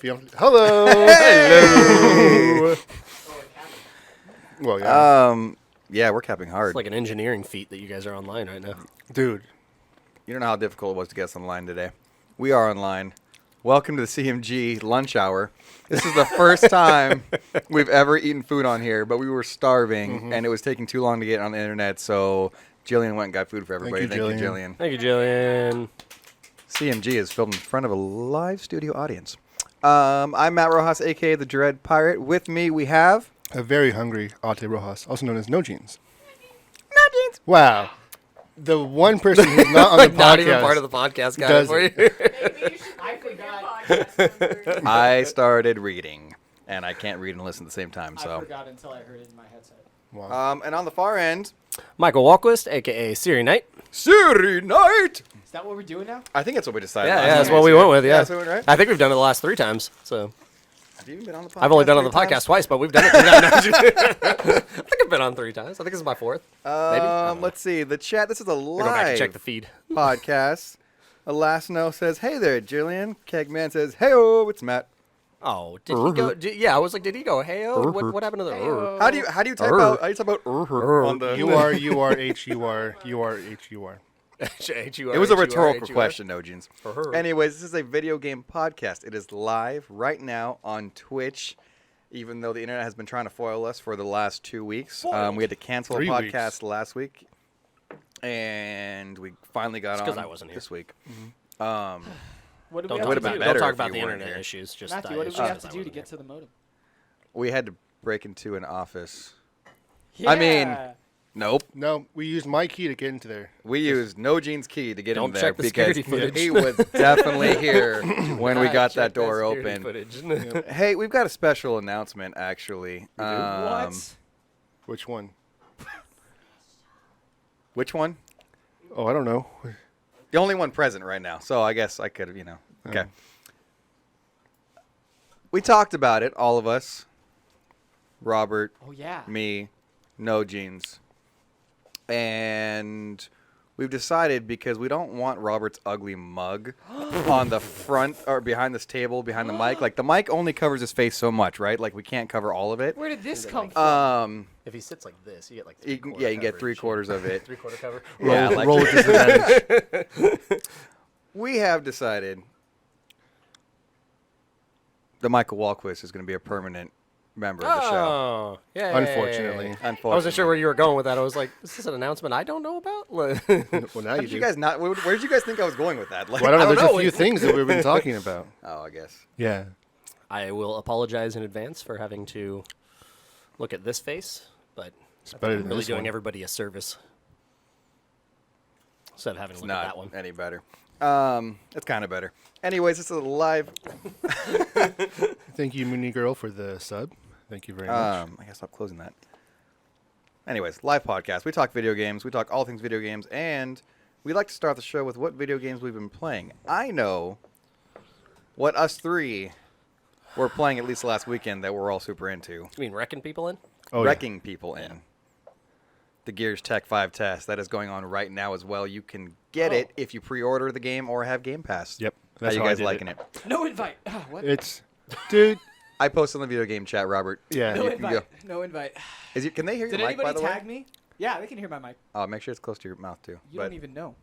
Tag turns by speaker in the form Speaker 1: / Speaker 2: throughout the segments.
Speaker 1: Hello.
Speaker 2: Hello.
Speaker 1: Well, yeah.
Speaker 3: Yeah, we're capping hard.
Speaker 2: It's like an engineering feat that you guys are online right now.
Speaker 1: Dude.
Speaker 3: You don't know how difficult it was to get us online today. We are online. Welcome to the CMG lunch hour. This is the first time we've ever eaten food on here, but we were starving, and it was taking too long to get on the internet, so Jillian went and got food for everybody.
Speaker 1: Thank you, Jillian.
Speaker 2: Thank you, Jillian.
Speaker 3: CMG is filmed in front of a live studio audience. I'm Matt Rojas, a.k.a. the Dread Pirate. With me, we have...
Speaker 1: A very hungry Ate Rojas, also known as No Jeans.
Speaker 3: No Jeans.
Speaker 1: Wow. The one person who's not on the podcast.
Speaker 2: Not even part of the podcast guy
Speaker 1: does
Speaker 2: for you.
Speaker 4: I forgot.
Speaker 3: I started reading, and I can't read and listen at the same time,
Speaker 4: I
Speaker 3: so...
Speaker 4: forgot until I heard it in my headset.
Speaker 1: Wow.
Speaker 3: And on the far end...
Speaker 2: Michael Walquist, a.k.a. Siri Knight.
Speaker 3: Siri Night!
Speaker 4: Is that what we're doing now?
Speaker 3: I think that's what we decided.
Speaker 2: Yeah,
Speaker 3: last
Speaker 2: that's
Speaker 3: time.
Speaker 2: what we went with, yeah.
Speaker 3: That's what we went, right?
Speaker 2: I think we've done it the last 3 times, so...
Speaker 3: Have you even been on the podcast?
Speaker 2: I've only been on the
Speaker 3: 3
Speaker 2: podcast
Speaker 3: times?
Speaker 2: twice, but we've done it 3 times. I think I've been on 3 times. I think this is my 4th. Maybe?
Speaker 3: Let's see. The chat. This is a
Speaker 2: Go back and
Speaker 3: live
Speaker 2: check the feed.
Speaker 3: podcast. Elasno says, "Hey there, Jillian." Kegman says, "Hey-oh, it's Matt."
Speaker 2: Oh, did he go? Yeah, I was like, did he go? Hey, what happened to the?
Speaker 4: Hey-o.
Speaker 3: How do you type out? How do you type out on the?
Speaker 1: U-R-H-U-R.
Speaker 3: It was a rhetorical question, no jeans. Anyways, this is a video game podcast. It is live right now on Twitch. Even though the internet has been trying to foil us for the last 2 weeks, we had to cancel a
Speaker 1: 3
Speaker 3: podcast
Speaker 1: weeks.
Speaker 3: last week, and we finally got on
Speaker 2: I wasn't here.
Speaker 3: this week.
Speaker 4: What do
Speaker 2: Don't
Speaker 4: we
Speaker 3: It would've
Speaker 4: have to
Speaker 3: been
Speaker 4: do?
Speaker 3: better
Speaker 2: talk
Speaker 3: if
Speaker 2: about
Speaker 3: you
Speaker 2: the
Speaker 3: weren't
Speaker 2: internet
Speaker 3: here.
Speaker 2: issues. Just
Speaker 4: Matthew, what do
Speaker 2: issues
Speaker 4: we have
Speaker 2: as
Speaker 4: to
Speaker 2: I
Speaker 4: do to
Speaker 2: wasn't
Speaker 4: get
Speaker 2: here.
Speaker 4: to the modem?
Speaker 3: We had to break into an office.
Speaker 4: Yeah.
Speaker 3: I mean- Nope.
Speaker 1: No, we used my key to get into there.
Speaker 3: We used No Jeans key to get
Speaker 2: Don't
Speaker 3: in there
Speaker 2: check the
Speaker 3: because
Speaker 2: security footage.
Speaker 3: he was definitely here when we got
Speaker 2: Check
Speaker 3: that door
Speaker 2: security
Speaker 3: open.
Speaker 2: footage.
Speaker 3: Hey, we've got a special announcement, actually.
Speaker 4: What?
Speaker 1: Which one?
Speaker 3: Which one?
Speaker 1: Oh, I don't know.
Speaker 3: The only one present right now, so I guess I could have, Okay. We talked about it, all of us. Robert,
Speaker 4: Oh yeah.
Speaker 3: me, No Jeans. And we've decided, because we don't want Robert's ugly mug on the front or behind this table, behind the mic. Like, the mic only covers his face so much, right? Like, we can't cover all of it.
Speaker 4: Where did this come from?
Speaker 2: If he sits like this, you get like
Speaker 3: You can get 3/4 of it.
Speaker 2: 3/4 cover.
Speaker 3: Yeah, like
Speaker 1: roll with disadvantage.
Speaker 3: we have decided that Michael Walquist is going to be a permanent member of the show.
Speaker 2: Oh, yeah.
Speaker 1: Unfortunately.
Speaker 3: Unfortunately.
Speaker 2: I wasn't sure where you were going with that. I was like, is this an announcement I don't know about?
Speaker 1: Well, now
Speaker 3: How
Speaker 1: you
Speaker 3: did
Speaker 1: do.
Speaker 3: you guys not? Where did you guys think I was going with that? Like,
Speaker 1: Well, I don't know. There's
Speaker 2: know.
Speaker 1: a few things that we've been talking about.
Speaker 3: Oh, I guess.
Speaker 1: Yeah.
Speaker 2: I will apologize in advance for having to look at this face, but
Speaker 1: It's
Speaker 2: I think
Speaker 1: better
Speaker 2: I'm
Speaker 1: than
Speaker 2: really
Speaker 1: this
Speaker 2: doing
Speaker 1: one.
Speaker 2: everybody a service instead of having to
Speaker 3: It's
Speaker 2: look at
Speaker 3: not
Speaker 2: that one.
Speaker 3: any better. It's kind of better. Anyways, it's a live.
Speaker 1: Thank you, Mooney Girl, for the sub. Thank you very much.
Speaker 3: I gotta stop closing that. Anyways, live podcast. We talk video games. We talk all things video games, and we like to start the show with what video games we've been playing. I know what us 3 were playing at least last weekend that we're all super into.
Speaker 2: You mean wrecking people in?
Speaker 1: Oh, yeah.
Speaker 3: Wrecking people in. The Gears Tech 5 test that is going on right now as well. You can get it if you pre-order the game or have Game Pass.
Speaker 1: Yep.
Speaker 3: How
Speaker 1: That's
Speaker 3: you
Speaker 1: how I
Speaker 3: guys
Speaker 1: did
Speaker 3: liking it?
Speaker 4: No invite. Ah, what?
Speaker 1: It's, dude.
Speaker 3: I posted in the video game chat, Robert.
Speaker 1: Yeah.
Speaker 4: No
Speaker 3: you can
Speaker 4: invite. No invite.
Speaker 3: Can they hear
Speaker 4: Did
Speaker 3: your mic, by
Speaker 4: anybody
Speaker 3: the way?
Speaker 4: tag me? Yeah, they can hear my mic.
Speaker 3: Oh, make sure it's close to your mouth too.
Speaker 4: You don't even know.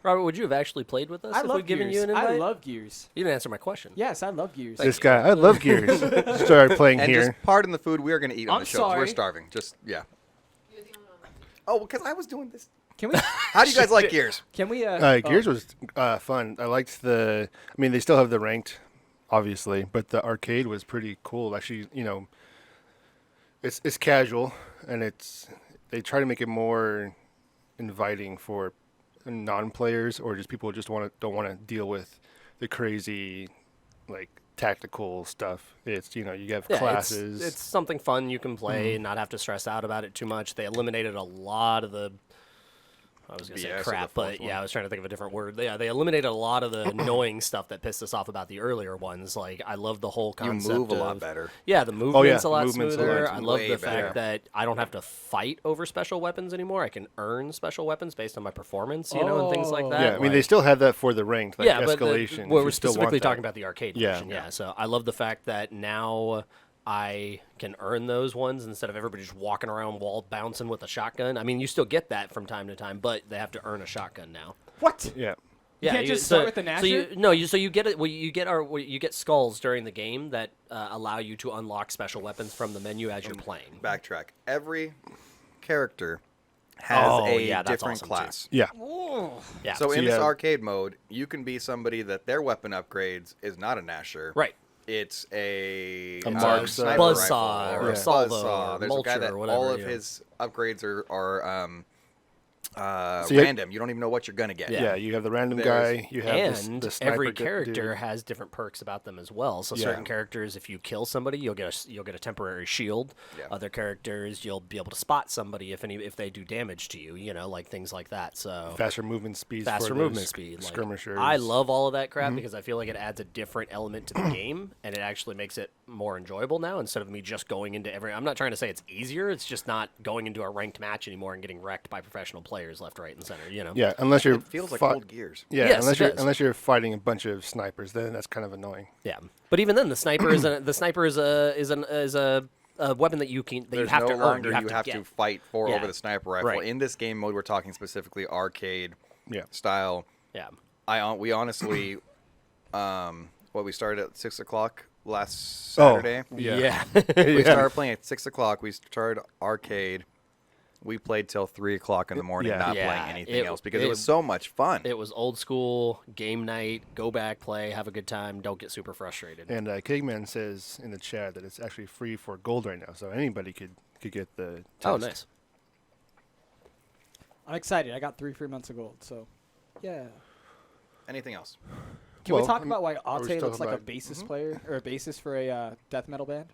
Speaker 2: Robert, would you have actually played with us
Speaker 4: I
Speaker 2: if
Speaker 4: love
Speaker 2: we'd given
Speaker 4: Gears.
Speaker 2: you an invite?
Speaker 4: I love Gears.
Speaker 2: You didn't answer my question.
Speaker 4: Yes, I love Gears.
Speaker 1: This guy. I love Gears. Started playing
Speaker 3: And
Speaker 1: here.
Speaker 3: just pardon the food we are going to eat on
Speaker 4: I'm
Speaker 3: the show. 'Cause We're
Speaker 4: sorry.
Speaker 3: starving. Just Oh, because I was doing this.
Speaker 4: Can we?
Speaker 3: How do you guys like Gears?
Speaker 4: Can we?
Speaker 1: Gears was fun. I liked the. I mean, they still have the ranked, obviously, but the arcade was pretty cool. Actually, it's casual, and they try to make it more inviting for non-players or just people who just don't want to deal with the crazy, like tactical stuff. It's you have
Speaker 2: Yeah,
Speaker 1: classes.
Speaker 2: It's something fun you can play and not have to stress out about it too much. They eliminated a lot of the I was going to
Speaker 3: BS
Speaker 2: say
Speaker 3: or the
Speaker 2: crap,
Speaker 3: fourth
Speaker 2: but yeah,
Speaker 3: one.
Speaker 2: I was trying to think of a different word. Yeah, they eliminated a lot of the annoying stuff that pissed us off about the earlier ones. Like, I love the whole
Speaker 3: You
Speaker 2: concept
Speaker 3: move a lot
Speaker 2: of-
Speaker 3: better.
Speaker 2: Yeah, the movement's a
Speaker 1: the
Speaker 2: lot
Speaker 1: movement's a lot
Speaker 2: smoother. I love
Speaker 3: way
Speaker 2: the
Speaker 3: better.
Speaker 2: fact that I don't have to fight over special weapons anymore. I can earn special weapons based on my performance, and things like
Speaker 4: Oh.
Speaker 2: that.
Speaker 1: Yeah, I mean, they
Speaker 2: Like-
Speaker 1: still have that for the ranked, like
Speaker 2: yeah, but
Speaker 1: escalation. if
Speaker 2: we're
Speaker 1: you still want
Speaker 2: specifically
Speaker 1: that.
Speaker 2: talking about the arcade
Speaker 1: Yeah.
Speaker 2: version. Yeah, so I love the fact that now I can earn those ones instead of everybody just walking around wall bouncing with a shotgun. I mean, you still get that from time to time, but they have to earn a shotgun now.
Speaker 4: What?
Speaker 1: Yeah.
Speaker 2: Yeah,
Speaker 4: can't just start with the
Speaker 2: So
Speaker 4: Nasher?
Speaker 2: you get it. Well, you get skulls during the game that allow you to unlock special weapons from the menu as you're playing.
Speaker 3: Backtrack. Every character has a
Speaker 2: that's
Speaker 3: different
Speaker 2: awesome, too.
Speaker 3: class.
Speaker 1: Yeah.
Speaker 2: Yeah.
Speaker 3: So in
Speaker 1: you
Speaker 3: this
Speaker 1: have-
Speaker 3: arcade mode, you can be somebody that their weapon upgrades is not a Nasher.
Speaker 2: right.
Speaker 3: It's a
Speaker 1: mark
Speaker 3: sniper
Speaker 2: buzzsaw
Speaker 3: rifle
Speaker 2: or
Speaker 3: or
Speaker 2: a salvo
Speaker 3: buzzsaw.
Speaker 2: or
Speaker 3: There's a guy
Speaker 2: mulcher
Speaker 3: that
Speaker 2: or whatever,
Speaker 3: all of
Speaker 2: yeah.
Speaker 3: his upgrades are
Speaker 1: So you-
Speaker 3: random. You don't even know what you're gonna get.
Speaker 1: Yeah, you have the random
Speaker 3: There's-
Speaker 1: guy. You have
Speaker 2: And
Speaker 1: the sniper
Speaker 2: every
Speaker 1: dude.
Speaker 2: character has different perks about them as well. So
Speaker 1: Yeah.
Speaker 2: certain characters, if you kill somebody, you'll get a temporary shield.
Speaker 3: Yeah.
Speaker 2: Other characters, you'll be able to spot somebody if they do damage to you. Like things like that. So
Speaker 1: faster movement speeds.
Speaker 2: faster
Speaker 1: for
Speaker 2: movement
Speaker 1: those
Speaker 2: speed. Like,
Speaker 1: skirmishers.
Speaker 2: I love all of that crap because I feel like it adds a different element to the game, and it actually makes it more enjoyable now. Instead of me just going into every, I'm not trying to say it's easier. It's just not going into a ranked match anymore and getting wrecked by professional players left, right, and center.
Speaker 1: Yeah, unless you're
Speaker 3: It feels like
Speaker 1: fi-
Speaker 3: old Gears.
Speaker 1: Yeah,
Speaker 2: Yes,
Speaker 1: unless
Speaker 2: it
Speaker 1: you're
Speaker 2: does.
Speaker 1: unless you're fighting a bunch of snipers, then that's kind of annoying.
Speaker 2: Yeah, but even then, the sniper is a weapon that you
Speaker 3: There's
Speaker 2: have
Speaker 3: no
Speaker 2: to earn.
Speaker 3: longer
Speaker 2: You have,
Speaker 3: to
Speaker 2: get.
Speaker 3: fight for
Speaker 2: Yeah.
Speaker 3: over the sniper rifle.
Speaker 2: Right.
Speaker 3: In this game mode, we're talking specifically arcade
Speaker 1: Yeah.
Speaker 3: style.
Speaker 2: Yeah,
Speaker 3: We honestly, we started at 6 o'clock last
Speaker 1: Oh.
Speaker 3: Saturday.
Speaker 2: yeah.
Speaker 3: We started playing at 6 o'clock. We started arcade. We played till 3 o'clock in the morning,
Speaker 1: Yeah.
Speaker 3: not
Speaker 2: Yeah,
Speaker 3: playing anything
Speaker 2: it-
Speaker 3: else because it
Speaker 2: it-
Speaker 3: was so much fun.
Speaker 2: It was old school game night. Go back, play, have a good time. Don't get super frustrated.
Speaker 1: And Kegman says in the chat that it's actually free for gold right now, so anybody could get the test.
Speaker 2: Oh, nice.
Speaker 4: I'm excited. I got 3 free months of gold, so yeah.
Speaker 3: Anything else?
Speaker 4: Can we
Speaker 1: Well,
Speaker 4: talk
Speaker 1: I'm-
Speaker 4: about why
Speaker 1: are we
Speaker 4: Ate
Speaker 1: still
Speaker 4: looks like a
Speaker 1: talking
Speaker 4: bassist player or a bassist for a death metal band?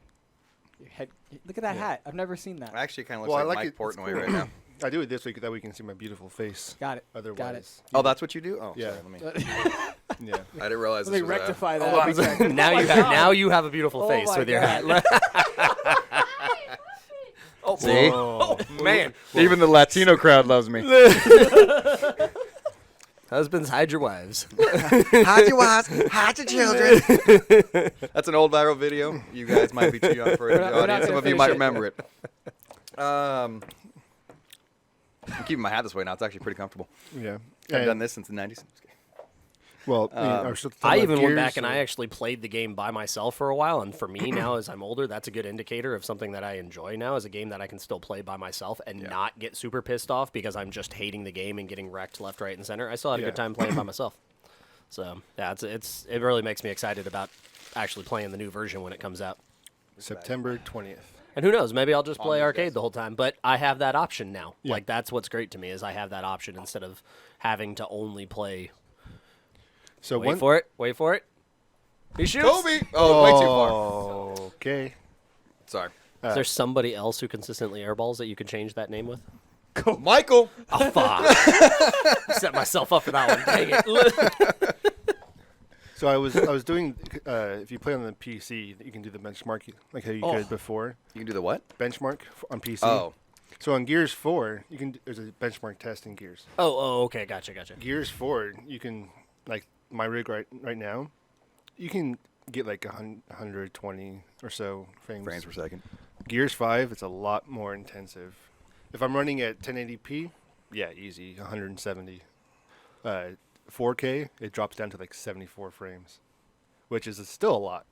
Speaker 4: Your head, look at that hat. I've never seen that.
Speaker 3: Actually, kind of looks
Speaker 1: Well, I
Speaker 3: like
Speaker 1: like
Speaker 3: Mike
Speaker 1: it. It's
Speaker 3: Portnoy
Speaker 1: cool.
Speaker 3: right now.
Speaker 1: I do it this week that we can see my beautiful face.
Speaker 4: Got it.
Speaker 1: Otherwise,
Speaker 3: Oh, that's what you do? Oh,
Speaker 1: Yeah.
Speaker 3: sorry, let me.
Speaker 1: yeah.
Speaker 3: I didn't realize
Speaker 4: Let me
Speaker 3: this was
Speaker 4: rectify
Speaker 3: Hold on a
Speaker 4: that.
Speaker 3: second.
Speaker 2: now
Speaker 4: Oh my
Speaker 2: you
Speaker 4: God.
Speaker 2: now you have a beautiful
Speaker 4: Oh
Speaker 2: face
Speaker 4: my
Speaker 2: with your
Speaker 4: God.
Speaker 2: hat. Oh,
Speaker 3: See?
Speaker 2: oh man,
Speaker 3: Even the Latino crowd loves me.
Speaker 2: husbands hide your wives.
Speaker 3: Hide your wives, hide your children. That's an old viral video. You guys might be too young for it.
Speaker 4: not-
Speaker 3: The
Speaker 4: we're not
Speaker 3: audience, some
Speaker 4: gonna
Speaker 3: of you
Speaker 4: finish
Speaker 3: might
Speaker 4: it.
Speaker 3: remember it. I'm keeping my hat this way now. It's actually pretty comfortable.
Speaker 1: Yeah.
Speaker 3: I've
Speaker 1: And-
Speaker 3: done this since the 90s.
Speaker 1: Well, I was still talking
Speaker 2: I
Speaker 1: about
Speaker 2: even went
Speaker 1: Gears,
Speaker 2: back and
Speaker 1: so-
Speaker 2: I actually played the game by myself for a while, and for me now, as I'm older, that's a good indicator of something that I enjoy now, is a game that I can still play by myself and not get super pissed off because I'm just hating the game and getting wrecked left, right, and center. I still had a
Speaker 1: Yeah.
Speaker 2: good time playing by myself. So yeah, it really makes me excited about actually playing the new version when it comes out.
Speaker 1: September 20th.
Speaker 2: And who knows, maybe I'll just play
Speaker 3: these
Speaker 2: arcade
Speaker 3: guys.
Speaker 2: the whole time. But I have that option now.
Speaker 1: Yeah.
Speaker 2: Like that's what's great to me is I have that option instead of having to only play.
Speaker 1: So
Speaker 2: Wait for it. He shoots.
Speaker 3: Kobe! Oh, way too far.
Speaker 1: Okay.
Speaker 3: Sorry.
Speaker 2: Is there somebody else who consistently airballs that you can change that name with?
Speaker 3: Michael!
Speaker 2: Oh, fuck. Set myself up for that one. Dang it.
Speaker 1: So I was doing. If you play on the PC, you can do the benchmark like how you could before.
Speaker 3: You can do the what?
Speaker 1: Benchmark on PC.
Speaker 3: Oh.
Speaker 1: So on Gears 4, you can. There's a benchmark test in Gears.
Speaker 2: Oh, okay. Gotcha.
Speaker 1: Gears 4, you can like my rig right now. You can get like 120 or so
Speaker 3: Frames per second.
Speaker 1: Gears 5, it's a lot more intensive. If I'm running at 1080p, yeah, easy, 170. 4K, it drops down to like 74 frames, which is still a lot.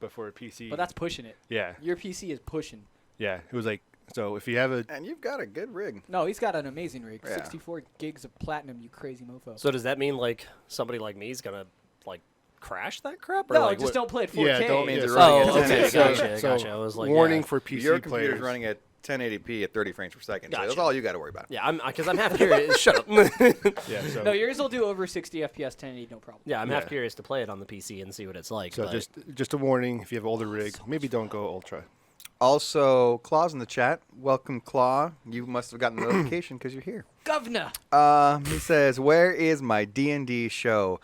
Speaker 1: But for a PC,
Speaker 4: But that's pushing it.
Speaker 1: yeah,
Speaker 4: Your PC is pushing.
Speaker 1: yeah. It was like, so if you have a,
Speaker 3: And you've got a good rig.
Speaker 4: No, he's got an amazing rig.
Speaker 3: Yeah.
Speaker 4: 64 gigs of platinum, you crazy mofo.
Speaker 2: So does that mean like somebody like me is gonna like crash that crap? Or
Speaker 4: No,
Speaker 2: like,
Speaker 4: just
Speaker 2: what-
Speaker 4: don't play at 4K.
Speaker 1: yeah, don't.
Speaker 3: means
Speaker 1: Yeah,
Speaker 3: you're
Speaker 1: so-
Speaker 3: running
Speaker 2: Oh,
Speaker 3: at
Speaker 2: okay,
Speaker 3: 1080p.
Speaker 2: gotcha. I was like,
Speaker 1: warning
Speaker 2: yeah.
Speaker 1: for PC
Speaker 3: Your computer's
Speaker 1: players.
Speaker 3: running at 1080p at 30 frames per second. So that's
Speaker 2: Gotcha.
Speaker 3: all you got to worry about.
Speaker 2: Yeah, because I'm half curious. Shut up.
Speaker 1: Yeah, so,
Speaker 4: No, yours will do over 60 FPS 1080, no problem.
Speaker 2: Yeah, I'm half
Speaker 1: Yeah.
Speaker 2: curious to play it on the PC and see what it's like.
Speaker 1: so
Speaker 2: but
Speaker 1: just a warning. If you have older rig, maybe don't go ultra.
Speaker 3: Also, Claw's in the chat. Welcome, Claw. You must have gotten a notification because you're here.
Speaker 4: Governor.
Speaker 3: He says, "Where is my D&D show?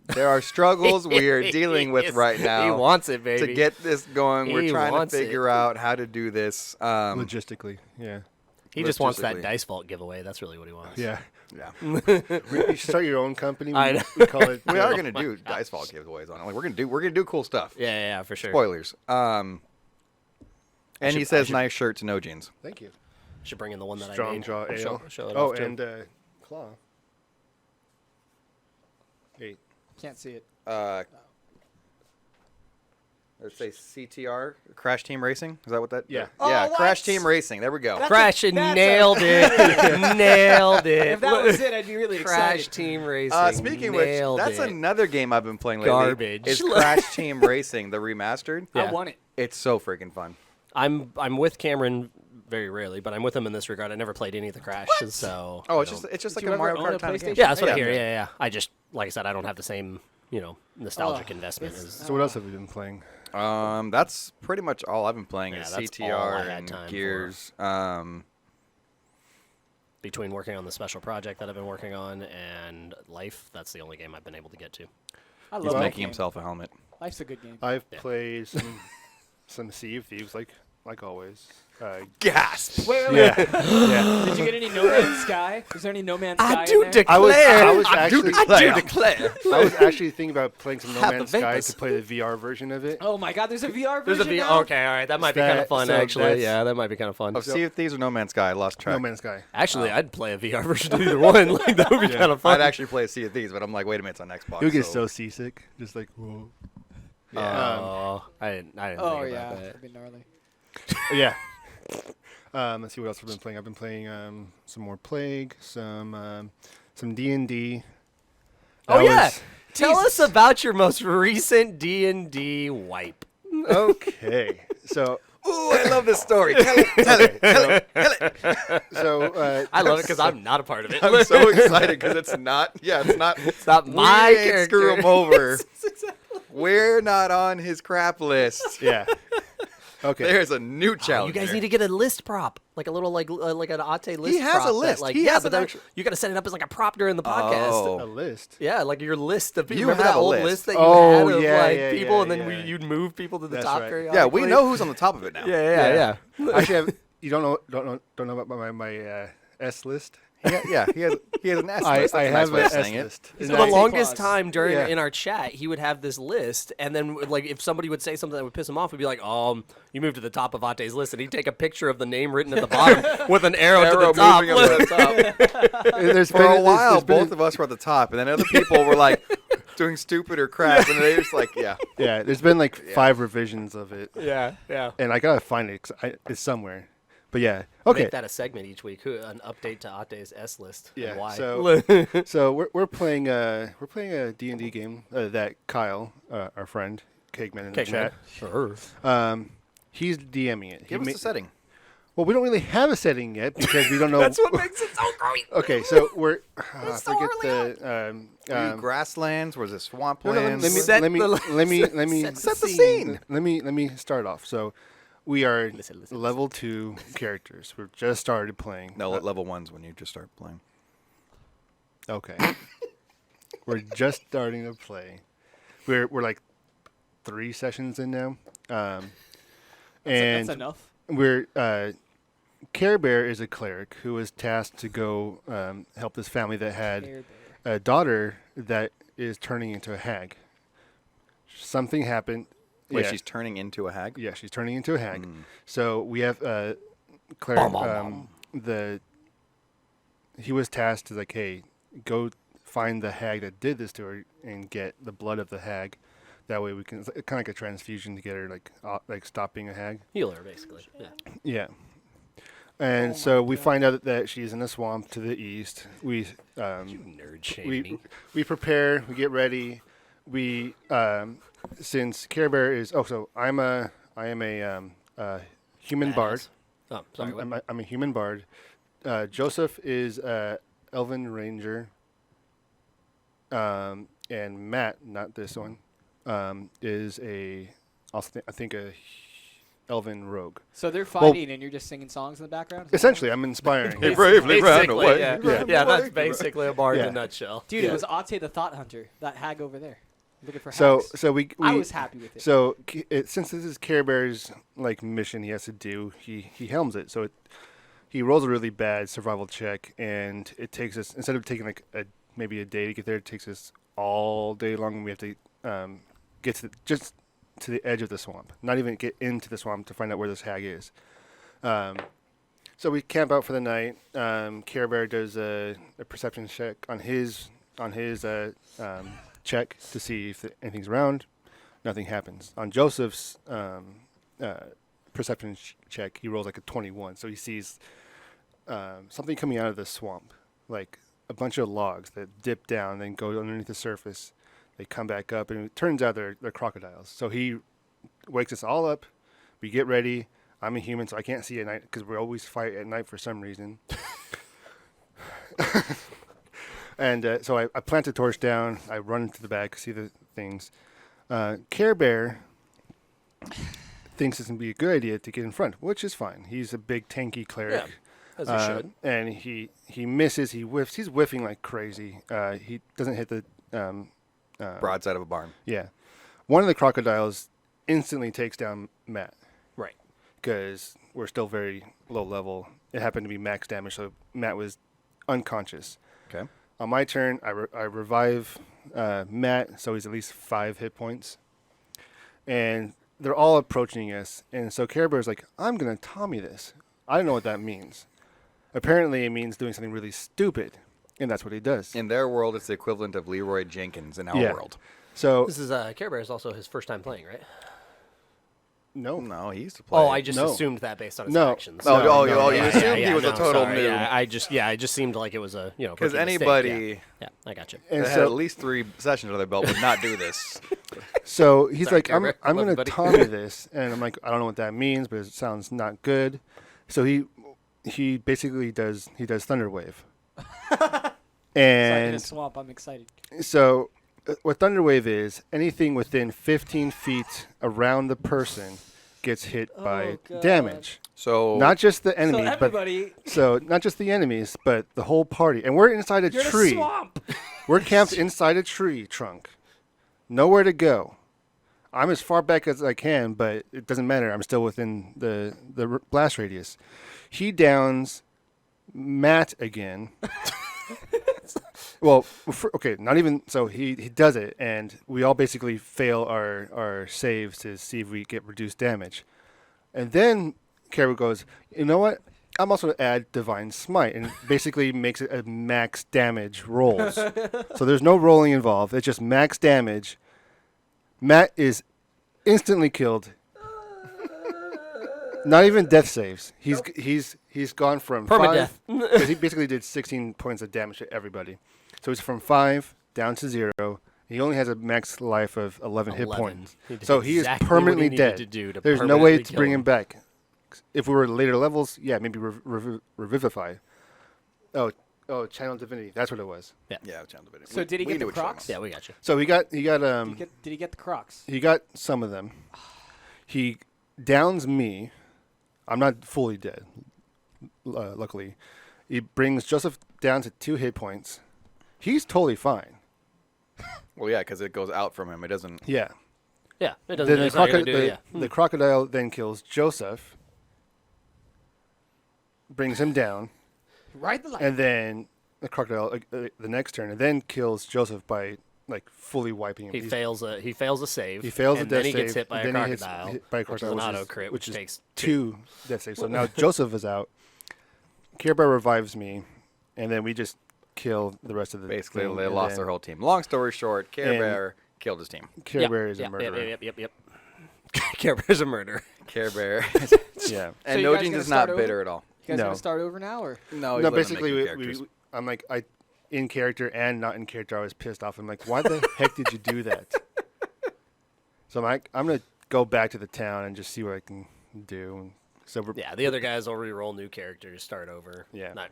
Speaker 3: There are struggles we are dealing with right now.
Speaker 2: He wants it, baby.
Speaker 3: To get this going. We're
Speaker 2: He
Speaker 3: trying to
Speaker 2: wants
Speaker 3: figure out how to do this.
Speaker 1: Logistically, yeah.
Speaker 2: He just wants that
Speaker 3: logistically.
Speaker 2: Dice Vault giveaway. That's really what he wants.
Speaker 1: Yeah.
Speaker 3: Yeah,
Speaker 1: You should start your own company.
Speaker 2: I know.
Speaker 1: We call it.
Speaker 3: we are gonna do dice vault giveaways on it. Like we're gonna do cool stuff.
Speaker 2: Yeah, for sure.
Speaker 3: Spoilers. And he
Speaker 2: I
Speaker 3: says,
Speaker 2: should-
Speaker 3: "Nice shirt to no jeans."
Speaker 1: Thank you.
Speaker 2: Should bring in the one that I
Speaker 1: Strong
Speaker 2: made.
Speaker 1: Jaw Ale.
Speaker 2: Show it
Speaker 1: Oh,
Speaker 2: off to him.
Speaker 1: and Claw. 8.
Speaker 4: Can't see it.
Speaker 3: Let's say CTR, Crash Team Racing. Is that what that?
Speaker 1: Yeah.
Speaker 3: Yeah,
Speaker 4: Oh,
Speaker 3: Crash
Speaker 4: what?
Speaker 3: Team Racing. There we go.
Speaker 2: Crash and
Speaker 4: that's
Speaker 2: nailed it. Nailed it.
Speaker 4: If that was it, I'd be really
Speaker 2: Crash
Speaker 4: excited.
Speaker 2: Team Racing.
Speaker 3: Speaking of which,
Speaker 2: nailed
Speaker 3: that's
Speaker 2: it.
Speaker 3: another game I've been playing lately.
Speaker 2: Garbage.
Speaker 3: Is Crash Team Racing, the remastered.
Speaker 2: Yeah.
Speaker 4: I want it.
Speaker 3: It's so freaking fun.
Speaker 2: I'm with Cameron very rarely, but I'm with him in this regard. I never played any of the Crash, so
Speaker 3: Oh,
Speaker 2: I
Speaker 3: it's
Speaker 2: don't-
Speaker 3: just like
Speaker 4: you
Speaker 3: a
Speaker 4: ever
Speaker 3: Mario
Speaker 4: own a
Speaker 3: Kart kind of game.
Speaker 4: PlayStation?
Speaker 2: yeah, that's what I
Speaker 3: Yeah.
Speaker 2: hear. Yeah. I just like I said, I don't have the same nostalgic
Speaker 4: Oh,
Speaker 2: investment
Speaker 4: this-
Speaker 2: as
Speaker 1: So what else have you been playing?
Speaker 3: That's pretty much all I've been playing
Speaker 2: Yeah,
Speaker 3: is
Speaker 2: that's all
Speaker 3: CTR
Speaker 2: I had
Speaker 3: and
Speaker 2: time for.
Speaker 3: Gears.
Speaker 2: between working on the special project that I've been working on and Life. That's the only game I've been able to get to.
Speaker 4: I love
Speaker 3: He's
Speaker 4: that
Speaker 3: making
Speaker 4: game.
Speaker 3: himself a helmet.
Speaker 4: Life's a good game.
Speaker 1: I've
Speaker 2: Yeah.
Speaker 1: played some Sea of Thieves, like always.
Speaker 3: Gasp!
Speaker 4: Wait.
Speaker 1: Yeah. Yeah.
Speaker 4: Did you get any No Man's Sky? Is there any No Man's Sky
Speaker 2: I do
Speaker 4: in there?
Speaker 1: I was
Speaker 3: Declare.
Speaker 1: actually I was actually thinking about playing some No
Speaker 2: Have the
Speaker 1: Man's Sky
Speaker 2: Vegas.
Speaker 1: to play the VR version of it.
Speaker 4: Oh my God, there's a VR
Speaker 2: There's a
Speaker 4: version
Speaker 2: VR.
Speaker 4: now?
Speaker 2: Okay, all right, that might be kind of fun
Speaker 1: so
Speaker 2: actually.
Speaker 1: that's-
Speaker 2: Yeah, that might be kind of fun.
Speaker 3: Of Sea of Thieves or No Man's Sky, I lost track.
Speaker 1: No Man's Sky.
Speaker 2: Actually, I'd play a VR version of either one. Like that would be kind of fun.
Speaker 3: I'd actually play Sea of Thieves, but I'm like, wait a minute, it's on Xbox.
Speaker 1: You would get so seasick, just like whoa.
Speaker 2: Oh, I didn't
Speaker 4: Oh
Speaker 2: think
Speaker 4: yeah,
Speaker 2: about that.
Speaker 4: that'd be gnarly.
Speaker 1: Yeah. Let's see what else I've been playing. I've been playing some more Plague, some D&D.
Speaker 2: Oh
Speaker 1: That
Speaker 2: yeah,
Speaker 1: was-
Speaker 2: tell us about your most recent D&D wipe.
Speaker 1: Okay. So
Speaker 3: Ooh, I love this story. Tell it.
Speaker 1: so
Speaker 2: I love it because I'm not a part of it.
Speaker 3: I'm so excited because it's not. Yeah, it's not.
Speaker 2: It's not
Speaker 3: We
Speaker 2: my
Speaker 3: ain't
Speaker 2: character.
Speaker 3: screw him over. We're not on his crap list.
Speaker 1: yeah. Okay.
Speaker 3: There's a new challenge.
Speaker 2: You guys need to get a list prop, like a little like an Ate list.
Speaker 3: He has
Speaker 2: prop
Speaker 3: a list.
Speaker 2: That, like,
Speaker 3: He
Speaker 2: yeah,
Speaker 3: has
Speaker 2: but
Speaker 3: an
Speaker 2: then
Speaker 3: actual-
Speaker 2: you got to set it up as like a prop during the podcast.
Speaker 3: Oh.
Speaker 1: A list.
Speaker 2: Yeah, like your list of people.
Speaker 3: You
Speaker 2: Remember
Speaker 3: have
Speaker 2: that
Speaker 3: a
Speaker 2: old
Speaker 3: list.
Speaker 2: list that you
Speaker 1: Oh,
Speaker 2: had of
Speaker 1: yeah,
Speaker 2: like
Speaker 1: yeah,
Speaker 2: people,
Speaker 1: yeah,
Speaker 2: and then
Speaker 1: yeah.
Speaker 2: you'd move people to the
Speaker 1: That's
Speaker 2: top.
Speaker 1: right.
Speaker 3: Yeah, we
Speaker 2: periodically?
Speaker 3: know who's on the top of it now.
Speaker 2: Yeah.
Speaker 1: Actually, you don't know about my S list.
Speaker 3: Yeah, he has an S
Speaker 1: I
Speaker 3: list. That's a nice
Speaker 1: have
Speaker 3: way
Speaker 1: an
Speaker 3: of
Speaker 1: S
Speaker 3: saying it.
Speaker 1: list.
Speaker 2: For
Speaker 1: Is
Speaker 2: the
Speaker 1: that-
Speaker 2: longest
Speaker 4: Clause.
Speaker 2: time during
Speaker 1: Yeah.
Speaker 2: in our chat, he would have this list, and then like if somebody would say something that would piss him off, he'd be like, you moved to the top of Ate's list," and he'd take a picture of the name written at the bottom with an arrow to the top.
Speaker 3: moving up to the top.
Speaker 1: There's
Speaker 3: For
Speaker 1: been-
Speaker 3: a
Speaker 1: there's-
Speaker 3: while,
Speaker 1: there's been-
Speaker 3: both of us were at the top, and then other people were like doing stupid or crap, and they just like, yeah.
Speaker 1: Yeah, there's been like 5 revisions of it,
Speaker 2: Yeah.
Speaker 1: and I gotta find it 'cause it's somewhere. But yeah, okay.
Speaker 2: Make that a segment each week. An update to Ate's S list.
Speaker 1: Yeah.
Speaker 2: And why?
Speaker 1: So we're playing a D&D game that Kyle, our friend, Cakeman in the chat,
Speaker 2: Sure.
Speaker 1: he's DMing it.
Speaker 3: Give us the setting.
Speaker 1: Well, we don't really have a setting yet because we don't know.
Speaker 2: That's what makes it so great.
Speaker 1: Okay, so we're I
Speaker 2: so
Speaker 1: forget
Speaker 2: early
Speaker 3: Were you grasslands? Was it
Speaker 1: no, no,
Speaker 3: swamplands?
Speaker 1: let me
Speaker 2: set the
Speaker 3: scene.
Speaker 1: let me start off. So we are
Speaker 2: Listen.
Speaker 1: level 2 characters. We've just started playing.
Speaker 3: No, level 1's when you just start playing.
Speaker 1: Okay. We're just starting to play. We're like 3 sessions in now. And
Speaker 4: That's enough.
Speaker 1: we're Care Bear is a cleric who was tasked to go help this family that had
Speaker 4: Care Bear.
Speaker 1: a daughter that is turning into a hag. Something happened.
Speaker 3: Wait,
Speaker 1: yeah,
Speaker 3: she's turning into a hag?
Speaker 1: yeah, she's turning into a hag. So we have cleric. He was tasked to like, hey, go find the hag that did this to her and get the blood of the hag. That way we can it's kind of like a transfusion to get her like stop being a hag.
Speaker 2: Healer, basically. Yeah.
Speaker 1: Yeah. And so we find out that she's in a swamp to the east. We
Speaker 2: Nerd shaming.
Speaker 1: we prepare, we get ready. We since Care Bear is I am a human bard.
Speaker 2: Oh, sorry. what?
Speaker 1: I'm a human bard. Joseph is a elven ranger. And Matt, not this one, is I think elven rogue.
Speaker 4: So they're fighting, and you're just singing songs in the background.
Speaker 1: Essentially, I'm inspiring.
Speaker 3: He bravely ran
Speaker 2: Basically,
Speaker 3: away.
Speaker 2: Yeah,
Speaker 3: He ran
Speaker 2: yeah,
Speaker 3: away.
Speaker 2: that's basically a bar in
Speaker 1: Yeah.
Speaker 2: a nutshell.
Speaker 4: Dude,
Speaker 1: Yeah.
Speaker 4: it was Ate the Thought Hunter, that hag over there, looking for
Speaker 1: So
Speaker 4: hags.
Speaker 1: so we
Speaker 4: I was happy with it.
Speaker 1: So since this is Care Bear's like mission he has to do, he helms it. So he rolls a really bad survival check, and it takes us, instead of taking like maybe a day to get there, it takes us all day long. And we have to get just to the edge of the swamp, not even get into the swamp to find out where this hag is. So we camp out for the night. Care Bear does a perception check on his check to see if anything's around. Nothing happens. On Joseph's perception check, he rolls like a 21. So he sees something coming out of the swamp, like a bunch of logs that dip down, then go underneath the surface. They come back up, and it turns out they're crocodiles. So he wakes us all up. We get ready. I'm a human, so I can't see at night because we always fight at night for some reason. And so I plant the torch down. I run to the back, see the things. Care Bear thinks it's going to be a good idea to get in front, which is fine. He's a big, tanky cleric.
Speaker 2: As he should.
Speaker 1: And he misses. He whiffs. He's whiffing like crazy. He doesn't hit the...
Speaker 3: Broadside of a barn.
Speaker 1: Yeah. One of the crocodiles instantly takes down Matt
Speaker 2: Right.
Speaker 1: because we're still very low level. It happened to be max damage, so Matt was unconscious.
Speaker 3: Okay.
Speaker 1: On my turn, I revive Matt, so he's at least 5 hit points. And they're all approaching us. And so Care Bear's like, I'm going to Tommy this. I don't know what that means. Apparently, it means doing something really stupid. And that's what he does.
Speaker 3: In their world, it's the equivalent of Leroy Jenkins in our
Speaker 1: Yeah.
Speaker 3: world.
Speaker 1: So,
Speaker 2: This is Care Bear is also his first time playing, right?
Speaker 3: No, he used to play.
Speaker 2: Oh, I just
Speaker 1: No.
Speaker 2: assumed that based on his
Speaker 1: No.
Speaker 2: actions.
Speaker 3: Oh,
Speaker 1: No,
Speaker 3: you
Speaker 1: yeah,
Speaker 3: assumed he was a total
Speaker 2: sorry.
Speaker 3: noob.
Speaker 2: Yeah, it just seemed like it was a
Speaker 3: Because
Speaker 2: rookie mistake.
Speaker 3: anybody
Speaker 2: Yeah, I got you.
Speaker 1: and
Speaker 3: that had at
Speaker 1: so,
Speaker 3: least 3 sessions under their belt would not do this.
Speaker 1: so he's
Speaker 2: Sorry,
Speaker 1: like,
Speaker 2: Care
Speaker 1: I'm
Speaker 2: Bear.
Speaker 1: going
Speaker 2: Love
Speaker 1: to
Speaker 2: you, buddy.
Speaker 1: Tommy this. And I'm like, I don't know what that means, but it sounds not good. So he basically does Thunder Wave.
Speaker 4: So in a
Speaker 1: And
Speaker 4: swamp, I'm excited.
Speaker 1: so what Thunder Wave is, anything within 15 feet around the person gets hit by
Speaker 4: God.
Speaker 1: damage.
Speaker 3: So
Speaker 1: Not just the
Speaker 4: So
Speaker 1: enemies,
Speaker 4: everybody,
Speaker 1: but not just the enemies, but the whole party. And we're inside a
Speaker 4: you're in a
Speaker 1: tree.
Speaker 4: swamp.
Speaker 1: We're camped inside a tree trunk. Nowhere to go. I'm as far back as I can, but it doesn't matter. I'm still within the blast radius. He downs Matt again. Well, okay, not even so. He does it, and we all basically fail our saves to see if we get reduced damage. And then Carol goes, you know what? I'm also going to add Divine Smite, and basically makes it a max damage rolls. So there's no rolling involved. It's just max damage. Matt is instantly killed. Not even death saves. He's gone from
Speaker 2: Permadeath.
Speaker 1: 5 because he basically did 16 points of damage to everybody. So he's from 5 down to 0. He only has a max life of 11 hit
Speaker 2: 11.
Speaker 1: points.
Speaker 2: He did
Speaker 1: So he is
Speaker 2: exactly what he
Speaker 1: permanently
Speaker 2: needed
Speaker 1: dead.
Speaker 2: to do to
Speaker 1: There's no way
Speaker 2: permanently
Speaker 1: to
Speaker 2: kill
Speaker 1: bring
Speaker 2: him.
Speaker 1: him back. If we were later levels, yeah, maybe revivify. Oh, Channel Divinity. That's what it was.
Speaker 3: yeah, Channel Divinity.
Speaker 4: So did he
Speaker 3: We
Speaker 4: get
Speaker 3: knew
Speaker 4: the
Speaker 3: which one
Speaker 4: Crocs?
Speaker 3: was.
Speaker 2: Yeah, we got you.
Speaker 1: So he got
Speaker 4: Did he get the Crocs?
Speaker 1: he got some of them. He downs me. I'm not fully dead, luckily. He brings Joseph down to 2 hit points. He's totally fine.
Speaker 3: Well, yeah, because it goes out from him. It doesn't.
Speaker 2: Yeah,
Speaker 1: Yeah.
Speaker 2: it
Speaker 1: Then
Speaker 2: doesn't.
Speaker 1: the,
Speaker 2: It's not gonna
Speaker 1: croco-
Speaker 2: do it,
Speaker 1: the crocodile then kills Joseph, brings him down,
Speaker 4: Ride the light.
Speaker 1: and then the crocodile the next turn, and then kills Joseph by like fully wiping him.
Speaker 2: He fails a save.
Speaker 1: He fails
Speaker 2: and
Speaker 1: a death
Speaker 2: then he gets
Speaker 1: save,
Speaker 2: hit by a
Speaker 1: then he gets
Speaker 2: crocodile,
Speaker 1: hit by a
Speaker 2: which is
Speaker 1: crocodile,
Speaker 2: an
Speaker 1: which
Speaker 2: auto
Speaker 1: is-
Speaker 2: crit,
Speaker 1: which
Speaker 2: which
Speaker 1: is
Speaker 2: takes
Speaker 1: 2 death saves. So now Joseph is out. Care Bear revives me, and then we just kill the rest of the
Speaker 3: Basically,
Speaker 1: thing,
Speaker 3: they
Speaker 1: and
Speaker 3: lost
Speaker 1: then
Speaker 3: their whole team. Long story short, Care
Speaker 1: And-
Speaker 3: Bear killed his team.
Speaker 1: Care Bear is a
Speaker 2: Yep,
Speaker 1: murderer.
Speaker 2: Yep. Care Bear's a murderer.
Speaker 3: Care Bear.
Speaker 1: Yeah.
Speaker 3: And
Speaker 4: you
Speaker 3: No
Speaker 4: guys
Speaker 3: Jeans
Speaker 4: gonna
Speaker 3: is not
Speaker 4: start
Speaker 3: bitter
Speaker 4: over?
Speaker 3: at all.
Speaker 4: You guys
Speaker 1: No.
Speaker 4: gonna start over now, or
Speaker 3: No,
Speaker 1: No, basically, I'm like, in character and not in character, I was pissed off. I'm like, why the heck did you do that? So I'm like, I'm going to go back to the town and just see what I can do. So we're,
Speaker 2: Yeah, the other guys will re-roll new characters, start over.
Speaker 1: Yeah.
Speaker 2: Not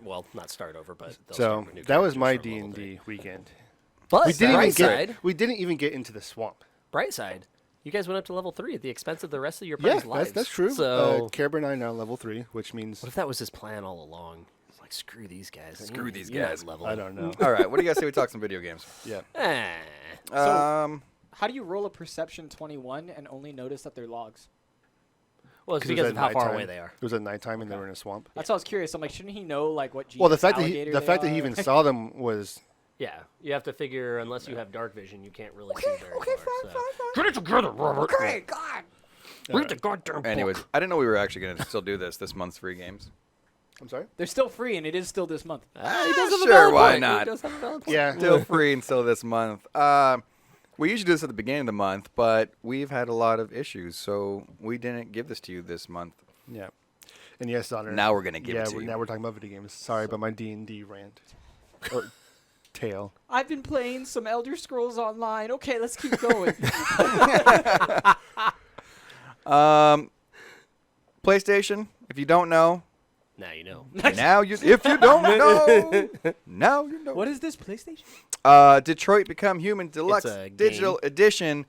Speaker 2: start over, but they'll
Speaker 1: so
Speaker 2: start with new
Speaker 1: that was
Speaker 2: characters
Speaker 1: my
Speaker 2: from level
Speaker 1: D&D
Speaker 2: 3.
Speaker 1: weekend.
Speaker 2: But
Speaker 1: We didn't even
Speaker 2: bright side,
Speaker 1: we didn't even get into the swamp.
Speaker 2: bright side. You guys went up to level 3 at the expense of the rest of your
Speaker 1: Yeah,
Speaker 2: party's lives.
Speaker 1: that's true.
Speaker 2: So,
Speaker 1: Kerber and I now level 3, which means
Speaker 2: what if that was his plan all along? It's like, screw these guys.
Speaker 3: Screw these
Speaker 2: You're not
Speaker 3: guys.
Speaker 2: level.
Speaker 1: I don't know.
Speaker 3: All right, what do you guys say we talk some video games?
Speaker 1: Yeah.
Speaker 4: How do you roll a perception 21 and only notice that they're logs?
Speaker 2: Well, it's
Speaker 1: 'Cause it was
Speaker 2: because
Speaker 1: at
Speaker 2: of how far
Speaker 1: nighttime.
Speaker 2: away they are.
Speaker 1: It was at nighttime and they were in a swamp.
Speaker 4: That's why I was curious. I'm like, shouldn't he know like what?
Speaker 1: Well, the
Speaker 4: genus
Speaker 1: fact that
Speaker 4: alligator they
Speaker 1: he
Speaker 4: are?
Speaker 1: even saw them was
Speaker 2: Yeah, you have to figure, unless you have dark vision, you can't really see very
Speaker 4: Okay,
Speaker 2: far.
Speaker 4: fine.
Speaker 2: Get it together, Robert.
Speaker 4: Okay, God.
Speaker 2: Read the goddamn book.
Speaker 3: Anyways, I didn't know we were actually going to still do this month's free games.
Speaker 1: I'm sorry.
Speaker 4: They're still free, and it is still this month.
Speaker 2: He does have a
Speaker 3: Sure,
Speaker 2: valid
Speaker 3: why
Speaker 2: point.
Speaker 3: not?
Speaker 2: He does have a valid point.
Speaker 1: Yeah.
Speaker 3: Still free until this month. We usually do this at the beginning of the month, but we've had a lot of issues, so we didn't give this to you this month.
Speaker 1: Yeah. And yes, Honor.
Speaker 3: Now we're gonna give it to you.
Speaker 1: Now we're talking about video games. Sorry about my D&D rant. Or tale.
Speaker 4: I've been playing some Elder Scrolls Online. Okay, let's keep going.
Speaker 3: PlayStation, if you don't know,
Speaker 2: Now you know.
Speaker 3: now you. If you don't know, now you know.
Speaker 4: What is this, PlayStation?
Speaker 3: Detroit Become Human Deluxe
Speaker 2: a
Speaker 3: Digital Edition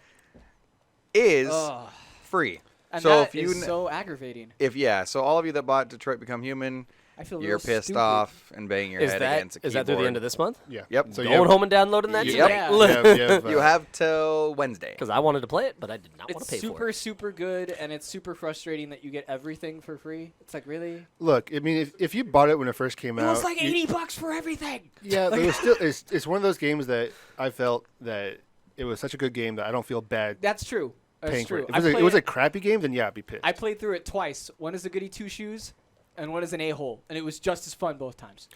Speaker 3: is
Speaker 4: Ugh.
Speaker 3: free.
Speaker 4: And
Speaker 3: So
Speaker 4: that
Speaker 3: if you
Speaker 4: is so aggravating.
Speaker 3: so all of you that bought Detroit Become Human,
Speaker 4: I feel a
Speaker 3: you're
Speaker 4: little
Speaker 3: pissed
Speaker 4: stupid.
Speaker 3: off and banging your
Speaker 2: Is
Speaker 3: head
Speaker 2: that
Speaker 3: against a keyboard.
Speaker 2: is that through the end of this month?
Speaker 1: Yeah.
Speaker 3: Yep.
Speaker 1: So
Speaker 2: Going home and downloading that
Speaker 3: Yep.
Speaker 2: tonight?
Speaker 3: You have till Wednesday.
Speaker 2: Because I wanted to play it, but I did not want
Speaker 4: It's
Speaker 2: to pay for
Speaker 4: super,
Speaker 2: it.
Speaker 4: super good, and it's super frustrating that you get everything for free. It's like, really?
Speaker 1: Look, I mean, if you bought it when it first came
Speaker 4: It
Speaker 1: out,
Speaker 4: was like $80 for everything.
Speaker 1: yeah, but it was still it's one of those games that I felt that it was such a good game that I don't feel bad
Speaker 4: That's true. That's
Speaker 1: paying
Speaker 4: true.
Speaker 1: for it. If it was a crappy game, then yeah, I'd be pissed.
Speaker 4: I played through it twice. One is a goody two shoes, and one is an a-hole, and it was just as fun both times.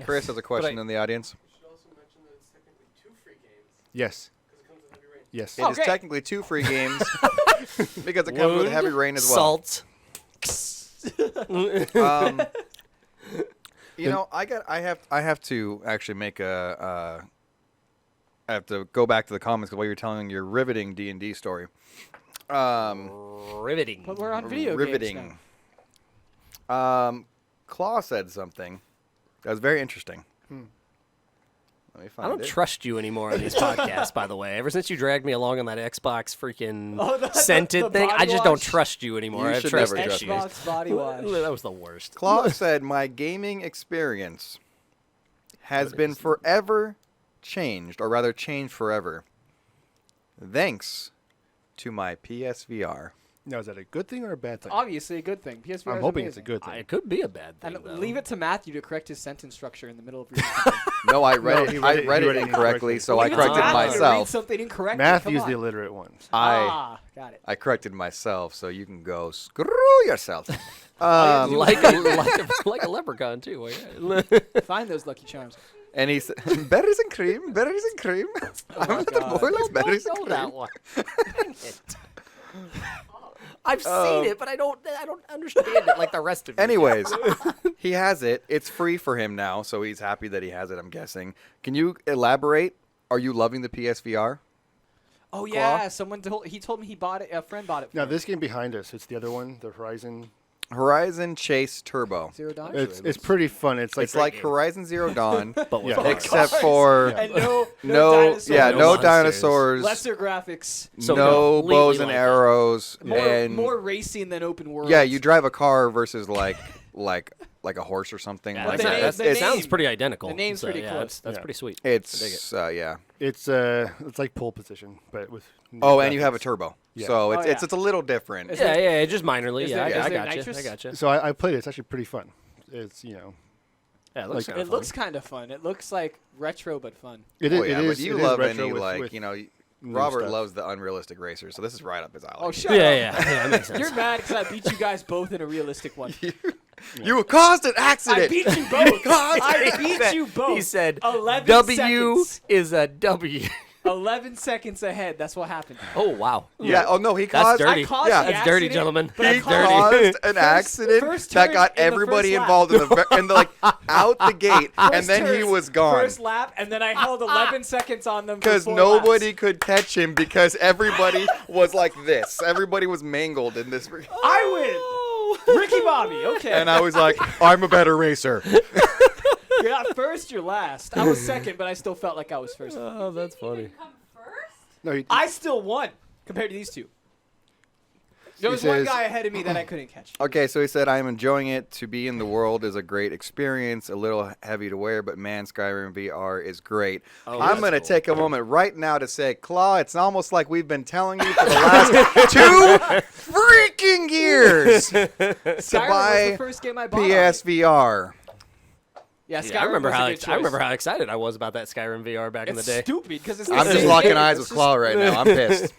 Speaker 3: Chris has a question in the audience.
Speaker 5: should also mention that it's technically 2 free games
Speaker 1: yes,
Speaker 5: because it comes with Heavy Rain.
Speaker 1: yes.
Speaker 3: It
Speaker 4: Oh,
Speaker 3: is
Speaker 4: great.
Speaker 3: technically 2 free games because it comes with heavy rain as well.
Speaker 2: Salt.
Speaker 3: You know, I have to actually make I have to go back to the comments because while you're telling your riveting D&D story.
Speaker 2: Riveting.
Speaker 4: But we're on video
Speaker 3: riveting.
Speaker 4: games now.
Speaker 3: Claw said something that was very interesting. Let me find
Speaker 2: I don't
Speaker 3: it.
Speaker 2: trust you anymore on these podcasts, by the way. Ever since you dragged me along on that Xbox freaking
Speaker 4: Oh,
Speaker 2: scented
Speaker 4: the
Speaker 2: thing, I
Speaker 4: body
Speaker 2: just don't
Speaker 4: wash?
Speaker 2: trust you anymore.
Speaker 3: You
Speaker 2: I have
Speaker 3: should
Speaker 2: trust
Speaker 3: never trust
Speaker 2: issues.
Speaker 3: me.
Speaker 4: Xbox body wash.
Speaker 2: That was the worst.
Speaker 3: Claw said, "My gaming experience has been forever changed, or rather changed forever, thanks to my PSVR."
Speaker 1: Now, is that a good thing or a bad thing?
Speaker 4: Obviously a good thing. PSVR
Speaker 1: I'm
Speaker 4: is
Speaker 1: hoping it's a
Speaker 4: amazing.
Speaker 1: good thing.
Speaker 2: It could be a bad thing,
Speaker 4: And
Speaker 2: though.
Speaker 4: leave it to Matthew to correct his sentence structure in the middle of reading something.
Speaker 3: No, I read
Speaker 1: No,
Speaker 3: it.
Speaker 1: he
Speaker 3: I
Speaker 1: read it-
Speaker 3: read
Speaker 1: he
Speaker 3: it
Speaker 1: read it
Speaker 3: incorrectly,
Speaker 1: incorrectly.
Speaker 3: so I
Speaker 4: Leave it to
Speaker 3: corrected
Speaker 4: Matthew to read
Speaker 3: myself.
Speaker 4: something incorrectly.
Speaker 1: Matthew's
Speaker 4: Come
Speaker 1: the
Speaker 4: on.
Speaker 1: illiterate one.
Speaker 4: Got it.
Speaker 3: I corrected myself, so you can go screw yourself.
Speaker 2: like a leprechaun, too.
Speaker 4: Find those Lucky Charms.
Speaker 3: And he said, "Berries and cream, berries and cream." I'm a little
Speaker 4: God.
Speaker 3: boy likes berries and
Speaker 2: know
Speaker 3: cream.
Speaker 2: that one. Dang it. I've seen it, but I don't understand it like the rest of you.
Speaker 3: Anyways, he has it. It's free for him now, so he's happy that he has it, I'm guessing. Can you elaborate? Are you loving the PSVR?
Speaker 4: Oh yeah, he told me he bought it. A friend bought it. For
Speaker 1: Now,
Speaker 4: him.
Speaker 1: this game behind us, it's the other one, the
Speaker 3: Horizon Chase Turbo.
Speaker 4: Zero Dawn.
Speaker 1: It's pretty fun. It's
Speaker 3: It's like Horizon Zero Dawn,
Speaker 2: But with
Speaker 1: Yeah.
Speaker 3: except
Speaker 2: cars.
Speaker 3: for
Speaker 4: And
Speaker 3: no
Speaker 4: dinosaurs.
Speaker 3: no
Speaker 2: No
Speaker 3: dinosaurs,
Speaker 4: Lesser graphics.
Speaker 2: So
Speaker 3: no
Speaker 2: completely
Speaker 3: bows and
Speaker 2: like that.
Speaker 3: arrows, and
Speaker 4: More racing than open world.
Speaker 3: yeah, you drive a car versus like a horse or something.
Speaker 2: Yeah,
Speaker 3: like
Speaker 4: the
Speaker 3: that.
Speaker 4: name-
Speaker 3: That's-
Speaker 4: the
Speaker 2: it sounds
Speaker 4: name-
Speaker 2: pretty identical.
Speaker 4: the name's
Speaker 2: so,
Speaker 4: pretty
Speaker 2: yeah,
Speaker 4: close.
Speaker 2: That's
Speaker 1: Yeah.
Speaker 2: pretty sweet.
Speaker 3: It's yeah.
Speaker 1: it's like pole position, but with
Speaker 3: Oh, and you have a
Speaker 1: graphics.
Speaker 3: turbo,
Speaker 1: Yeah.
Speaker 3: so
Speaker 4: Oh,
Speaker 3: it's a little different.
Speaker 4: Is
Speaker 2: Yeah, just minorly.
Speaker 4: is
Speaker 2: Yeah,
Speaker 4: there-
Speaker 2: I
Speaker 4: is there
Speaker 2: got you.
Speaker 4: nitrous?
Speaker 2: I got you.
Speaker 1: So I played it. It's actually pretty fun. It's
Speaker 2: Yeah, it
Speaker 1: like-
Speaker 2: looks kinda
Speaker 4: It looks kind of fun. It looks like retro but fun.
Speaker 1: it
Speaker 3: Oh
Speaker 1: is.
Speaker 3: yeah,
Speaker 1: it
Speaker 3: but
Speaker 1: is.
Speaker 3: you
Speaker 1: it is
Speaker 3: love
Speaker 1: retro
Speaker 3: any
Speaker 1: with new
Speaker 3: Robert
Speaker 1: stuff.
Speaker 3: loves the unrealistic racers, so this is right up his alley.
Speaker 4: Oh shut
Speaker 2: Yeah,
Speaker 4: up.
Speaker 2: yeah, that makes sense.
Speaker 4: You're mad because I beat you guys both in a realistic one.
Speaker 3: You caused an
Speaker 4: I
Speaker 3: accident.
Speaker 4: beat you both. I beat you both.
Speaker 2: He said
Speaker 4: 11
Speaker 2: W
Speaker 4: seconds.
Speaker 2: is a W.
Speaker 4: 11 seconds ahead. That's what happened.
Speaker 2: Oh wow.
Speaker 3: Yeah. Oh no, he
Speaker 2: That's
Speaker 3: caused.
Speaker 2: dirty.
Speaker 4: I caused
Speaker 3: Yeah.
Speaker 4: the
Speaker 2: That's dirty,
Speaker 4: accident,
Speaker 2: gentlemen.
Speaker 4: but I
Speaker 3: He
Speaker 2: That's
Speaker 4: caused-
Speaker 2: dirty.
Speaker 3: caused an accident
Speaker 4: first
Speaker 3: that
Speaker 4: turn
Speaker 3: got
Speaker 4: in the
Speaker 3: everybody
Speaker 4: first lap.
Speaker 3: involved in the out the gate, and
Speaker 4: First
Speaker 3: then he
Speaker 4: turn,
Speaker 3: was gone
Speaker 4: First lap, and then I held 11 seconds on them
Speaker 3: because
Speaker 4: for 4
Speaker 3: nobody
Speaker 4: laps.
Speaker 3: could catch him because everybody was like this. Everybody was mangled in this.
Speaker 4: I win. Ricky Bobby. Okay.
Speaker 3: And I was like, I'm a better racer.
Speaker 4: You're not first. You're last. I was second, but I still felt like I was first.
Speaker 2: Oh, that's funny.
Speaker 1: No,
Speaker 4: I still won compared to these two. There
Speaker 1: He
Speaker 4: was one
Speaker 1: says-
Speaker 4: guy ahead of me that I couldn't catch.
Speaker 3: Okay, so he said, I am enjoying it. To be in the world is a great experience. A little heavy to wear, but man, Skyrim VR is great.
Speaker 2: Oh,
Speaker 3: I'm
Speaker 2: that's
Speaker 3: going to
Speaker 2: cool.
Speaker 3: take a moment right now to say, Claw, it's almost like we've been telling you for the last 2 freaking years to
Speaker 4: Skyrim was
Speaker 3: buy
Speaker 4: the first game I bought. on it.
Speaker 3: PSVR.
Speaker 4: Yeah, Skyrim
Speaker 2: Yeah, I remember
Speaker 4: was a
Speaker 2: how
Speaker 4: good choice.
Speaker 2: I remember how excited I was about that Skyrim VR back in the
Speaker 4: It's
Speaker 2: day.
Speaker 4: stupid because it's.
Speaker 3: I'm
Speaker 4: the
Speaker 3: just
Speaker 4: same
Speaker 3: locking
Speaker 4: game.
Speaker 3: eyes
Speaker 4: It's
Speaker 3: with Claw right now. I'm pissed.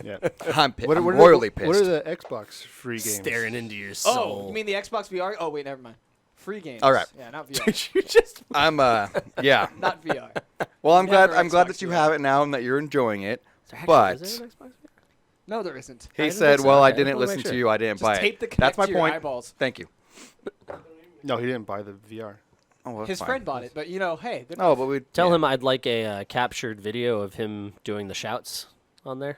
Speaker 1: Yeah.
Speaker 3: I'm
Speaker 1: What are
Speaker 3: royally
Speaker 1: the,
Speaker 3: pissed.
Speaker 1: What are the Xbox free games?
Speaker 2: Staring into your
Speaker 4: Oh,
Speaker 2: soul.
Speaker 4: you mean the Xbox VR? Oh wait, never mind. Free games.
Speaker 3: All right.
Speaker 4: Yeah, not VR.
Speaker 2: Did you just?
Speaker 3: I'm yeah.
Speaker 4: Not VR.
Speaker 3: Well, I'm glad
Speaker 4: Never
Speaker 3: that
Speaker 4: Xbox
Speaker 3: you
Speaker 4: VR.
Speaker 3: have it now and that you're enjoying it.
Speaker 2: Is
Speaker 3: But
Speaker 2: there an Xbox VR?
Speaker 4: No, there isn't.
Speaker 3: he
Speaker 2: didn't
Speaker 3: said,
Speaker 2: think so.
Speaker 3: "Well, I
Speaker 2: Okay, I
Speaker 3: didn't
Speaker 2: wanna
Speaker 3: listen
Speaker 2: make
Speaker 3: to
Speaker 2: sure.
Speaker 3: you. I didn't
Speaker 4: Just
Speaker 3: buy
Speaker 4: tape
Speaker 3: it."
Speaker 4: the
Speaker 3: That's
Speaker 4: connect
Speaker 3: my
Speaker 4: to your
Speaker 3: point.
Speaker 4: eyeballs.
Speaker 3: Thank you.
Speaker 1: No, he didn't buy the VR.
Speaker 3: Oh, well, that's
Speaker 4: His
Speaker 3: fine.
Speaker 4: friend bought it, but you know, hey. they're
Speaker 3: Oh, but we
Speaker 2: Tell
Speaker 3: yeah.
Speaker 2: him I'd like a captured video of him doing the shouts on there.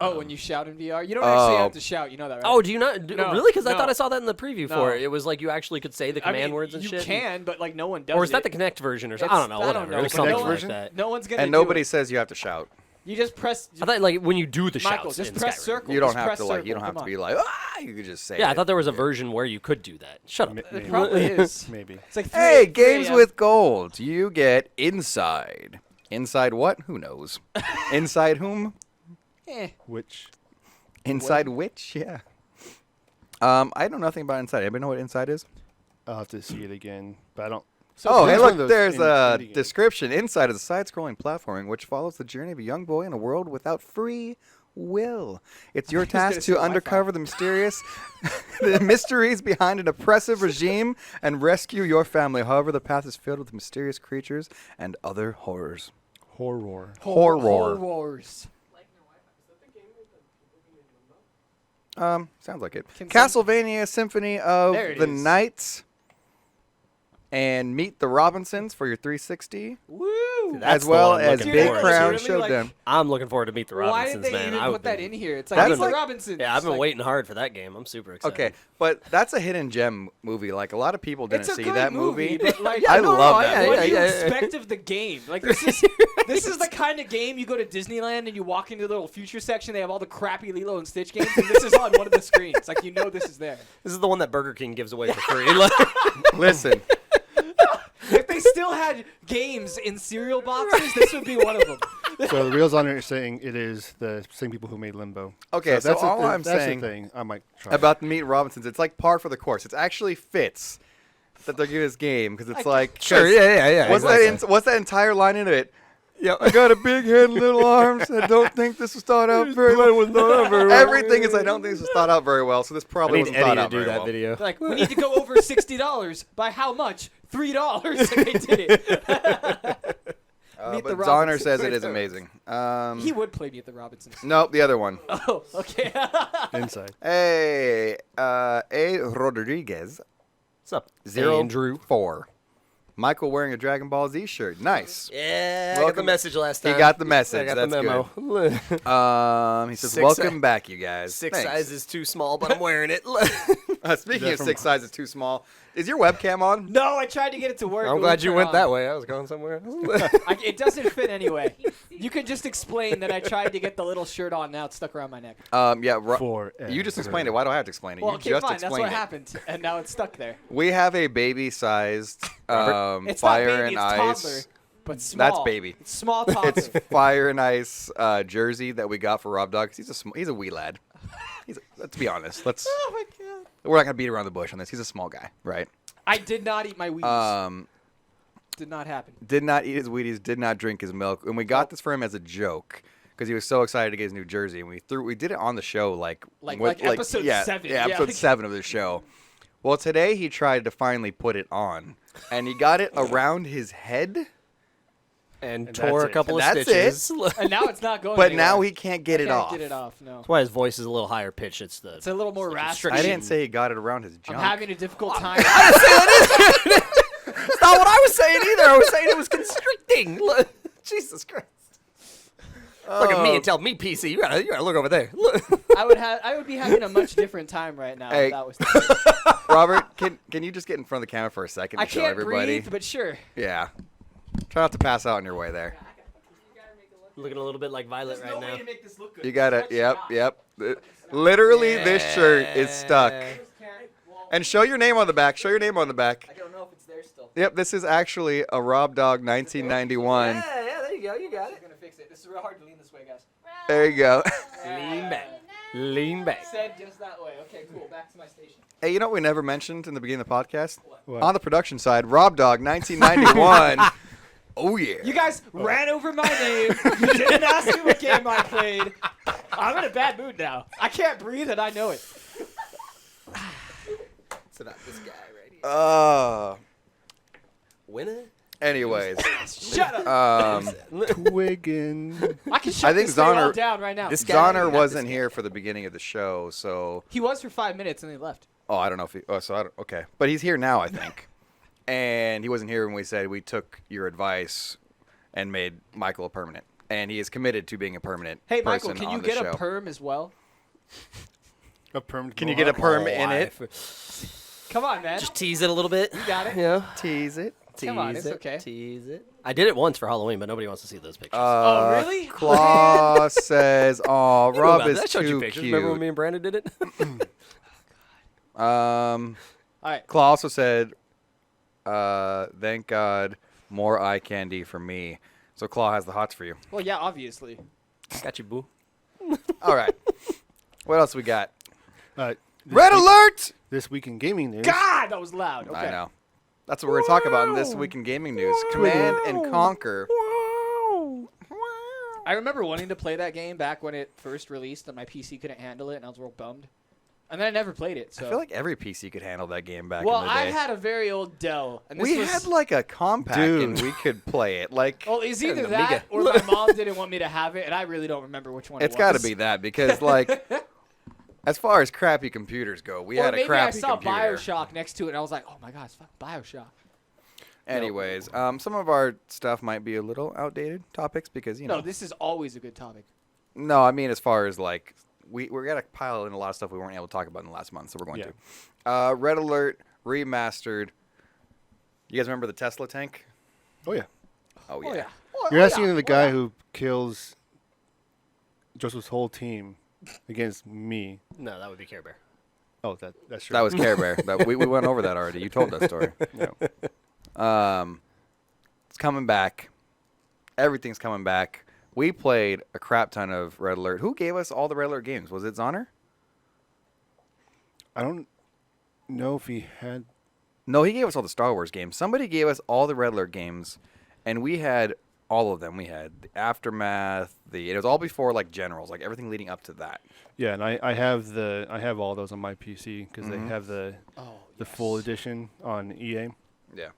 Speaker 4: Oh, when you shout in VR, you don't actually
Speaker 3: Oh.
Speaker 4: have to shout. You know that, right?
Speaker 2: Oh, do you not?
Speaker 4: No,
Speaker 2: Really? Because I
Speaker 4: no.
Speaker 2: thought I saw that in the preview
Speaker 4: No.
Speaker 2: for it. It was like you actually could say the
Speaker 4: I
Speaker 2: command
Speaker 4: mean,
Speaker 2: words and
Speaker 4: you
Speaker 2: shit.
Speaker 4: can, but like no one does.
Speaker 2: Or is that the
Speaker 4: it.
Speaker 2: Connect version or something? I don't know.
Speaker 4: I don't
Speaker 2: Whatever.
Speaker 4: know,
Speaker 2: It was
Speaker 4: but
Speaker 2: something
Speaker 4: no
Speaker 2: like
Speaker 1: version?
Speaker 2: that.
Speaker 4: No one's gonna.
Speaker 3: And
Speaker 4: do
Speaker 3: nobody
Speaker 4: it.
Speaker 3: says you have to shout.
Speaker 4: You just press.
Speaker 2: I thought like when you do the
Speaker 4: Michael,
Speaker 2: shouts
Speaker 4: just
Speaker 2: in
Speaker 4: press
Speaker 2: Skyrim.
Speaker 4: circle.
Speaker 3: You don't
Speaker 4: Just
Speaker 3: have
Speaker 4: press
Speaker 3: to like.
Speaker 4: circle,
Speaker 3: You don't have
Speaker 4: come
Speaker 3: to be
Speaker 4: on.
Speaker 3: like. Ah! You could just say.
Speaker 2: Yeah, I
Speaker 3: it.
Speaker 2: thought there was a version where you could do that. Shut up.
Speaker 1: Ma-
Speaker 4: It
Speaker 1: maybe.
Speaker 4: probably is.
Speaker 1: Maybe.
Speaker 4: It's like
Speaker 3: Hey,
Speaker 4: 3
Speaker 3: games
Speaker 4: a.m.
Speaker 3: with gold. You get inside. Inside what? Who knows? Inside whom?
Speaker 4: Eh.
Speaker 1: Which
Speaker 3: Inside which? Yeah. I know nothing about inside. Anybody know what inside is?
Speaker 1: I'll have to see it again, but I don't.
Speaker 3: Oh, hey,
Speaker 1: it's one
Speaker 3: look,
Speaker 1: of those
Speaker 3: there's a
Speaker 1: indie games.
Speaker 3: description. Inside is a side-scrolling platforming which follows the journey of a young boy in a world without free will. It's your
Speaker 4: was gonna
Speaker 3: task
Speaker 4: say
Speaker 3: to
Speaker 4: Wi-Fi.
Speaker 3: uncover the mysterious the mysteries behind an oppressive regime and rescue your family. However, the path is filled with mysterious creatures and other horrors.
Speaker 1: Horror.
Speaker 3: Horror.
Speaker 4: Horrors.
Speaker 3: Sounds like it.
Speaker 4: Can
Speaker 3: Castlevania Symphony of
Speaker 4: There it
Speaker 3: the
Speaker 4: is.
Speaker 3: Night and Meet the Robinsons for your 360.
Speaker 4: Woo!
Speaker 2: That's
Speaker 3: as
Speaker 2: the
Speaker 3: well
Speaker 2: one I'm
Speaker 3: as
Speaker 2: looking
Speaker 3: Big
Speaker 2: forward to.
Speaker 3: Crown
Speaker 4: Legitimately, like,
Speaker 3: Showdown.
Speaker 2: I'm looking forward to Meet the
Speaker 4: Why
Speaker 2: Robinsons,
Speaker 4: did they
Speaker 2: man.
Speaker 4: even
Speaker 2: I've
Speaker 4: put that
Speaker 2: been-
Speaker 4: in here? It's like
Speaker 3: That's
Speaker 4: Meet the
Speaker 3: like-
Speaker 4: Robinsons.
Speaker 2: Yeah, I've been
Speaker 4: Like,
Speaker 2: waiting hard for that game. I'm super excited.
Speaker 3: Okay, but that's a hidden gem movie. Like a lot of people didn't
Speaker 4: It's a
Speaker 3: see
Speaker 4: good
Speaker 3: that
Speaker 4: movie, but like,
Speaker 3: I love that.
Speaker 4: What
Speaker 3: movie.
Speaker 4: do you expect of the game? Like this is the kind of game you go to Disneyland and you walk into the little future section. They have all the crappy Lilo and Stitch games, and this is on one of the screens. Like you know this is there.
Speaker 2: This is the one that Burger King gives away for free.
Speaker 3: Listen,
Speaker 4: If they still had games in cereal boxes, this would be one of them.
Speaker 1: So the reels on it are saying it is the same people who made Limbo.
Speaker 3: Okay, so
Speaker 1: that's
Speaker 3: all
Speaker 1: the,
Speaker 3: I'm
Speaker 1: that's
Speaker 3: saying
Speaker 1: the thing. I might try.
Speaker 3: about the Meet Robinsons, it's like par for the course. It actually fits that they're giving this game because it's like
Speaker 2: Sure, yeah.
Speaker 3: What's what's that entire line in it? Yeah, I got a big head and little arms. I don't think this was thought out very well. Everything is I don't think this was thought out very well. So this
Speaker 2: I
Speaker 3: probably
Speaker 2: need
Speaker 3: wasn't
Speaker 2: Eddie
Speaker 3: thought
Speaker 2: to
Speaker 3: out
Speaker 2: do
Speaker 3: very
Speaker 2: that
Speaker 3: well.
Speaker 2: video.
Speaker 4: Like we need to go over $60. By how much? $3. And they did it. Meet
Speaker 3: But
Speaker 4: the
Speaker 3: Donner
Speaker 4: Robinsons.
Speaker 3: says it is amazing.
Speaker 4: He would play Meet the Robinsons.
Speaker 3: Nope, the other one.
Speaker 4: Oh, okay.
Speaker 1: Inside.
Speaker 3: Hey, A. Rodriguez,
Speaker 2: What's up,
Speaker 3: 04. Michael wearing a Dragon Ball Z shirt. Nice.
Speaker 2: Yeah, I got the
Speaker 3: Welcome-
Speaker 2: message last time.
Speaker 3: He got the message.
Speaker 2: I got
Speaker 3: That's
Speaker 2: the memo.
Speaker 3: He says,
Speaker 2: Six
Speaker 3: "Welcome
Speaker 2: si-
Speaker 3: back, you guys."
Speaker 2: Six
Speaker 3: Thanks.
Speaker 2: sizes too small, but I'm wearing it.
Speaker 3: Speaking
Speaker 1: Is
Speaker 3: of
Speaker 1: that
Speaker 3: 6 sizes too small, is your webcam on?
Speaker 4: No, I tried to get it to work.
Speaker 2: I'm
Speaker 4: It
Speaker 2: glad
Speaker 4: wouldn't
Speaker 2: you
Speaker 4: turn
Speaker 2: went
Speaker 4: on.
Speaker 2: that way. I was going somewhere else.
Speaker 4: It doesn't fit anyway. You could just explain that I tried to get the little shirt on. Now it's stuck around my neck.
Speaker 3: Yeah. You just explained it. Why do I have to explain it?
Speaker 4: Well,
Speaker 3: you
Speaker 4: okay,
Speaker 3: just
Speaker 4: fine. That's
Speaker 3: explained
Speaker 4: what
Speaker 3: it.
Speaker 4: happened, and now it's stuck there.
Speaker 3: We have a baby-sized
Speaker 4: It's
Speaker 3: fire
Speaker 4: not baby,
Speaker 3: and
Speaker 4: it's
Speaker 3: ice.
Speaker 4: toddler, but small.
Speaker 3: That's baby.
Speaker 4: It's small toddler.
Speaker 3: It's fire and ice jersey that we got for Rob Dog. 'Cause he's a wee lad. Let's be honest.
Speaker 4: Oh my god!
Speaker 3: We're not gonna beat around the bush on this. He's a small guy, right?
Speaker 4: I did not eat my Wheaties. Did not happen.
Speaker 3: Did not eat his Wheaties. Did not drink his milk. And we got this for him as a joke because he was so excited to get his new jersey. And we did it on the show
Speaker 4: Like episode 7.
Speaker 3: Yeah,
Speaker 4: Yeah,
Speaker 3: episode
Speaker 4: like-
Speaker 3: 7 of the show. Well, today he tried to finally put it on, and he got it around his head.
Speaker 2: and
Speaker 1: that's
Speaker 2: tore a
Speaker 1: it.
Speaker 2: couple of
Speaker 3: And that's
Speaker 2: stitches.
Speaker 4: And now it's not going.
Speaker 3: But
Speaker 4: anywhere.
Speaker 3: now he can't get
Speaker 4: I
Speaker 3: it
Speaker 4: can't
Speaker 3: off.
Speaker 4: Get it off. No.
Speaker 2: That's why his voice is a little higher pitched. It's
Speaker 4: It's a little more
Speaker 2: like
Speaker 4: raspy.
Speaker 3: I didn't say he got it around his
Speaker 4: I'm
Speaker 3: junk.
Speaker 4: having a difficult time.
Speaker 2: That's not what I was saying either. I was saying it was constricting. Jesus Christ. Look at me and tell me, PC. You gotta look over there. Look.
Speaker 4: I would be having a much different time right now.
Speaker 3: Hey.
Speaker 4: If that was the case.
Speaker 3: Robert, can you just get in front of the camera for a second to
Speaker 4: I
Speaker 3: show
Speaker 4: can't
Speaker 3: everybody?
Speaker 4: breathe, but sure.
Speaker 3: Yeah. Try not to pass out on your way there.
Speaker 2: Looking a little bit like Violet
Speaker 4: There's
Speaker 2: right
Speaker 4: no
Speaker 2: now.
Speaker 4: way to make this look good.
Speaker 3: You got it.
Speaker 4: Stretch
Speaker 3: Yep,
Speaker 4: out.
Speaker 3: yep. Literally, this shirt is stuck.
Speaker 4: Well,
Speaker 3: And show your name on the back. Show your name on the back.
Speaker 4: I don't know if it's there still.
Speaker 3: Yep, this is actually a Rob Dog 1991.
Speaker 2: Yeah, there you go. You got
Speaker 4: I'm
Speaker 2: it.
Speaker 4: gonna fix it. This is real hard to lean this way, guys.
Speaker 3: There you go.
Speaker 2: Lean back. Lean back.
Speaker 4: Said just that way. Okay, cool. Back to my station.
Speaker 3: Hey, you know what we never mentioned in the beginning of the podcast?
Speaker 1: What?
Speaker 3: On the production side, Rob Dog 1991. Oh, yeah.
Speaker 4: You guys ran over my name. You didn't ask me what game I played. I'm in a bad mood now. I can't breathe and I know it.
Speaker 2: So not this guy right here. Winner.
Speaker 3: Anyways.
Speaker 4: Shut up.
Speaker 1: Twiggin.
Speaker 4: I can shut
Speaker 3: I think
Speaker 4: this thing all
Speaker 3: Zoner-
Speaker 4: down right now.
Speaker 2: This guy-
Speaker 3: Donner
Speaker 2: not
Speaker 3: wasn't
Speaker 2: this
Speaker 3: here for the beginning of the show, so...
Speaker 4: He was for 5 minutes and then he left.
Speaker 3: Oh, I don't know if he... Oh, so I don't... Okay. But he's here now, I think. And he wasn't here when we said we took your advice and made Michael a permanent. And he is committed to being a permanent
Speaker 4: Hey,
Speaker 3: person
Speaker 4: Michael, can
Speaker 3: on
Speaker 4: you
Speaker 3: the
Speaker 4: get
Speaker 3: show.
Speaker 4: a perm as well?
Speaker 1: A perm.
Speaker 3: Can you get a perm in it?
Speaker 4: Come on, man.
Speaker 2: Just tease it a little bit.
Speaker 4: You got it.
Speaker 2: Yeah.
Speaker 3: Tease it.
Speaker 4: Come on,
Speaker 2: Tease
Speaker 4: it's
Speaker 2: it,
Speaker 4: okay.
Speaker 2: Tease it. I did it once for Halloween, but nobody wants to see those pictures.
Speaker 4: Oh, really?
Speaker 3: Claw says, "Oh,
Speaker 2: You know
Speaker 3: Rob
Speaker 2: about
Speaker 3: is
Speaker 2: that. I showed you
Speaker 3: too
Speaker 2: pictures.
Speaker 3: cute."
Speaker 2: Remember when me and Brandon did it?
Speaker 4: All right.
Speaker 3: Claw also said, "Thank God, more eye candy for me." So Claw has the hots for you.
Speaker 4: Well, yeah, obviously.
Speaker 2: Got you, boo.
Speaker 3: All right. What else we got?
Speaker 1: This
Speaker 3: Red
Speaker 1: week-
Speaker 3: alert!
Speaker 1: This week in gaming news.
Speaker 4: God, that was loud. Okay.
Speaker 3: I know. That's what we're going to talk about in this week in gaming news. Command and Conquer.
Speaker 4: I remember wanting to play that game back when it first released, and my PC couldn't handle it, and I was real bummed. And then I never played it. So.
Speaker 3: I feel like every PC could handle that game back
Speaker 4: well,
Speaker 3: in the day.
Speaker 4: I had a very old Dell, and this
Speaker 3: we
Speaker 4: was.
Speaker 3: had like a compact and we could play it. Like,
Speaker 4: Well, it's either
Speaker 2: an
Speaker 4: that
Speaker 2: Amiga.
Speaker 4: or my mom didn't want me to have it, and I really don't remember which one.
Speaker 3: it's
Speaker 4: it
Speaker 3: got to
Speaker 4: was.
Speaker 3: be that because like, as far as crappy computers go, we
Speaker 4: Or
Speaker 3: had a
Speaker 4: maybe
Speaker 3: crappy
Speaker 4: I saw
Speaker 3: computer.
Speaker 4: Bioshock next to it, and I was like, "Oh my god, it's fucking Bioshock."
Speaker 3: Anyways, some of our stuff might be a little outdated topics because
Speaker 4: No, this is always a good topic.
Speaker 3: No, I mean as far as like we're gonna pile in a lot of stuff we weren't able to talk about in the last month, so we're going to. Red Alert remastered. You guys remember the Tesla tank?
Speaker 1: Oh yeah.
Speaker 3: Oh
Speaker 4: Oh
Speaker 3: yeah.
Speaker 4: yeah.
Speaker 1: You're asking the guy who kills Joseph's whole team against me.
Speaker 2: No, that would be Care Bear.
Speaker 1: Oh, that's true.
Speaker 3: That was Care Bear. We went over that already. You told that story. It's coming back. Everything's coming back. We played a crap ton of Red Alert. Who gave us all the Red Alert games? Was it Zoner?
Speaker 1: I don't know if he had.
Speaker 3: No, he gave us all the Star Wars games. Somebody gave us all the Red Alert games, and we had all of them. We had the Aftermath. It was all before like Generals, like everything leading up to that.
Speaker 1: Yeah, and I have all those on my PC because they have the full edition on EA.
Speaker 3: Yeah.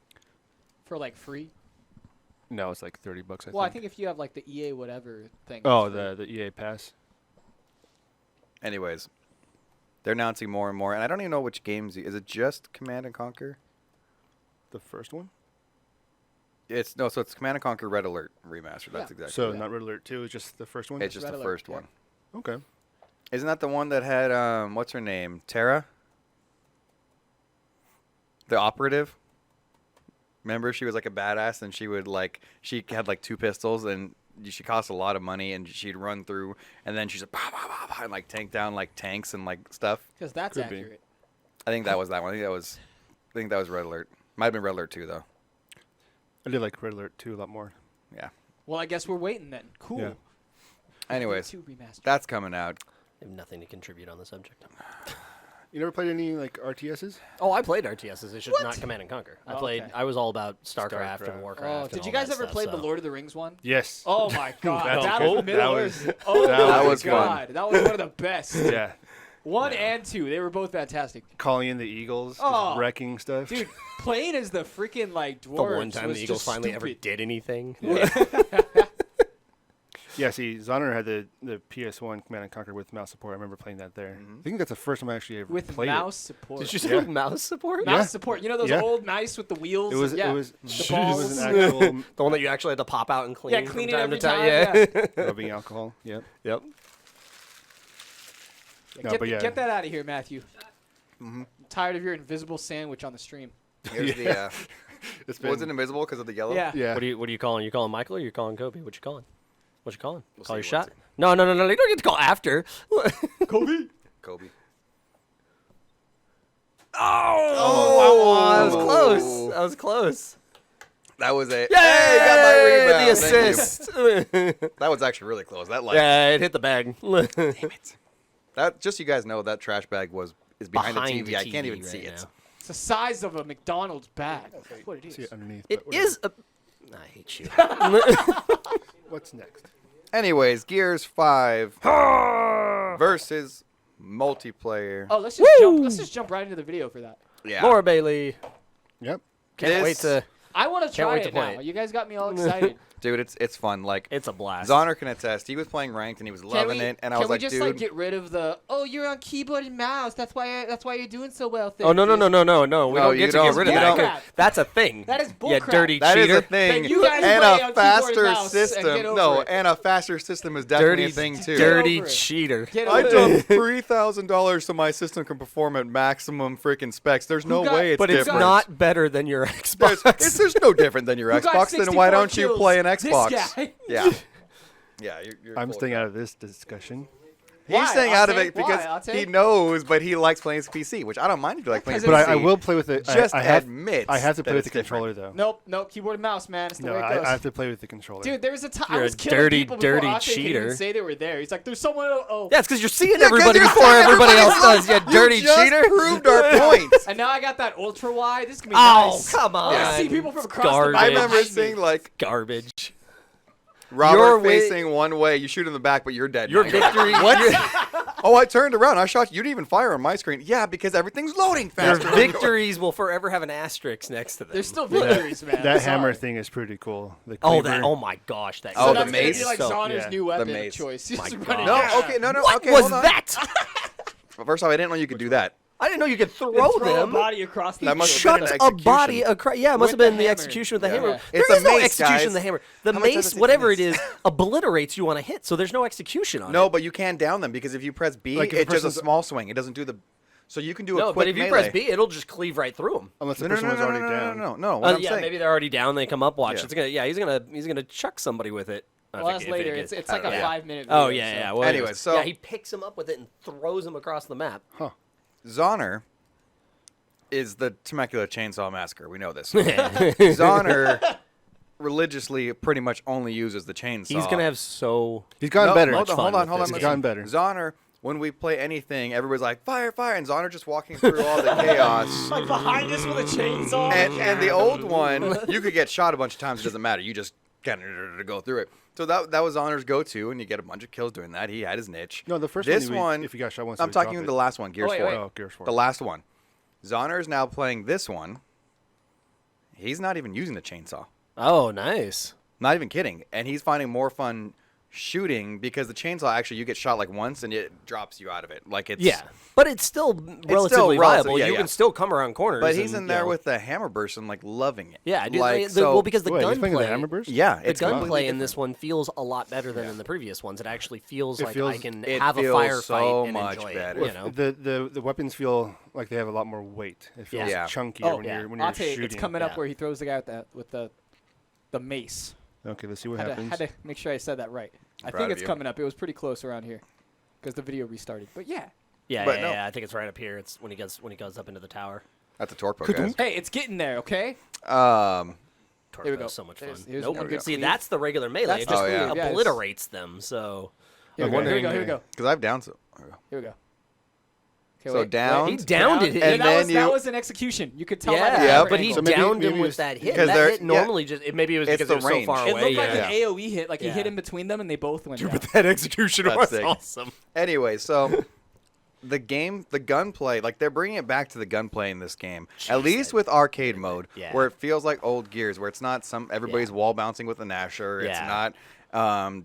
Speaker 4: For like free.
Speaker 1: No, it's like $30.
Speaker 4: Well, I think if you have like the EA whatever thing.
Speaker 1: Oh,
Speaker 4: it's free.
Speaker 1: the EA Pass.
Speaker 3: Anyways, they're announcing more and more, and I don't even know which games. Is it just Command and Conquer?
Speaker 1: The first one.
Speaker 3: So it's Command and Conquer Red Alert remastered. That's exactly.
Speaker 1: So
Speaker 3: it.
Speaker 1: not Red Alert 2. It's just the first one.
Speaker 3: It's just
Speaker 4: Red
Speaker 3: the
Speaker 4: Alert,
Speaker 3: first
Speaker 4: yeah.
Speaker 3: one.
Speaker 1: Okay.
Speaker 3: Isn't that the one that had what's her name? Tara? The operative? Remember she was like a badass and she had like 2 pistols and she cost a lot of money and she'd run through and then she's like bah, bah, bah, bah, and like tank down like tanks and like stuff.
Speaker 4: Because that's
Speaker 1: Could be.
Speaker 4: accurate.
Speaker 3: I think that was that one. I think that was Red Alert. Might have been Red Alert 2 though.
Speaker 1: I did like Red Alert 2 a lot more.
Speaker 3: Yeah.
Speaker 4: Well, I guess we're waiting then. Cool.
Speaker 1: Yeah.
Speaker 3: Anyways,
Speaker 4: 2 remastered.
Speaker 3: that's coming out.
Speaker 2: I have nothing to contribute on the subject.
Speaker 1: You never played any like RTSs?
Speaker 2: Oh, I played RTSs. It's just not Command and Conquer. I
Speaker 4: Oh,
Speaker 2: played.
Speaker 4: okay.
Speaker 2: I was all about StarCraft and
Speaker 1: StarCraft.
Speaker 2: Warcraft.
Speaker 4: Oh,
Speaker 2: and
Speaker 4: did
Speaker 2: all
Speaker 4: you guys
Speaker 2: that
Speaker 4: ever
Speaker 2: stuff,
Speaker 4: play
Speaker 2: so.
Speaker 4: the Lord of the Rings one?
Speaker 1: Yes.
Speaker 4: Oh my god,
Speaker 1: That's
Speaker 4: that
Speaker 1: cool.
Speaker 4: was middle.
Speaker 1: That was-
Speaker 4: Oh
Speaker 1: that
Speaker 4: my
Speaker 3: was fun.
Speaker 4: god, that was one of the best.
Speaker 1: Yeah.
Speaker 4: 1 and 2, they were both fantastic.
Speaker 1: Calling in the Eagles,
Speaker 4: Oh.
Speaker 1: just wrecking stuff.
Speaker 4: Dude, playing as the freaking like
Speaker 2: The
Speaker 4: dwarves
Speaker 2: one time
Speaker 4: was
Speaker 2: the Eagles
Speaker 4: just
Speaker 2: finally ever
Speaker 4: stupid.
Speaker 2: did anything.
Speaker 1: Yeah, see, Zoner had the PS1 Command and Conquer with mouse support. I remember playing that there. I think that's the first time I actually ever
Speaker 4: with
Speaker 1: played
Speaker 4: mouse support.
Speaker 2: Did you say
Speaker 1: Yeah.
Speaker 2: mouse support?
Speaker 4: mouse
Speaker 1: Yeah.
Speaker 4: support? You know those
Speaker 1: Yeah.
Speaker 4: old mice with the wheels?
Speaker 1: it. It was
Speaker 4: yeah.
Speaker 1: it was
Speaker 4: the
Speaker 1: it
Speaker 4: balls.
Speaker 1: was an actual
Speaker 2: The one that you actually had to pop out and clean.
Speaker 4: Yeah,
Speaker 2: from
Speaker 4: clean it
Speaker 2: time
Speaker 4: every
Speaker 2: to time.
Speaker 4: time,
Speaker 2: Yeah.
Speaker 1: rubbing alcohol. Yep.
Speaker 2: Yep.
Speaker 1: No,
Speaker 4: get,
Speaker 1: but yeah.
Speaker 4: get that out of here, Matthew. I'm tired of your invisible sandwich on the stream.
Speaker 3: Here's the
Speaker 1: It's
Speaker 3: was it invisible because of the yellow?
Speaker 4: Yeah.
Speaker 1: yeah.
Speaker 2: What are you calling? You calling Michael or you calling Kobe? What you calling? What you calling?
Speaker 3: We'll
Speaker 2: Call your
Speaker 3: see you once
Speaker 2: shot? No. You don't get to call after.
Speaker 4: Kobe.
Speaker 3: Kobe.
Speaker 2: Oh, that was close. That was close.
Speaker 3: That was a.
Speaker 2: Yeah,
Speaker 3: Hey, got my rebound.
Speaker 2: the
Speaker 3: Thank you.
Speaker 2: assist.
Speaker 3: That was actually really close. That like.
Speaker 2: Yeah, it hit the bag.
Speaker 3: Damn it. That just so you guys know that trash bag is behind,
Speaker 2: Behind
Speaker 3: the TV.
Speaker 2: the
Speaker 3: I can't
Speaker 2: TV
Speaker 3: even see
Speaker 2: right
Speaker 3: it.
Speaker 2: now.
Speaker 4: It's the size of a McDonald's bag. That's what it
Speaker 1: See
Speaker 4: is.
Speaker 1: it underneath.
Speaker 2: It
Speaker 1: but whatever.
Speaker 2: is a. I hate you.
Speaker 1: What's next?
Speaker 3: Anyways, Gears 5 versus multiplayer.
Speaker 4: Oh, let's just jump right into the video for that.
Speaker 3: Yeah.
Speaker 2: Laura Bailey.
Speaker 1: Yep.
Speaker 2: Can't wait to.
Speaker 4: I want to try
Speaker 2: wait to
Speaker 4: it
Speaker 2: play
Speaker 4: now.
Speaker 2: it.
Speaker 4: You guys got me all excited.
Speaker 3: Dude, it's fun. Like
Speaker 2: It's a blast.
Speaker 3: Zonner can attest. He was playing ranked and he was loving it, and I was like,
Speaker 4: can we just
Speaker 3: dude.
Speaker 4: like get rid of the you're on keyboard and mouse. That's why you're doing so well thing.
Speaker 2: Oh no. We
Speaker 3: No,
Speaker 2: don't
Speaker 3: you
Speaker 2: get to get
Speaker 3: don't.
Speaker 2: rid of
Speaker 3: You
Speaker 2: that.
Speaker 4: don't.
Speaker 2: That's a thing.
Speaker 4: That is
Speaker 2: Yeah,
Speaker 4: bullcrap.
Speaker 2: dirty
Speaker 3: That is
Speaker 2: cheater.
Speaker 3: a thing,
Speaker 4: Then you guys
Speaker 3: and
Speaker 4: play on
Speaker 3: a
Speaker 4: keyboard and
Speaker 3: faster
Speaker 4: mouse and get
Speaker 3: system.
Speaker 4: over
Speaker 3: No,
Speaker 4: it.
Speaker 3: and a faster system is definitely
Speaker 2: Dirty,
Speaker 3: a thing too.
Speaker 2: dirty
Speaker 4: Get over it.
Speaker 2: cheater.
Speaker 4: Get
Speaker 3: I
Speaker 4: over it.
Speaker 3: jumped $3,000 so my system can perform at maximum freaking specs. There's no
Speaker 4: got-
Speaker 3: way it's
Speaker 2: But it's
Speaker 3: different.
Speaker 2: not better than your Xbox.
Speaker 3: There's no different than your
Speaker 4: Who got
Speaker 3: Xbox. Then
Speaker 4: 64
Speaker 3: why don't you
Speaker 4: kills?
Speaker 3: play an
Speaker 4: This
Speaker 3: Xbox?
Speaker 4: guy.
Speaker 3: Yeah. Yeah, you're
Speaker 1: I'm
Speaker 3: full of
Speaker 1: staying
Speaker 3: crap.
Speaker 1: out of this discussion.
Speaker 3: He's
Speaker 4: Why?
Speaker 3: staying
Speaker 4: I'll
Speaker 3: out of
Speaker 4: take-
Speaker 3: it because
Speaker 4: why? I'll
Speaker 3: he
Speaker 4: take-
Speaker 3: knows, but he likes playing his PC, which I don't mind if you like playing his
Speaker 4: Because
Speaker 3: PC.
Speaker 1: But I will play with it.
Speaker 3: Just
Speaker 1: I have,
Speaker 3: admit
Speaker 1: I have to
Speaker 3: that
Speaker 1: play with the
Speaker 3: it's different.
Speaker 1: controller though.
Speaker 4: Nope. Keyboard and mouse, man. It's the
Speaker 1: No,
Speaker 4: way it goes.
Speaker 1: I have to play with the controller.
Speaker 4: Dude, there was a time I
Speaker 2: You're
Speaker 4: was
Speaker 2: a
Speaker 4: killing
Speaker 2: dirty,
Speaker 4: people before
Speaker 2: dirty
Speaker 4: Octane could even
Speaker 2: cheater.
Speaker 4: say they were there. He's like, "There's someone." Oh,
Speaker 2: Yeah, it's because you're seeing
Speaker 3: Yeah, 'cause
Speaker 2: everybody
Speaker 3: you're
Speaker 2: before
Speaker 3: seeing
Speaker 2: everybody
Speaker 3: everybody
Speaker 2: else does. You dirty
Speaker 3: you just
Speaker 2: cheater.
Speaker 3: proved our point.
Speaker 4: And now I got that ultra wide. This is gonna be
Speaker 2: Oh,
Speaker 4: nice.
Speaker 2: come on.
Speaker 4: I see people from across
Speaker 2: Garbage.
Speaker 4: the
Speaker 3: I
Speaker 4: map
Speaker 3: remember
Speaker 4: behind me.
Speaker 3: seeing like
Speaker 2: Garbage.
Speaker 3: Robert
Speaker 2: Your way-
Speaker 3: facing one way. You shoot in the back, but you're dead.
Speaker 2: Your
Speaker 3: now.
Speaker 2: victory.
Speaker 3: What? Oh, I turned around. I shot you. You didn't even fire on my screen. Yeah, because everything's loading
Speaker 2: Your
Speaker 3: faster.
Speaker 2: victories will forever have an asterisk next to them.
Speaker 4: There's still victories, man.
Speaker 1: that
Speaker 4: I'm
Speaker 1: hammer
Speaker 4: sorry.
Speaker 1: thing is pretty cool. The
Speaker 2: Oh,
Speaker 1: cleaver.
Speaker 2: oh my gosh, that.
Speaker 3: Oh,
Speaker 4: So
Speaker 3: the
Speaker 4: that's gonna
Speaker 3: mace?
Speaker 4: be like
Speaker 2: So-
Speaker 4: Zonner's
Speaker 1: yeah.
Speaker 4: new weapon of
Speaker 3: mace.
Speaker 4: choice. He's
Speaker 2: My
Speaker 4: running
Speaker 2: God.
Speaker 3: No,
Speaker 4: down.
Speaker 3: okay, no.
Speaker 2: What
Speaker 3: okay,
Speaker 2: was
Speaker 3: hold on.
Speaker 2: that?
Speaker 3: First off, I didn't know you could do that.
Speaker 2: I didn't know you could throw
Speaker 4: Throw a
Speaker 2: them.
Speaker 4: body across the
Speaker 3: That must have been
Speaker 2: Chucked
Speaker 3: an
Speaker 2: a
Speaker 3: execution.
Speaker 2: body across. Yeah, it must
Speaker 4: With
Speaker 2: have been
Speaker 4: the
Speaker 2: the
Speaker 4: hammer.
Speaker 2: execution with the
Speaker 3: Yeah.
Speaker 2: hammer.
Speaker 3: Yeah.
Speaker 2: There
Speaker 3: It's
Speaker 2: is
Speaker 3: a
Speaker 2: no
Speaker 3: mace,
Speaker 2: execution
Speaker 3: guys.
Speaker 2: with the hammer. The
Speaker 3: How much does
Speaker 2: mace,
Speaker 3: it
Speaker 2: whatever it
Speaker 3: thickness?
Speaker 2: is, obliterates you on a hit. So there's no execution on
Speaker 3: No,
Speaker 2: it.
Speaker 3: but you can down them because if you press B,
Speaker 1: Like if
Speaker 3: it's
Speaker 1: a
Speaker 3: just a
Speaker 1: person's-
Speaker 3: small swing. It doesn't do the. So you can do a
Speaker 2: No,
Speaker 3: quick
Speaker 2: but if you
Speaker 3: melee.
Speaker 2: press B, it'll just cleave right through them.
Speaker 1: Unless the
Speaker 3: No, no,
Speaker 1: person
Speaker 3: no,
Speaker 1: was
Speaker 3: no,
Speaker 1: already
Speaker 3: no,
Speaker 1: down.
Speaker 3: no. What I'm
Speaker 2: Yeah,
Speaker 3: saying.
Speaker 2: maybe they're already down. They come up. Watch.
Speaker 3: Yeah.
Speaker 2: It's gonna. Yeah, he's gonna chuck somebody with it.
Speaker 4: Well, that's later. It's like a 5-minute video.
Speaker 2: Oh yeah. Well,
Speaker 3: Anyway,
Speaker 2: anyways.
Speaker 3: so-
Speaker 2: yeah, he picks him up with it and throws him across the map.
Speaker 3: Zonner is the Temecula Chainsaw Massacre. We know this. Zonner religiously pretty much only uses the chainsaw.
Speaker 2: He's gonna have so.
Speaker 1: He's gotten
Speaker 3: No,
Speaker 1: better.
Speaker 3: Hold on,
Speaker 2: fun
Speaker 3: hold on,
Speaker 2: with
Speaker 3: hold on.
Speaker 2: this.
Speaker 1: He's
Speaker 3: listen.
Speaker 1: gotten better.
Speaker 3: Zonner, when we play anything, everybody's like, fire, fire. And Zonner just walking through all the chaos.
Speaker 4: Like behind us with a chainsaw.
Speaker 3: And the old one, you could get shot a bunch of times. It doesn't matter. You just kind of go through it. So that was Zonner's go-to, and you get a bunch of kills doing that. He had his niche.
Speaker 1: No, the first
Speaker 3: this
Speaker 1: one, if you got shot once,
Speaker 3: I'm
Speaker 1: it would
Speaker 3: talking
Speaker 1: drop
Speaker 3: the
Speaker 1: it.
Speaker 3: last one, Gears
Speaker 4: wait,
Speaker 3: 4.
Speaker 4: wait.
Speaker 1: Oh, Gears 4.
Speaker 3: The last one. Zonner is now playing this one. He's not even using the chainsaw.
Speaker 2: Oh, nice.
Speaker 3: Not even kidding. And he's finding more fun shooting because the chainsaw, actually, you get shot like once and it drops you out of it. Like it's
Speaker 2: Yeah, but it's still relatively
Speaker 3: relative-
Speaker 2: viable.
Speaker 3: yeah,
Speaker 2: you
Speaker 3: yeah.
Speaker 2: can still come around corners.
Speaker 3: But he's
Speaker 2: and,
Speaker 3: in there
Speaker 2: you know.
Speaker 3: with the hammer burst and like loving it.
Speaker 2: Yeah, dude.
Speaker 3: Like,
Speaker 2: Well, because the
Speaker 1: Wait, he's playing with
Speaker 2: gunplay.
Speaker 1: the hammer burst?
Speaker 3: yeah,
Speaker 2: The
Speaker 3: it's completely
Speaker 2: gunplay in
Speaker 3: different.
Speaker 2: this one feels a lot better than in the previous ones. It actually feels
Speaker 1: It
Speaker 2: like
Speaker 1: feels-
Speaker 2: I can
Speaker 3: it
Speaker 2: have a
Speaker 3: feels
Speaker 2: firefight
Speaker 3: so
Speaker 2: and
Speaker 3: much
Speaker 2: enjoy
Speaker 3: better.
Speaker 2: it. You know,
Speaker 1: The weapons feel like they have a lot more weight. It feels
Speaker 3: Yeah.
Speaker 1: chunkier
Speaker 4: Oh,
Speaker 1: when
Speaker 2: yeah.
Speaker 1: you're
Speaker 4: I'll tell you,
Speaker 1: shooting.
Speaker 4: it's coming up
Speaker 2: Yeah.
Speaker 4: where he throws the guy with the mace.
Speaker 1: Okay, let's see what
Speaker 4: Had
Speaker 1: happens.
Speaker 4: to make sure I said that right. I
Speaker 3: Proud
Speaker 4: think
Speaker 3: of
Speaker 4: it's
Speaker 3: you.
Speaker 4: coming up. It was pretty close around here because the video restarted. But yeah.
Speaker 2: yeah,
Speaker 3: But
Speaker 2: yeah,
Speaker 3: no.
Speaker 2: yeah. I think it's right up here. It's when he goes up into the tower.
Speaker 3: That's a torque poke, guys.
Speaker 4: Hey, it's getting there, okay?
Speaker 3: Um,
Speaker 2: Torpedo
Speaker 4: There we go.
Speaker 2: is so much fun.
Speaker 4: Here's
Speaker 2: Nope.
Speaker 4: one good
Speaker 2: See,
Speaker 4: cleave.
Speaker 2: that's the regular melee.
Speaker 4: That's
Speaker 2: It
Speaker 4: the
Speaker 2: just
Speaker 3: Oh, yeah.
Speaker 4: cleave, yeah, it's-
Speaker 2: obliterates them. So
Speaker 4: Here we go. Here we go. Here we go.
Speaker 3: because I've down. So
Speaker 4: Here we go. Okay,
Speaker 3: So
Speaker 4: wait,
Speaker 3: down.
Speaker 4: wait.
Speaker 2: he downed it.
Speaker 3: And
Speaker 4: that
Speaker 3: then
Speaker 4: that was an execution. You could tell by the
Speaker 2: Yeah,
Speaker 3: Yeah,
Speaker 4: camera
Speaker 2: but he
Speaker 4: angle.
Speaker 1: So maybe-
Speaker 2: downed him
Speaker 1: maybe
Speaker 2: with
Speaker 1: it's-
Speaker 2: that hit.
Speaker 3: because
Speaker 2: That
Speaker 3: they're-
Speaker 2: hit
Speaker 3: yeah.
Speaker 2: normally just maybe it was
Speaker 3: It's
Speaker 2: because
Speaker 3: the
Speaker 2: it was
Speaker 3: range.
Speaker 2: so far
Speaker 4: It
Speaker 2: away.
Speaker 4: looked like
Speaker 2: yeah.
Speaker 4: an AOE hit. Like he hit
Speaker 2: Yeah.
Speaker 4: in between them and they both went down.
Speaker 2: That execution
Speaker 3: That's
Speaker 2: was
Speaker 3: sick.
Speaker 2: awesome.
Speaker 3: Anyway, so the gunplay, like they're bringing it back to the gunplay in this game. At least with arcade mode,
Speaker 2: Yeah.
Speaker 3: where it feels like old Gears, where it's not everybody's wall bouncing with a Nasher. It's
Speaker 2: Yeah.
Speaker 3: not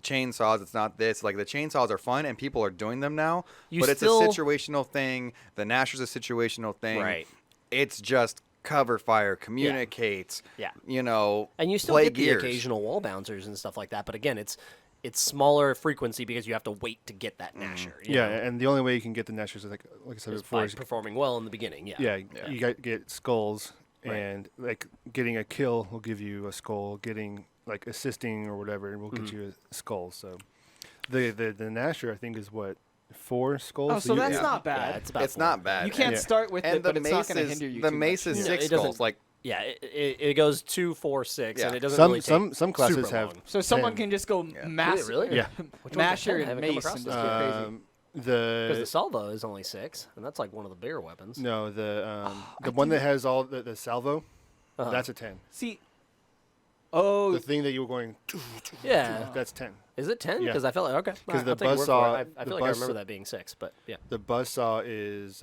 Speaker 3: chainsaws. It's not this. Like the chainsaws are fun and people are doing them now.
Speaker 2: You
Speaker 3: but
Speaker 2: still-
Speaker 3: it's a situational thing. The Nasher's a situational thing.
Speaker 2: Right.
Speaker 3: It's just cover fire, communicate.
Speaker 2: Yeah.
Speaker 3: You know,
Speaker 2: And you still
Speaker 3: play
Speaker 2: get
Speaker 3: Gears.
Speaker 2: the occasional wall bouncers and stuff like that. But again, it's smaller frequency because you have to wait to get that Nasher. you
Speaker 1: Yeah,
Speaker 2: know,
Speaker 1: and the only way you can get the Nashers is like I said
Speaker 2: is
Speaker 1: before
Speaker 2: by
Speaker 1: is
Speaker 2: performing well in the beginning. Yeah.
Speaker 1: you get skulls and like getting a kill will give you a skull. Getting like assisting or whatever will get you a skull. So the Nasher I think is what 4 skulls.
Speaker 4: Oh, so that's
Speaker 3: yeah.
Speaker 4: not
Speaker 2: Yeah,
Speaker 4: bad.
Speaker 2: it's about
Speaker 3: It's
Speaker 2: 4.
Speaker 3: not bad.
Speaker 4: You can't
Speaker 1: Yeah.
Speaker 4: start with
Speaker 3: And
Speaker 4: it, but
Speaker 3: the
Speaker 4: it's not
Speaker 3: mace
Speaker 4: going to
Speaker 3: is
Speaker 4: hinder you
Speaker 3: the
Speaker 4: too
Speaker 3: mace
Speaker 4: much.
Speaker 3: is
Speaker 2: Yeah,
Speaker 3: 6
Speaker 2: it doesn't-
Speaker 3: skulls. Like
Speaker 2: Yeah, it goes 2, 4, 6,
Speaker 3: Yeah.
Speaker 2: and it doesn't
Speaker 1: Some
Speaker 2: really take
Speaker 1: some classes
Speaker 2: super
Speaker 1: have
Speaker 2: long.
Speaker 4: So someone
Speaker 1: 10.
Speaker 4: can just go mass,
Speaker 2: Really?
Speaker 1: Yeah.
Speaker 2: Which one's
Speaker 4: masher
Speaker 2: the 10? I
Speaker 4: and
Speaker 2: haven't come
Speaker 4: mace
Speaker 2: across
Speaker 4: and
Speaker 2: this.
Speaker 4: just go crazy.
Speaker 2: Because the
Speaker 1: The
Speaker 2: salvo is only 6, and that's like one of the bigger weapons.
Speaker 1: no the
Speaker 4: I
Speaker 1: one that
Speaker 4: think-
Speaker 1: has all the salvo,
Speaker 2: Uh-huh.
Speaker 1: that's a 10.
Speaker 4: See, oh,
Speaker 1: The thing that you were going,
Speaker 2: Yeah.
Speaker 1: that's 10.
Speaker 2: Is it 10?
Speaker 1: Yeah.
Speaker 2: Because I felt like, okay.
Speaker 1: 'Cause the
Speaker 2: I'll take your word for
Speaker 1: buzzsaw-
Speaker 2: it. I
Speaker 1: the
Speaker 2: feel like I
Speaker 1: buzz-
Speaker 2: remember that being 6, but yeah.
Speaker 1: The buzzsaw is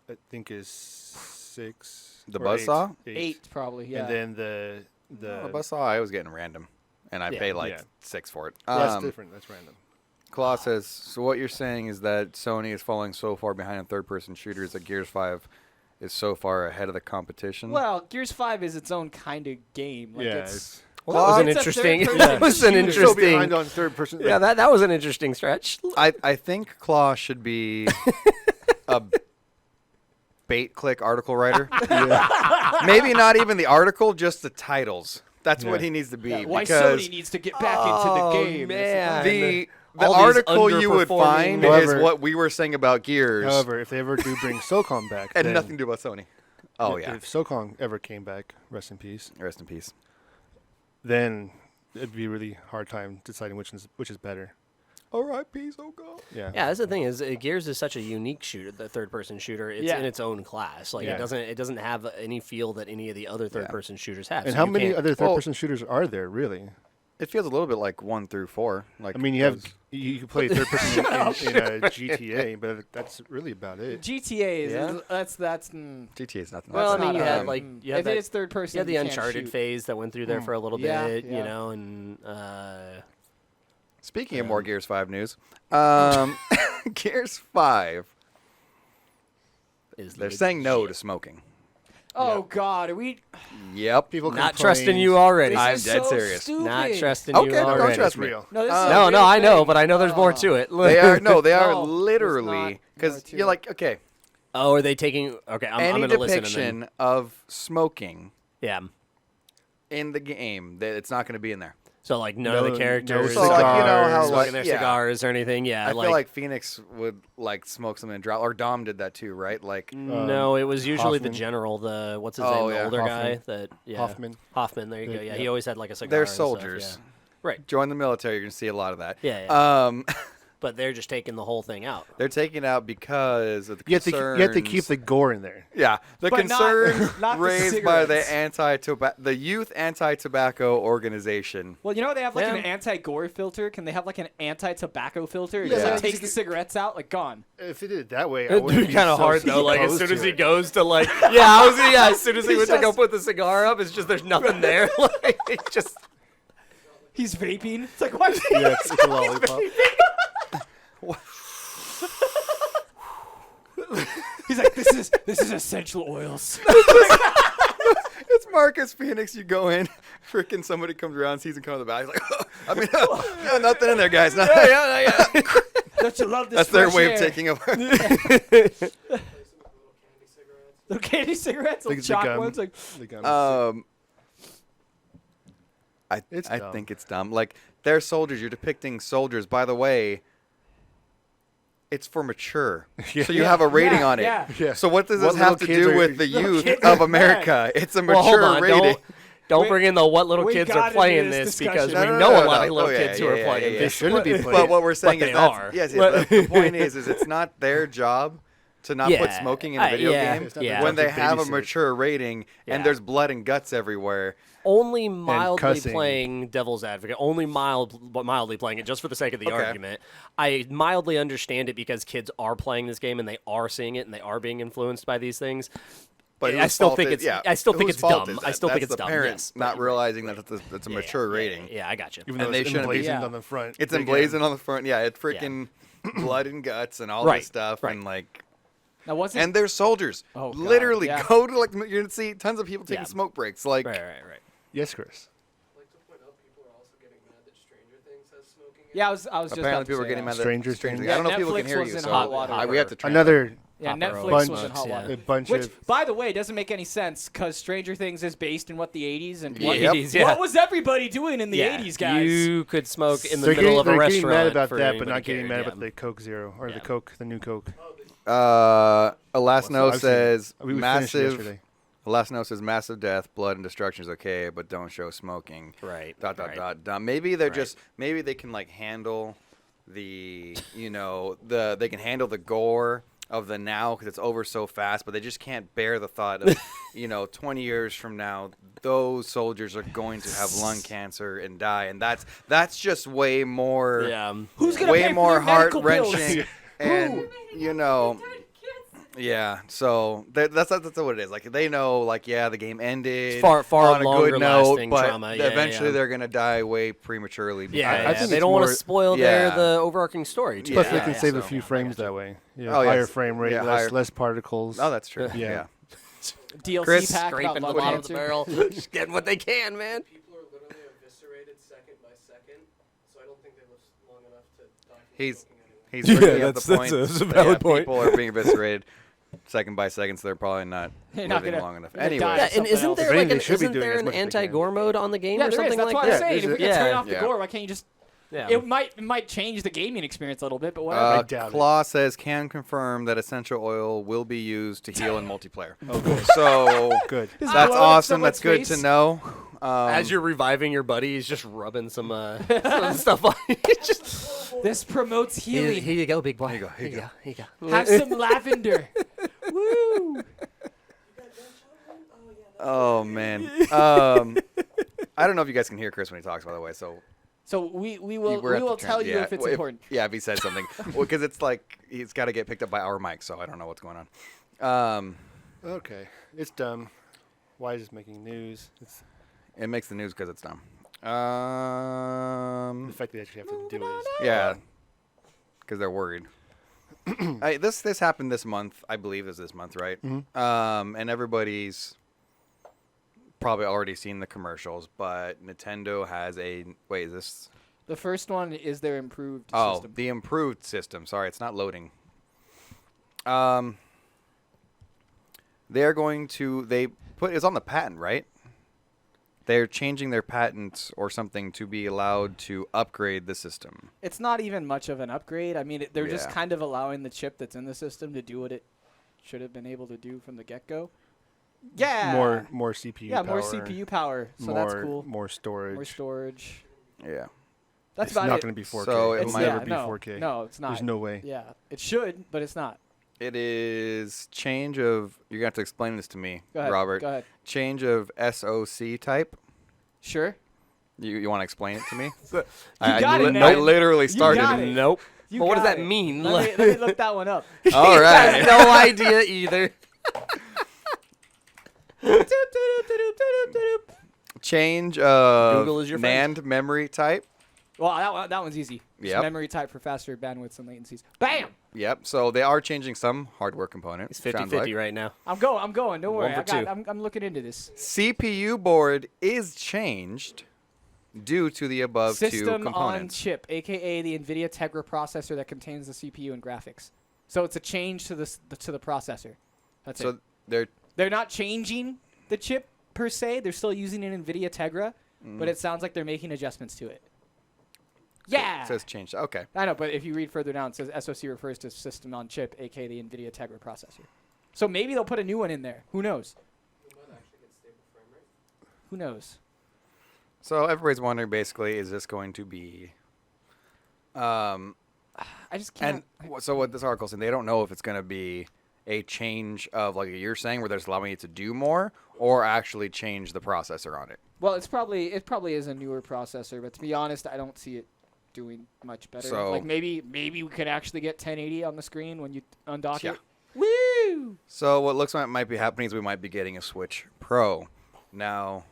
Speaker 1: I think is 6.
Speaker 3: The
Speaker 1: or
Speaker 3: buzzsaw?
Speaker 4: 8 probably, yeah.
Speaker 1: And then the
Speaker 3: the buzzsaw, I was getting random, and I
Speaker 2: Yeah.
Speaker 3: pay like
Speaker 1: Yeah.
Speaker 3: 6 for it.
Speaker 1: that's different. That's random.
Speaker 3: Claw says, so what you're saying is that Sony is falling so far behind in third-person shooters that Gears 5 is so far ahead of the competition.
Speaker 4: Well, Gears 5 is its own kind of game. Like
Speaker 1: Yeah,
Speaker 4: it's
Speaker 2: Well, that was an
Speaker 4: it's a
Speaker 2: interesting.
Speaker 4: third-person
Speaker 2: That was an
Speaker 4: shooter.
Speaker 1: Still behind
Speaker 2: interesting.
Speaker 1: on third person.
Speaker 2: Yeah, that was an interesting stretch.
Speaker 3: I think Claw should be a bait-click article writer. Maybe not even the article, just the titles. That's what
Speaker 1: Yeah.
Speaker 3: he needs to be.
Speaker 4: yeah, why
Speaker 3: because
Speaker 4: Sony needs to get back into the game.
Speaker 2: man.
Speaker 3: the
Speaker 2: All these
Speaker 3: article you would
Speaker 2: underperforming-
Speaker 3: find is
Speaker 1: However-
Speaker 3: what we were saying about Gears,
Speaker 1: However, if they ever do bring SOCOM back,
Speaker 3: and
Speaker 1: then
Speaker 3: nothing to do about Sony. Oh, yeah.
Speaker 1: If SOCOM ever came back, rest in peace,
Speaker 3: Rest in peace.
Speaker 1: then it'd be a really hard time deciding which is better.
Speaker 3: R.I.P. SOCOM.
Speaker 1: Yeah.
Speaker 2: Yeah, that's the thing is Gears is such a unique shooter, the third-person shooter. It's
Speaker 4: Yeah.
Speaker 2: in its own class. Like
Speaker 1: Yeah.
Speaker 2: it doesn't have any feel that any of the other third-person shooters have.
Speaker 1: And
Speaker 2: So
Speaker 1: how
Speaker 2: you
Speaker 1: many
Speaker 2: can't-
Speaker 1: other third-person shooters are there, really?
Speaker 3: It feels a little bit like 1 through 4. Like
Speaker 1: I mean, you have
Speaker 3: those-
Speaker 1: you can play third person in GTA, but that's really about it.
Speaker 4: GTA is
Speaker 2: Yeah.
Speaker 4: that's
Speaker 3: GTA is nothing.
Speaker 2: Well, I
Speaker 3: like
Speaker 2: mean,
Speaker 3: that.
Speaker 2: you had
Speaker 3: Um,
Speaker 2: like you had
Speaker 4: if
Speaker 2: that,
Speaker 4: it's third person,
Speaker 2: you had the
Speaker 4: you can't
Speaker 2: Uncharted
Speaker 4: shoot.
Speaker 2: phase that went through there for a little
Speaker 4: Yeah,
Speaker 2: bit,
Speaker 4: yeah.
Speaker 2: you know, and
Speaker 3: Speaking of more Gears 5 news, Gears 5,
Speaker 2: is
Speaker 3: they're
Speaker 2: legit.
Speaker 3: saying no to smoking.
Speaker 4: Oh God, are we?
Speaker 3: Yep.
Speaker 1: People
Speaker 2: Not
Speaker 1: complain-
Speaker 2: trusting you already.
Speaker 4: This
Speaker 3: I'm
Speaker 4: is
Speaker 3: dead
Speaker 4: so
Speaker 3: serious.
Speaker 4: Stupid.
Speaker 2: Not trusting
Speaker 3: Okay,
Speaker 2: you
Speaker 3: no, don't
Speaker 2: already.
Speaker 3: trust
Speaker 1: It's
Speaker 3: me.
Speaker 1: real.
Speaker 4: No, this is
Speaker 3: Um,
Speaker 4: a
Speaker 2: No,
Speaker 4: real
Speaker 2: no, I know,
Speaker 4: thing.
Speaker 2: but I know there's more to it.
Speaker 3: They are
Speaker 4: No,
Speaker 3: literally
Speaker 4: there's not
Speaker 3: because
Speaker 4: more to
Speaker 3: you're
Speaker 4: it.
Speaker 3: like, okay,
Speaker 2: Oh, are they taking? Okay, I'm
Speaker 3: any
Speaker 2: gonna listen. And
Speaker 3: depiction
Speaker 2: then,
Speaker 3: of smoking
Speaker 2: yeah.
Speaker 3: in the game, it's not going to be in there.
Speaker 2: So like none of
Speaker 1: No-
Speaker 2: the characters
Speaker 1: no
Speaker 3: So, like, you know how,
Speaker 2: smoking
Speaker 3: like,
Speaker 2: their
Speaker 3: yeah.
Speaker 2: cigars or anything. Yeah,
Speaker 3: I feel like Phoenix would like smoke something and drop, or Dom did that too, right? Like,
Speaker 2: no, it was usually
Speaker 1: Hoffman.
Speaker 2: the general. The what's his
Speaker 3: Oh,
Speaker 2: name? The
Speaker 3: yeah,
Speaker 2: older guy.
Speaker 1: Hoffman.
Speaker 2: That
Speaker 1: Hoffman.
Speaker 2: Hoffman. There you go. Yeah, he
Speaker 1: Yeah.
Speaker 2: always had like a cigar.
Speaker 3: they're
Speaker 2: and stuff,
Speaker 3: soldiers.
Speaker 2: yeah. Right.
Speaker 3: Join the military, you're going to see a lot of that.
Speaker 2: Yeah,
Speaker 3: But
Speaker 2: they're just taking the whole thing out.
Speaker 3: they're taking it out because of the
Speaker 1: You
Speaker 3: concerns.
Speaker 1: have to keep the gore in there.
Speaker 3: Yeah, the
Speaker 4: But not-
Speaker 3: concerns
Speaker 4: not the
Speaker 3: raised by the
Speaker 4: cigarettes.
Speaker 3: the Youth Anti-Tobacco Organization.
Speaker 4: Well, you know they have like
Speaker 2: Yeah.
Speaker 4: an anti-gore filter. Can they have like an anti-tobacco filter? It
Speaker 1: Yeah.
Speaker 4: just like,
Speaker 1: Yeah.
Speaker 4: takes the cigarettes out, like gone.
Speaker 1: If they did it that way, I
Speaker 2: It'd
Speaker 1: wouldn't
Speaker 2: be
Speaker 1: be
Speaker 2: kind of
Speaker 1: so
Speaker 2: hard though. Like as
Speaker 1: opposed
Speaker 2: soon as
Speaker 1: to
Speaker 2: he
Speaker 1: it.
Speaker 2: goes to like, as soon as he went to go put the cigar up, it's just there's nothing there. Like it just.
Speaker 4: He's vaping. It's like what?
Speaker 1: Yeah, it's a lollipop.
Speaker 4: He's like, this is essential oils.
Speaker 3: It's Marcus Phoenix. You go in, freaking somebody comes around, sees him come to the back. He's like, I mean, no, nothing in there, guys. No.
Speaker 2: Yeah.
Speaker 4: Don't you love this?
Speaker 3: That's their
Speaker 4: fresh
Speaker 3: way
Speaker 4: air?
Speaker 3: of taking over.
Speaker 5: Replace them with little candy cigarettes.
Speaker 4: Little candy cigarettes, little
Speaker 1: The
Speaker 4: chalk
Speaker 1: gum.
Speaker 4: ones. Like,
Speaker 1: The gum. It's
Speaker 3: I
Speaker 1: dumb.
Speaker 3: think it's dumb. Like, they're soldiers. You're depicting soldiers. By the way, it's for mature.
Speaker 1: Yeah.
Speaker 3: So you have a rating
Speaker 4: Yeah,
Speaker 3: on it.
Speaker 4: yeah.
Speaker 1: Yeah.
Speaker 3: So what does
Speaker 1: What
Speaker 3: this have
Speaker 1: little
Speaker 3: to
Speaker 1: kids
Speaker 3: do
Speaker 1: are-
Speaker 3: with the
Speaker 1: Little
Speaker 3: youth
Speaker 4: kids
Speaker 3: of
Speaker 4: are
Speaker 3: America? It's a mature
Speaker 2: Well, hold on.
Speaker 3: rating.
Speaker 2: Don't bring in the what little
Speaker 4: We
Speaker 2: kids
Speaker 4: got
Speaker 2: are
Speaker 4: into
Speaker 2: playing
Speaker 4: this
Speaker 2: this because
Speaker 4: discussion.
Speaker 2: we
Speaker 3: No,
Speaker 2: know
Speaker 3: no,
Speaker 2: a lot
Speaker 3: no.
Speaker 2: of little
Speaker 3: Oh, yeah,
Speaker 2: kids who are
Speaker 3: yeah,
Speaker 2: playing
Speaker 3: yeah,
Speaker 2: this.
Speaker 3: yeah.
Speaker 1: They shouldn't be playing.
Speaker 3: But what we're saying
Speaker 2: But
Speaker 3: is
Speaker 2: they
Speaker 3: that's,
Speaker 2: are.
Speaker 3: yes,
Speaker 2: But-
Speaker 3: the point is it's not their job to not put
Speaker 2: Yeah.
Speaker 3: smoking in a video
Speaker 2: Yeah.
Speaker 3: game
Speaker 1: It's not
Speaker 2: Yeah.
Speaker 1: their
Speaker 3: when
Speaker 1: job
Speaker 3: they
Speaker 1: to
Speaker 3: have a
Speaker 1: babysit.
Speaker 3: mature rating
Speaker 2: Yeah.
Speaker 3: and there's blood and guts everywhere.
Speaker 2: Only mildly
Speaker 1: cussing.
Speaker 2: playing devil's advocate, only mildly playing it just for the sake of the
Speaker 3: Okay.
Speaker 2: argument. I mildly understand it because kids are playing this game and they are seeing it and they are being influenced by these things.
Speaker 3: But
Speaker 2: I
Speaker 3: whose
Speaker 2: still
Speaker 3: fault
Speaker 2: think
Speaker 3: is-
Speaker 2: it's
Speaker 3: yeah,
Speaker 2: I still think
Speaker 3: whose
Speaker 2: it's
Speaker 3: fault
Speaker 2: dumb.
Speaker 3: is
Speaker 2: I
Speaker 3: that?
Speaker 2: still think
Speaker 3: That's
Speaker 2: it's
Speaker 3: the
Speaker 2: dumb.
Speaker 3: parents
Speaker 2: Yes.
Speaker 3: not realizing that it's a
Speaker 2: Yeah,
Speaker 3: mature
Speaker 2: yeah,
Speaker 3: rating.
Speaker 2: Yeah, I got you.
Speaker 1: Even
Speaker 3: and
Speaker 1: though
Speaker 3: they
Speaker 1: it's
Speaker 3: shouldn't be.
Speaker 1: emblazoned
Speaker 4: Yeah.
Speaker 1: on the front.
Speaker 3: It's
Speaker 1: big
Speaker 3: emblazoned on the front. Yeah, it's freaking blood and guts and all
Speaker 2: Right,
Speaker 3: this stuff
Speaker 2: right.
Speaker 3: and like.
Speaker 4: now what's it?
Speaker 3: And they're soldiers.
Speaker 4: Oh, God,
Speaker 3: Literally,
Speaker 4: yeah.
Speaker 3: go to like you're gonna see tons of people taking
Speaker 2: Yeah.
Speaker 3: smoke breaks. Like,
Speaker 2: Right.
Speaker 1: Yes, Chris.
Speaker 5: I'd like to point out people are also getting mad that Stranger Things has smoking in
Speaker 4: yeah,
Speaker 5: it.
Speaker 4: I was just
Speaker 3: apparently
Speaker 4: about to
Speaker 3: people are
Speaker 4: say
Speaker 3: getting
Speaker 4: that.
Speaker 3: mad that
Speaker 1: Stranger
Speaker 3: Stranger
Speaker 1: Things.
Speaker 3: Things. I don't know if people
Speaker 4: Netflix
Speaker 3: can hear
Speaker 4: was
Speaker 3: you,
Speaker 4: in
Speaker 3: so
Speaker 4: hot water.
Speaker 3: we have to translate.
Speaker 1: Another
Speaker 4: Yeah,
Speaker 2: Papa
Speaker 4: Netflix
Speaker 1: Bunch-
Speaker 4: was in hot
Speaker 2: yeah.
Speaker 4: water.
Speaker 1: A bunch
Speaker 4: Which,
Speaker 1: of
Speaker 4: by the way, doesn't make any sense because Stranger Things is based in what the 80s and what,
Speaker 3: Yep.
Speaker 2: 80s, yeah.
Speaker 4: what was everybody doing in the
Speaker 2: Yeah,
Speaker 4: 80s, guys?
Speaker 2: You could smoke in the
Speaker 1: they're
Speaker 2: middle
Speaker 1: getting,
Speaker 2: of a
Speaker 1: they're
Speaker 2: restaurant.
Speaker 1: getting mad about
Speaker 2: for
Speaker 1: that, but
Speaker 2: anybody
Speaker 1: not getting
Speaker 2: cared,
Speaker 1: mad
Speaker 2: yeah.
Speaker 1: about the Coke Zero or
Speaker 2: Yeah.
Speaker 1: the new Coke.
Speaker 3: Elasno
Speaker 1: I've seen
Speaker 3: says
Speaker 1: it. We finished it
Speaker 3: massive.
Speaker 1: yesterday.
Speaker 3: Elasno says massive death, blood, and destruction is okay, but don't show smoking.
Speaker 2: Right.
Speaker 3: Dot dot
Speaker 2: right.
Speaker 3: dot dot. Maybe they're
Speaker 2: Right.
Speaker 3: just maybe they can like handle the they can handle the gore of the now because it's over so fast, but they just can't bear the thought of 20 years from now those soldiers are going to have lung cancer and die, and that's just way more
Speaker 2: Yeah.
Speaker 4: Who's gonna
Speaker 3: way
Speaker 4: pay for
Speaker 3: more
Speaker 4: their medical
Speaker 3: heart
Speaker 4: bills?
Speaker 3: wrenching and yeah, so that's what it is. Like they know, like the game ended
Speaker 2: It's far
Speaker 3: on a
Speaker 2: longer
Speaker 3: good note,
Speaker 2: lasting
Speaker 3: but
Speaker 2: trauma. Yeah,
Speaker 3: eventually
Speaker 2: yeah.
Speaker 3: they're gonna die way prematurely.
Speaker 2: Yeah,
Speaker 3: because-
Speaker 1: I think
Speaker 2: they
Speaker 1: it's
Speaker 2: don't want to
Speaker 1: more-
Speaker 2: spoil
Speaker 3: Yeah.
Speaker 2: the overarching story. Too.
Speaker 1: Plus,
Speaker 3: Yeah,
Speaker 1: they can
Speaker 3: yeah,
Speaker 1: save a
Speaker 2: so-
Speaker 1: few frames that way. Yeah,
Speaker 3: Oh, yes.
Speaker 1: higher frame rate,
Speaker 3: Yeah,
Speaker 1: less
Speaker 3: higher-
Speaker 1: less particles.
Speaker 3: Oh, that's true.
Speaker 1: Yeah.
Speaker 3: Yeah.
Speaker 4: DLC
Speaker 3: Chris,
Speaker 4: pack
Speaker 2: Scraping
Speaker 4: about
Speaker 2: the
Speaker 4: lung
Speaker 2: bottom of the
Speaker 4: cancer.
Speaker 2: barrel, just getting what they can, man.
Speaker 5: People are literally eviscerated second by second, so I don't think they live long enough to die from
Speaker 3: He's-
Speaker 5: smoking anyway.
Speaker 3: He's
Speaker 6: Yeah,
Speaker 3: bringing up
Speaker 6: that's-
Speaker 3: the point.
Speaker 6: that's a
Speaker 3: that,
Speaker 6: valid point.
Speaker 3: People are being eviscerated second by second, so they're probably not
Speaker 4: They're not
Speaker 3: living
Speaker 4: gonna-
Speaker 3: long enough.
Speaker 4: they're gonna
Speaker 3: Anyway,
Speaker 4: die.
Speaker 2: Yeah, and
Speaker 4: Something
Speaker 2: isn't
Speaker 4: else.
Speaker 2: there
Speaker 1: If anything,
Speaker 2: like
Speaker 1: they should be doing
Speaker 2: there
Speaker 1: as
Speaker 2: an
Speaker 1: much as they can.
Speaker 2: anti-gore mode on the game
Speaker 4: Yeah,
Speaker 2: or
Speaker 4: there is.
Speaker 2: something
Speaker 4: That's
Speaker 2: like
Speaker 4: what
Speaker 2: that?
Speaker 4: I'm saying. If we can turn off the
Speaker 3: Yeah.
Speaker 4: gore, why can't you just?
Speaker 2: Yeah.
Speaker 4: It might change the gaming experience a little bit, but whatever.
Speaker 1: doubt it.
Speaker 3: Claw says can confirm that essential oil will be used to heal in multiplayer.
Speaker 1: Oh, good.
Speaker 3: So
Speaker 1: Good.
Speaker 4: Just
Speaker 3: that's
Speaker 4: blow it in
Speaker 3: awesome. That's
Speaker 4: someone's
Speaker 3: good to
Speaker 4: face.
Speaker 3: know.
Speaker 2: As you're reviving your buddy, he's just rubbing some stuff on. Just
Speaker 4: This promotes healing.
Speaker 2: here you go, big boy.
Speaker 3: Here you go, here you go.
Speaker 2: Here you go.
Speaker 4: Have some lavender. Woo!
Speaker 3: Oh man. I don't know if you guys can hear Chris when he talks, by the way. So
Speaker 4: So we will
Speaker 3: we're at the
Speaker 4: tell
Speaker 3: turn-
Speaker 4: you if it's
Speaker 3: well,
Speaker 4: important.
Speaker 3: Yeah, if he said something, because it's like he's got to get picked up by our mic, so I don't know what's going on.
Speaker 1: Okay, it's dumb. Why is this making news? It's
Speaker 3: It makes the news because it's dumb.
Speaker 1: the fact that they actually have to do it. Is,
Speaker 3: Yeah, because they're worried. This happened this month, I believe. Is this month, right? And everybody's probably already seen the commercials, but Nintendo has a wait. Is this?
Speaker 4: The first one is their improved
Speaker 3: Oh,
Speaker 4: system.
Speaker 3: the improved system. Sorry, it's not loading. They're going to it's on the patent, right? They're changing their patent or something to be allowed to upgrade the system.
Speaker 4: It's not even much of an upgrade. I mean, they're just
Speaker 3: Yeah.
Speaker 4: kind of allowing the chip that's in the system to do what it should have been able to do from the get-go. Yeah.
Speaker 1: more CPU.
Speaker 4: Yeah,
Speaker 1: power,
Speaker 4: more CPU power. So
Speaker 1: more,
Speaker 4: that's cool.
Speaker 1: More storage.
Speaker 4: More storage.
Speaker 3: Yeah.
Speaker 4: That's
Speaker 1: It's
Speaker 4: about
Speaker 1: not
Speaker 4: it.
Speaker 1: going to be 4K.
Speaker 3: So it
Speaker 1: It'll
Speaker 4: It's
Speaker 3: might
Speaker 1: never
Speaker 4: yeah,
Speaker 1: be
Speaker 4: no,
Speaker 1: 4K.
Speaker 4: No, it's not.
Speaker 1: There's no way.
Speaker 4: Yeah, it should, but it's not.
Speaker 3: It is change of. You're gonna have to explain this to me,
Speaker 4: Go ahead.
Speaker 3: Robert.
Speaker 4: Go ahead.
Speaker 3: Change of SOC type.
Speaker 4: Sure.
Speaker 3: You want to explain it to me?
Speaker 4: You got it, man.
Speaker 3: I literally started.
Speaker 4: got it.
Speaker 2: Nope.
Speaker 4: You
Speaker 2: But what does
Speaker 4: got
Speaker 2: that
Speaker 4: it.
Speaker 2: mean?
Speaker 4: Let me look that one up.
Speaker 3: All
Speaker 2: I
Speaker 3: right.
Speaker 2: have no idea either.
Speaker 3: Change of
Speaker 2: Google is your friend.
Speaker 3: NAND memory type.
Speaker 4: Well, that one's easy. Just
Speaker 3: Yep.
Speaker 4: memory type for faster bandwidths and latencies. Bam!
Speaker 3: Yep. So they are changing some hardware components.
Speaker 2: It's 50-50 right now.
Speaker 4: I'm going. Don't worry.
Speaker 2: One for two.
Speaker 4: I'm looking into this.
Speaker 3: CPU board is changed due to the above two
Speaker 4: System on
Speaker 3: components.
Speaker 4: chip, aka the NVIDIA Tegra processor that contains the CPU and graphics. So it's a change to the processor. That's
Speaker 3: So
Speaker 4: it. They're not changing the chip per se. They're still using an NVIDIA Tegra, but it sounds like they're making adjustments to it. Yeah.
Speaker 3: It says changed. Okay.
Speaker 4: I know, but if you read further down, it says SoC refers to system on chip, aka the NVIDIA Tegra processor. So maybe they'll put a new one in there. Who knows?
Speaker 5: We might actually get stable frame rate.
Speaker 4: Who knows?
Speaker 3: So everybody's wondering basically, is this going to be?
Speaker 4: I just can't.
Speaker 3: So what this article said, they don't know if it's going to be a change of like you're saying where there's allowing it to do more, or actually change the processor on it.
Speaker 4: Well, it probably is a newer processor, but to be honest, I don't see it doing much better.
Speaker 3: So-
Speaker 4: like maybe we could actually get 1080 on the screen when you undock
Speaker 3: Yeah.
Speaker 4: it. Woo!
Speaker 3: So what looks like might be happening is we might be getting a Switch Pro. Now,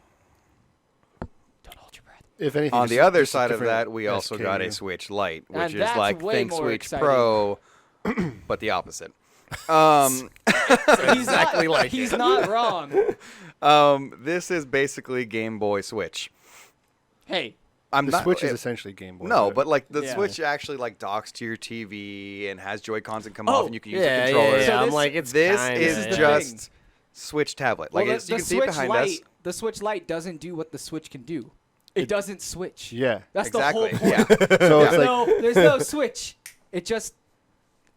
Speaker 4: Don't hold your breath.
Speaker 1: If anything,
Speaker 3: on
Speaker 1: just-
Speaker 3: the other
Speaker 1: just a
Speaker 3: side of
Speaker 1: different
Speaker 3: that, we also got a
Speaker 1: SKU.
Speaker 3: Switch Lite, which
Speaker 4: And
Speaker 3: is
Speaker 4: that's
Speaker 3: like
Speaker 4: way
Speaker 3: think
Speaker 4: more
Speaker 3: Switch
Speaker 4: exciting.
Speaker 3: Pro, but the opposite.
Speaker 4: He's
Speaker 2: exactly
Speaker 4: not,
Speaker 2: like
Speaker 4: he's
Speaker 2: it.
Speaker 4: not wrong.
Speaker 3: This is basically Game Boy Switch.
Speaker 4: Hey,
Speaker 1: The Switch is essentially Game Boy.
Speaker 3: No, but like the
Speaker 4: Yeah.
Speaker 3: Switch actually like docks to your TV and has Joy-Cons that come
Speaker 4: Oh,
Speaker 3: off and you can use the
Speaker 2: Yeah,
Speaker 3: controller.
Speaker 2: yeah.
Speaker 4: So
Speaker 2: I'm
Speaker 4: this-
Speaker 2: like, it's
Speaker 3: This
Speaker 2: kinda,
Speaker 3: is
Speaker 4: This is the
Speaker 3: just
Speaker 4: thing.
Speaker 3: Switch tablet.
Speaker 4: Well,
Speaker 3: Like it's, you can see it behind
Speaker 4: Lite,
Speaker 3: us.
Speaker 4: The Switch Lite doesn't do what the Switch can do. It doesn't switch.
Speaker 1: Yeah.
Speaker 4: That's
Speaker 3: Exactly.
Speaker 4: the whole point.
Speaker 3: Yeah.
Speaker 1: So it's
Speaker 4: There's
Speaker 1: like
Speaker 4: there's no switch. It just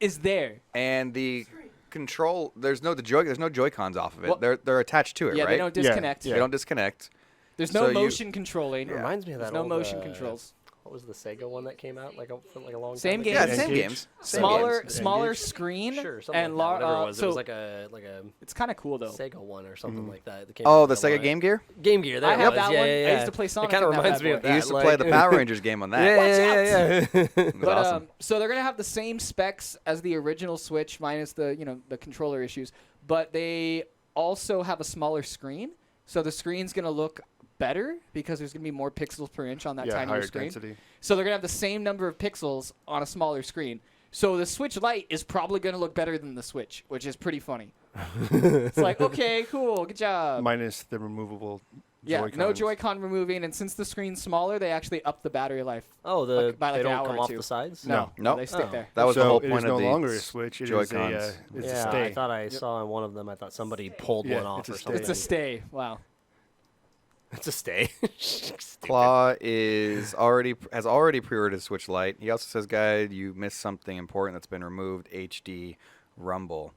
Speaker 4: is there.
Speaker 3: And the control, there's no Joy-Cons off of it.
Speaker 4: Well-
Speaker 3: They're attached to it,
Speaker 4: Yeah,
Speaker 3: right?
Speaker 4: they don't disconnect.
Speaker 1: Yeah.
Speaker 3: They don't disconnect.
Speaker 4: There's
Speaker 3: So
Speaker 4: no
Speaker 3: you-
Speaker 4: motion controlling.
Speaker 2: It reminds me of
Speaker 4: There's
Speaker 2: that
Speaker 4: no
Speaker 2: old,
Speaker 4: motion controls.
Speaker 2: What was the Sega one that came out like a long
Speaker 4: Same
Speaker 2: time
Speaker 4: game.
Speaker 2: ago?
Speaker 3: Yeah, same
Speaker 1: Engage.
Speaker 3: games. Same
Speaker 4: Smaller
Speaker 3: games.
Speaker 4: smaller
Speaker 1: Engage.
Speaker 4: screen
Speaker 2: Sure, something
Speaker 4: and
Speaker 2: like that. Whatever it was.
Speaker 4: so
Speaker 2: It was like a
Speaker 4: it's kind of cool though.
Speaker 2: Sega one or something like that. That came
Speaker 3: Oh,
Speaker 2: out
Speaker 3: the
Speaker 2: for a
Speaker 3: Sega
Speaker 2: while.
Speaker 3: Game Gear?
Speaker 2: Game Gear. There
Speaker 4: I
Speaker 2: it
Speaker 4: have
Speaker 2: was.
Speaker 4: that
Speaker 2: yeah,
Speaker 4: one.
Speaker 2: Yeah,
Speaker 4: I
Speaker 2: yeah.
Speaker 4: used to play Sonic
Speaker 2: It kind of
Speaker 4: on that
Speaker 2: reminds
Speaker 4: bad
Speaker 2: me
Speaker 4: boy.
Speaker 2: of that.
Speaker 3: You used to
Speaker 2: like,
Speaker 3: play the Power Rangers game on that.
Speaker 2: Yeah.
Speaker 3: It was
Speaker 4: But
Speaker 3: awesome.
Speaker 4: so they're gonna have the same specs as the original Switch, minus the the controller issues. But they also have a smaller screen, so the screen's gonna look better because there's gonna be more pixels per inch on that
Speaker 1: yeah,
Speaker 4: tinier
Speaker 1: higher
Speaker 4: screen.
Speaker 1: density.
Speaker 4: So they're gonna have the same number of pixels on a smaller screen. So the Switch Lite is probably gonna look better than the Switch, which is pretty funny. It's like, okay, cool, good job.
Speaker 1: Minus the removable
Speaker 4: Yeah,
Speaker 1: Joy-Cons.
Speaker 4: no Joy-Con removing, and since the screen's smaller, they actually up the battery life.
Speaker 2: Oh,
Speaker 4: Like, by like
Speaker 2: they
Speaker 4: an
Speaker 2: don't
Speaker 4: hour
Speaker 2: come
Speaker 4: or
Speaker 2: off
Speaker 4: two.
Speaker 2: the sides.
Speaker 1: No.
Speaker 3: No.
Speaker 4: they stick
Speaker 2: Oh.
Speaker 4: there.
Speaker 3: That was
Speaker 1: So
Speaker 3: the whole
Speaker 1: it
Speaker 3: point
Speaker 1: is
Speaker 3: of
Speaker 1: no
Speaker 3: the
Speaker 1: longer a Switch. It is
Speaker 3: Joy-Cons.
Speaker 1: it's a
Speaker 2: Yeah,
Speaker 1: stay.
Speaker 2: I thought I saw in one of them. I thought somebody pulled
Speaker 1: Yeah,
Speaker 2: one off
Speaker 1: it's a
Speaker 2: or
Speaker 1: stay.
Speaker 2: something.
Speaker 4: It's a stay. Wow.
Speaker 2: It's a stay. Stupid.
Speaker 3: Claw has already pre-ordered Switch Lite. He also says, "Guy, you missed something important that's been removed. HD Rumble."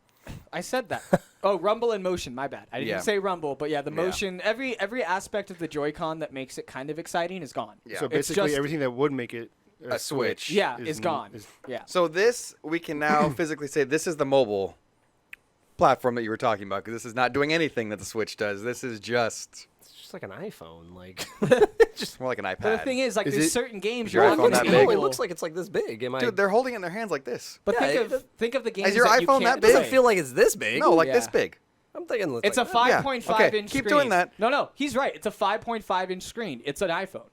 Speaker 4: I said that. Oh, rumble and motion. My bad. I didn't
Speaker 3: Yeah.
Speaker 4: say rumble, but yeah, the
Speaker 3: Yeah.
Speaker 4: motion. Every aspect of the Joy-Con that makes it kind of exciting is gone.
Speaker 3: Yeah.
Speaker 1: So
Speaker 4: It's
Speaker 1: basically,
Speaker 4: just-
Speaker 1: everything that would make it
Speaker 3: A Switch.
Speaker 4: Yeah,
Speaker 1: is
Speaker 4: is gone.
Speaker 1: is-
Speaker 4: Yeah.
Speaker 3: So this, we can now physically say this is the mobile platform that you were talking about, because this is not doing anything that the Switch does. This is just
Speaker 2: It's just like an iPhone. Like
Speaker 3: more like an iPad.
Speaker 4: But the thing is, like,
Speaker 1: Is
Speaker 4: there's
Speaker 1: it-
Speaker 4: certain games
Speaker 3: is your
Speaker 4: you're not
Speaker 3: iPhone
Speaker 4: going
Speaker 3: that
Speaker 4: to
Speaker 2: it
Speaker 3: big?
Speaker 2: only looks like it's like this big. Am I?
Speaker 3: Dude, they're holding it in their hands like this.
Speaker 4: But
Speaker 2: Yeah,
Speaker 4: think of the games
Speaker 3: your
Speaker 4: that you
Speaker 3: iPhone
Speaker 4: can't
Speaker 3: that
Speaker 2: it
Speaker 3: big?
Speaker 2: doesn't
Speaker 4: play.
Speaker 2: feel like it's this big.
Speaker 3: No, like this
Speaker 4: Yeah.
Speaker 3: big.
Speaker 2: I'm thinking
Speaker 4: It's a
Speaker 2: like,
Speaker 4: 5.5
Speaker 3: Okay,
Speaker 4: inch
Speaker 3: keep
Speaker 4: screen.
Speaker 3: doing that.
Speaker 4: No, he's right. It's a 5.5 inch screen. It's an iPhone.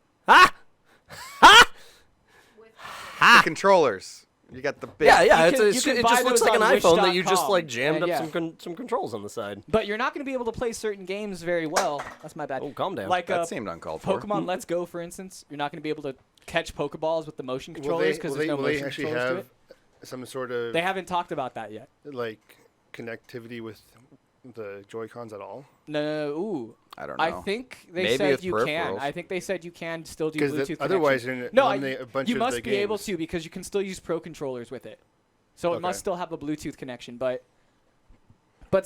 Speaker 3: The controllers. You got the big.
Speaker 2: Yeah, yeah.
Speaker 4: You
Speaker 2: It's
Speaker 4: can-
Speaker 2: a,
Speaker 4: you can
Speaker 2: it
Speaker 4: buy
Speaker 2: just looks
Speaker 4: those
Speaker 2: like an
Speaker 4: on
Speaker 2: iPhone that you just
Speaker 4: wish.com,
Speaker 2: like jammed
Speaker 4: and
Speaker 2: up
Speaker 4: yeah.
Speaker 2: some controls on the side.
Speaker 4: But you're not going to be able to play certain games very well. That's my bad.
Speaker 2: Oh, calm down.
Speaker 4: Like
Speaker 3: That seemed uncalled for.
Speaker 4: Pokemon Let's Go, for instance. You're not going to be able to catch Pokeballs with the motion
Speaker 1: Will
Speaker 4: controllers
Speaker 1: they,
Speaker 4: because
Speaker 1: will
Speaker 4: there's
Speaker 1: they,
Speaker 4: no
Speaker 1: will they
Speaker 4: motion
Speaker 1: actually
Speaker 4: controllers to
Speaker 1: have
Speaker 4: it.
Speaker 1: some sort of
Speaker 4: They haven't talked about that yet.
Speaker 1: like connectivity with the Joy-Cons at all?
Speaker 4: No, ooh.
Speaker 3: I don't know.
Speaker 4: I think they
Speaker 3: Maybe
Speaker 4: said
Speaker 3: with
Speaker 4: you can.
Speaker 3: peripherals.
Speaker 4: I think they said you can still do
Speaker 1: Because
Speaker 4: Bluetooth
Speaker 1: otherwise,
Speaker 4: connection.
Speaker 1: you're
Speaker 4: No,
Speaker 1: gonna eliminate a bunch
Speaker 4: you
Speaker 1: of
Speaker 4: must
Speaker 1: the
Speaker 4: be able
Speaker 1: games.
Speaker 4: to because you can still use Pro controllers with it. So it
Speaker 1: Okay.
Speaker 4: must still have a Bluetooth connection, but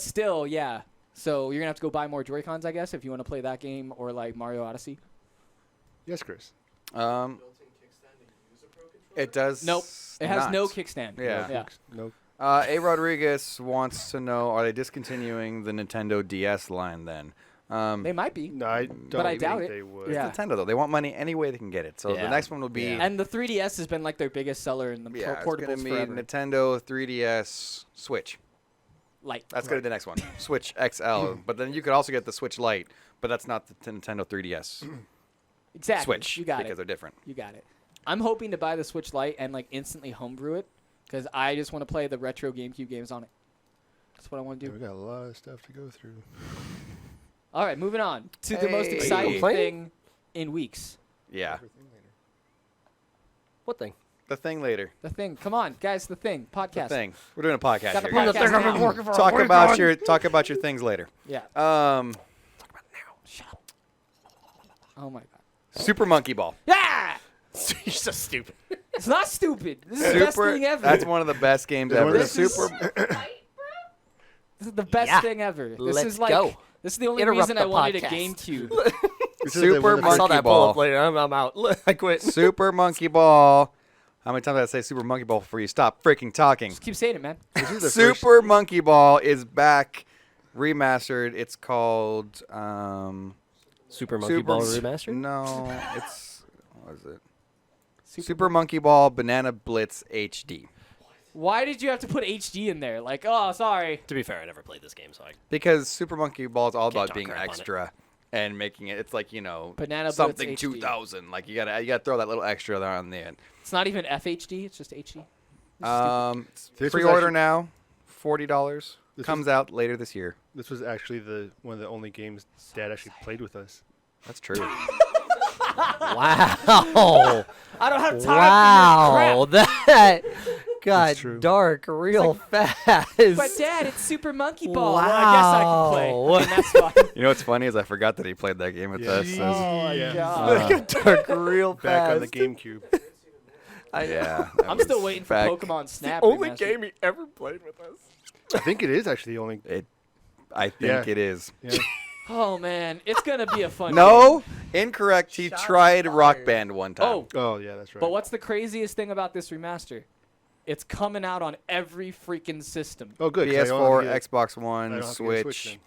Speaker 4: still, yeah. So you're gonna have to go buy more Joy-Cons, I guess, if you want to play that game or like Mario Odyssey.
Speaker 1: Yes, Chris.
Speaker 3: Um,
Speaker 5: Built-in kickstand to use a Pro controller?
Speaker 3: it does.
Speaker 4: Nope, it has
Speaker 3: not.
Speaker 4: no kickstand.
Speaker 3: Yeah.
Speaker 4: yeah.
Speaker 1: No.
Speaker 3: A. Rodriguez wants to know: are they discontinuing the Nintendo DS line then?
Speaker 4: They might be.
Speaker 1: No, I don't
Speaker 4: But I
Speaker 1: think
Speaker 4: doubt it.
Speaker 1: they would.
Speaker 4: Yeah.
Speaker 3: Nintendo though, they want money any way they can get it. So the
Speaker 2: Yeah.
Speaker 3: next one will be
Speaker 2: Yeah.
Speaker 4: And the 3DS has been like their biggest seller in the
Speaker 3: it's gonna
Speaker 4: portables
Speaker 3: be
Speaker 4: forever.
Speaker 3: Nintendo 3DS Switch.
Speaker 4: Lite.
Speaker 3: That's gonna be the next one. Switch XL. But then you could also get the Switch Lite, but that's not the Nintendo 3DS
Speaker 4: Exactly.
Speaker 3: Switch
Speaker 4: You got
Speaker 3: because
Speaker 4: it.
Speaker 3: they're different.
Speaker 4: You got it. I'm hoping to buy the Switch Lite and like instantly homebrew it because I just want to play the retro GameCube games on it. That's what I want to
Speaker 1: Yeah,
Speaker 4: do.
Speaker 1: we got a lot of stuff to go through.
Speaker 4: All right, moving on to the most
Speaker 3: Hey.
Speaker 4: exciting
Speaker 2: Complaining?
Speaker 4: thing in weeks.
Speaker 3: Yeah.
Speaker 2: What thing?
Speaker 3: The thing later.
Speaker 4: The thing. Come on, guys. The thing. Podcast.
Speaker 3: The thing. We're doing a podcast
Speaker 4: Got the
Speaker 3: here, guys.
Speaker 4: podcast now.
Speaker 3: Talk about your things later.
Speaker 4: Yeah.
Speaker 2: Shut up.
Speaker 4: Oh my god.
Speaker 3: Super Monkey Ball.
Speaker 4: Yeah.
Speaker 2: You're so stupid.
Speaker 4: It's not stupid. This is the best thing ever.
Speaker 3: That's one of the best games
Speaker 1: Yeah,
Speaker 3: ever.
Speaker 1: this
Speaker 4: is-
Speaker 3: Super.
Speaker 4: This is the best
Speaker 2: Yeah.
Speaker 4: thing ever. This
Speaker 2: Let's
Speaker 4: is like.
Speaker 2: go.
Speaker 4: This is the only
Speaker 2: Interrupt
Speaker 4: reason I
Speaker 2: the
Speaker 4: wanted a
Speaker 2: podcast.
Speaker 4: GameCube.
Speaker 1: This is
Speaker 3: Super
Speaker 1: one of the
Speaker 2: I saw
Speaker 3: Monkey
Speaker 2: that pull
Speaker 3: Ball.
Speaker 2: up later. I'm out. I quit.
Speaker 3: Super Monkey Ball. How many times did I say Super Monkey Ball before you stop freaking talking?
Speaker 4: Just keep saying it, man.
Speaker 1: This is the
Speaker 3: Super Monkey Ball is back, remastered. It's called
Speaker 2: Super Monkey Ball Remastered?
Speaker 3: No, it's what is it? Super Monkey Ball Banana Blitz HD.
Speaker 4: Why did you have to put HD in there? Like, oh, sorry.
Speaker 2: To be fair, I never played this game, so I
Speaker 3: Because Super Monkey Ball is all
Speaker 2: Can't
Speaker 3: about
Speaker 2: talk
Speaker 3: being
Speaker 2: crap on it.
Speaker 3: extra and making it. It's like
Speaker 4: Banana Blitz
Speaker 3: something
Speaker 4: HD.
Speaker 3: 2000. Like you gotta throw that little extra there on the end.
Speaker 4: It's not even FHD. It's just HD.
Speaker 1: This was
Speaker 3: Pre-order
Speaker 1: actually-
Speaker 3: now, $40.
Speaker 1: This
Speaker 3: Comes out later this year.
Speaker 1: This was actually one of the only games Dad actually played with us.
Speaker 3: That's true.
Speaker 2: Wow.
Speaker 4: I don't have time for
Speaker 2: Wow.
Speaker 4: your crap.
Speaker 2: That got
Speaker 1: true.
Speaker 2: dark real fast.
Speaker 4: But Dad, it's Super Monkey Ball. Well, I guess I can play.
Speaker 2: Wow.
Speaker 4: And that's fine.
Speaker 3: You know what's funny is I forgot that he played that game with us.
Speaker 1: Jeez.
Speaker 4: Oh my
Speaker 1: Yeah.
Speaker 4: god.
Speaker 2: That got dark real fast.
Speaker 1: Back on the GameCube.
Speaker 3: Yeah.
Speaker 4: I'm still waiting for Pokemon Snap.
Speaker 2: Only
Speaker 4: remastered.
Speaker 2: game he ever played with us.
Speaker 1: I think it is actually the only.
Speaker 3: I think
Speaker 1: Yeah.
Speaker 3: it is.
Speaker 1: Yeah.
Speaker 4: Oh man, it's gonna be a fun.
Speaker 3: No,
Speaker 4: game.
Speaker 3: incorrect. He
Speaker 2: Shots
Speaker 3: tried Rock
Speaker 2: fired.
Speaker 3: Band one time.
Speaker 4: Oh,
Speaker 1: Oh yeah, that's right.
Speaker 4: but what's the craziest thing about this remaster? It's coming out on every freaking system.
Speaker 1: Oh good. 'cause I don't
Speaker 3: PS4,
Speaker 1: have to get-
Speaker 3: Xbox
Speaker 1: I
Speaker 3: One,
Speaker 1: don't have to get a
Speaker 3: Switch.
Speaker 1: then.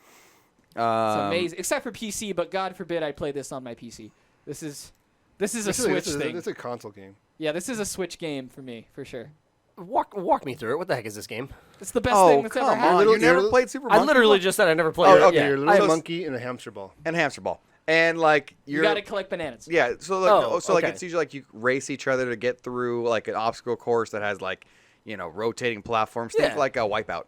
Speaker 4: It's amazing, except for PC. But God forbid I play this on my PC. This is a Switch thing.
Speaker 1: It's a console game.
Speaker 4: Yeah, this is a Switch game for me, for sure.
Speaker 2: Walk me through it. What the heck is this game?
Speaker 4: It's the best
Speaker 3: Oh,
Speaker 4: thing that's
Speaker 3: come
Speaker 4: ever
Speaker 3: on.
Speaker 4: happened.
Speaker 1: Little-
Speaker 3: You never
Speaker 1: little-
Speaker 3: played Super
Speaker 2: I
Speaker 3: Monkey
Speaker 2: literally
Speaker 3: Ball?
Speaker 2: just said I never played
Speaker 3: Oh,
Speaker 2: it.
Speaker 3: okay,
Speaker 2: Yeah.
Speaker 1: You're a
Speaker 3: I
Speaker 1: little
Speaker 3: was-
Speaker 1: monkey and a hamster ball.
Speaker 3: And Hamster Ball. And, like,
Speaker 4: You
Speaker 3: you're...
Speaker 4: gotta collect bananas.
Speaker 3: Yeah, so like,
Speaker 2: Oh,
Speaker 3: so like
Speaker 2: okay.
Speaker 3: it's usually like you race each other to get through like an obstacle course that has like, rotating platforms. Think
Speaker 2: Yeah.
Speaker 3: like a Wipeout.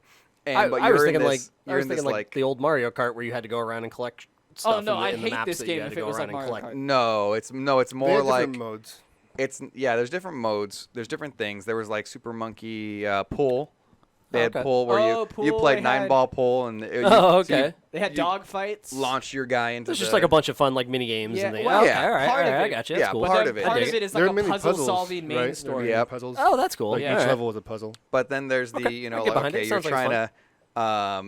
Speaker 3: And
Speaker 2: I
Speaker 3: but
Speaker 2: was
Speaker 3: you're in
Speaker 2: thinking
Speaker 3: this,
Speaker 2: I
Speaker 3: you're
Speaker 2: was
Speaker 3: in this
Speaker 2: thinking like the old Mario Kart where you had to go around and collect stuff.
Speaker 4: Oh no,
Speaker 2: in the,
Speaker 4: I'd
Speaker 2: in the
Speaker 4: hate
Speaker 2: maps
Speaker 4: this
Speaker 2: that you
Speaker 4: game
Speaker 2: had
Speaker 4: if
Speaker 2: to
Speaker 4: it
Speaker 2: go
Speaker 4: was like
Speaker 2: around and
Speaker 4: Mario
Speaker 2: collect.
Speaker 4: Kart.
Speaker 3: No, it's
Speaker 1: They
Speaker 3: more
Speaker 1: have
Speaker 3: like
Speaker 1: different modes.
Speaker 3: there's different modes. There's different things. There was like Super Monkey Pool. They had
Speaker 2: Okay.
Speaker 3: pool where you
Speaker 4: Pool,
Speaker 3: played
Speaker 4: they
Speaker 3: 9-ball pool and you,
Speaker 2: Oh,
Speaker 3: so you
Speaker 2: okay.
Speaker 4: They had
Speaker 3: You
Speaker 4: dog fights.
Speaker 3: launch your guy into
Speaker 2: It's just
Speaker 3: the-
Speaker 2: like a bunch of fun like mini games.
Speaker 4: Yeah,
Speaker 2: and they,
Speaker 4: well,
Speaker 2: okay,
Speaker 3: yeah,
Speaker 2: all right,
Speaker 4: part
Speaker 2: all
Speaker 4: of
Speaker 2: right, I
Speaker 4: it.
Speaker 2: got you.
Speaker 3: Yeah,
Speaker 2: That's cool.
Speaker 4: But
Speaker 3: part
Speaker 4: then
Speaker 3: of it.
Speaker 4: part
Speaker 2: I
Speaker 4: of
Speaker 2: dig
Speaker 4: it is
Speaker 1: There
Speaker 4: like
Speaker 1: are
Speaker 4: a
Speaker 1: many
Speaker 4: puzzle-solving main
Speaker 1: right?
Speaker 4: story.
Speaker 3: Yep.
Speaker 1: Puzzles.
Speaker 2: Oh, that's cool.
Speaker 1: Like
Speaker 2: All
Speaker 1: each
Speaker 2: right.
Speaker 1: level is a puzzle.
Speaker 3: But then there's the,
Speaker 2: Okay, I can get behind it.
Speaker 3: okay, you're
Speaker 2: Sounds like
Speaker 3: trying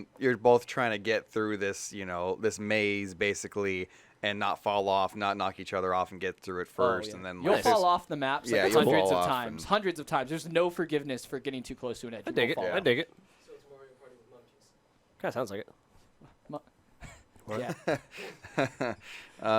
Speaker 3: to, you're both trying to get through this, this maze basically, and not fall off, not knock each other off, and get through it first, and then
Speaker 4: You'll
Speaker 3: like,
Speaker 4: fall off the maps
Speaker 3: Yeah,
Speaker 4: like
Speaker 3: you'll
Speaker 4: hundreds
Speaker 3: fall
Speaker 4: of
Speaker 3: off
Speaker 4: times.
Speaker 3: and-
Speaker 4: Hundreds of times. There's no forgiveness for getting too close to an edge.
Speaker 2: I
Speaker 4: You
Speaker 2: dig
Speaker 4: will
Speaker 2: it.
Speaker 4: fall
Speaker 2: I
Speaker 4: off.
Speaker 2: dig it.
Speaker 5: So it's Mario Party with monkeys.
Speaker 2: Kind of sounds like it.
Speaker 4: Yeah.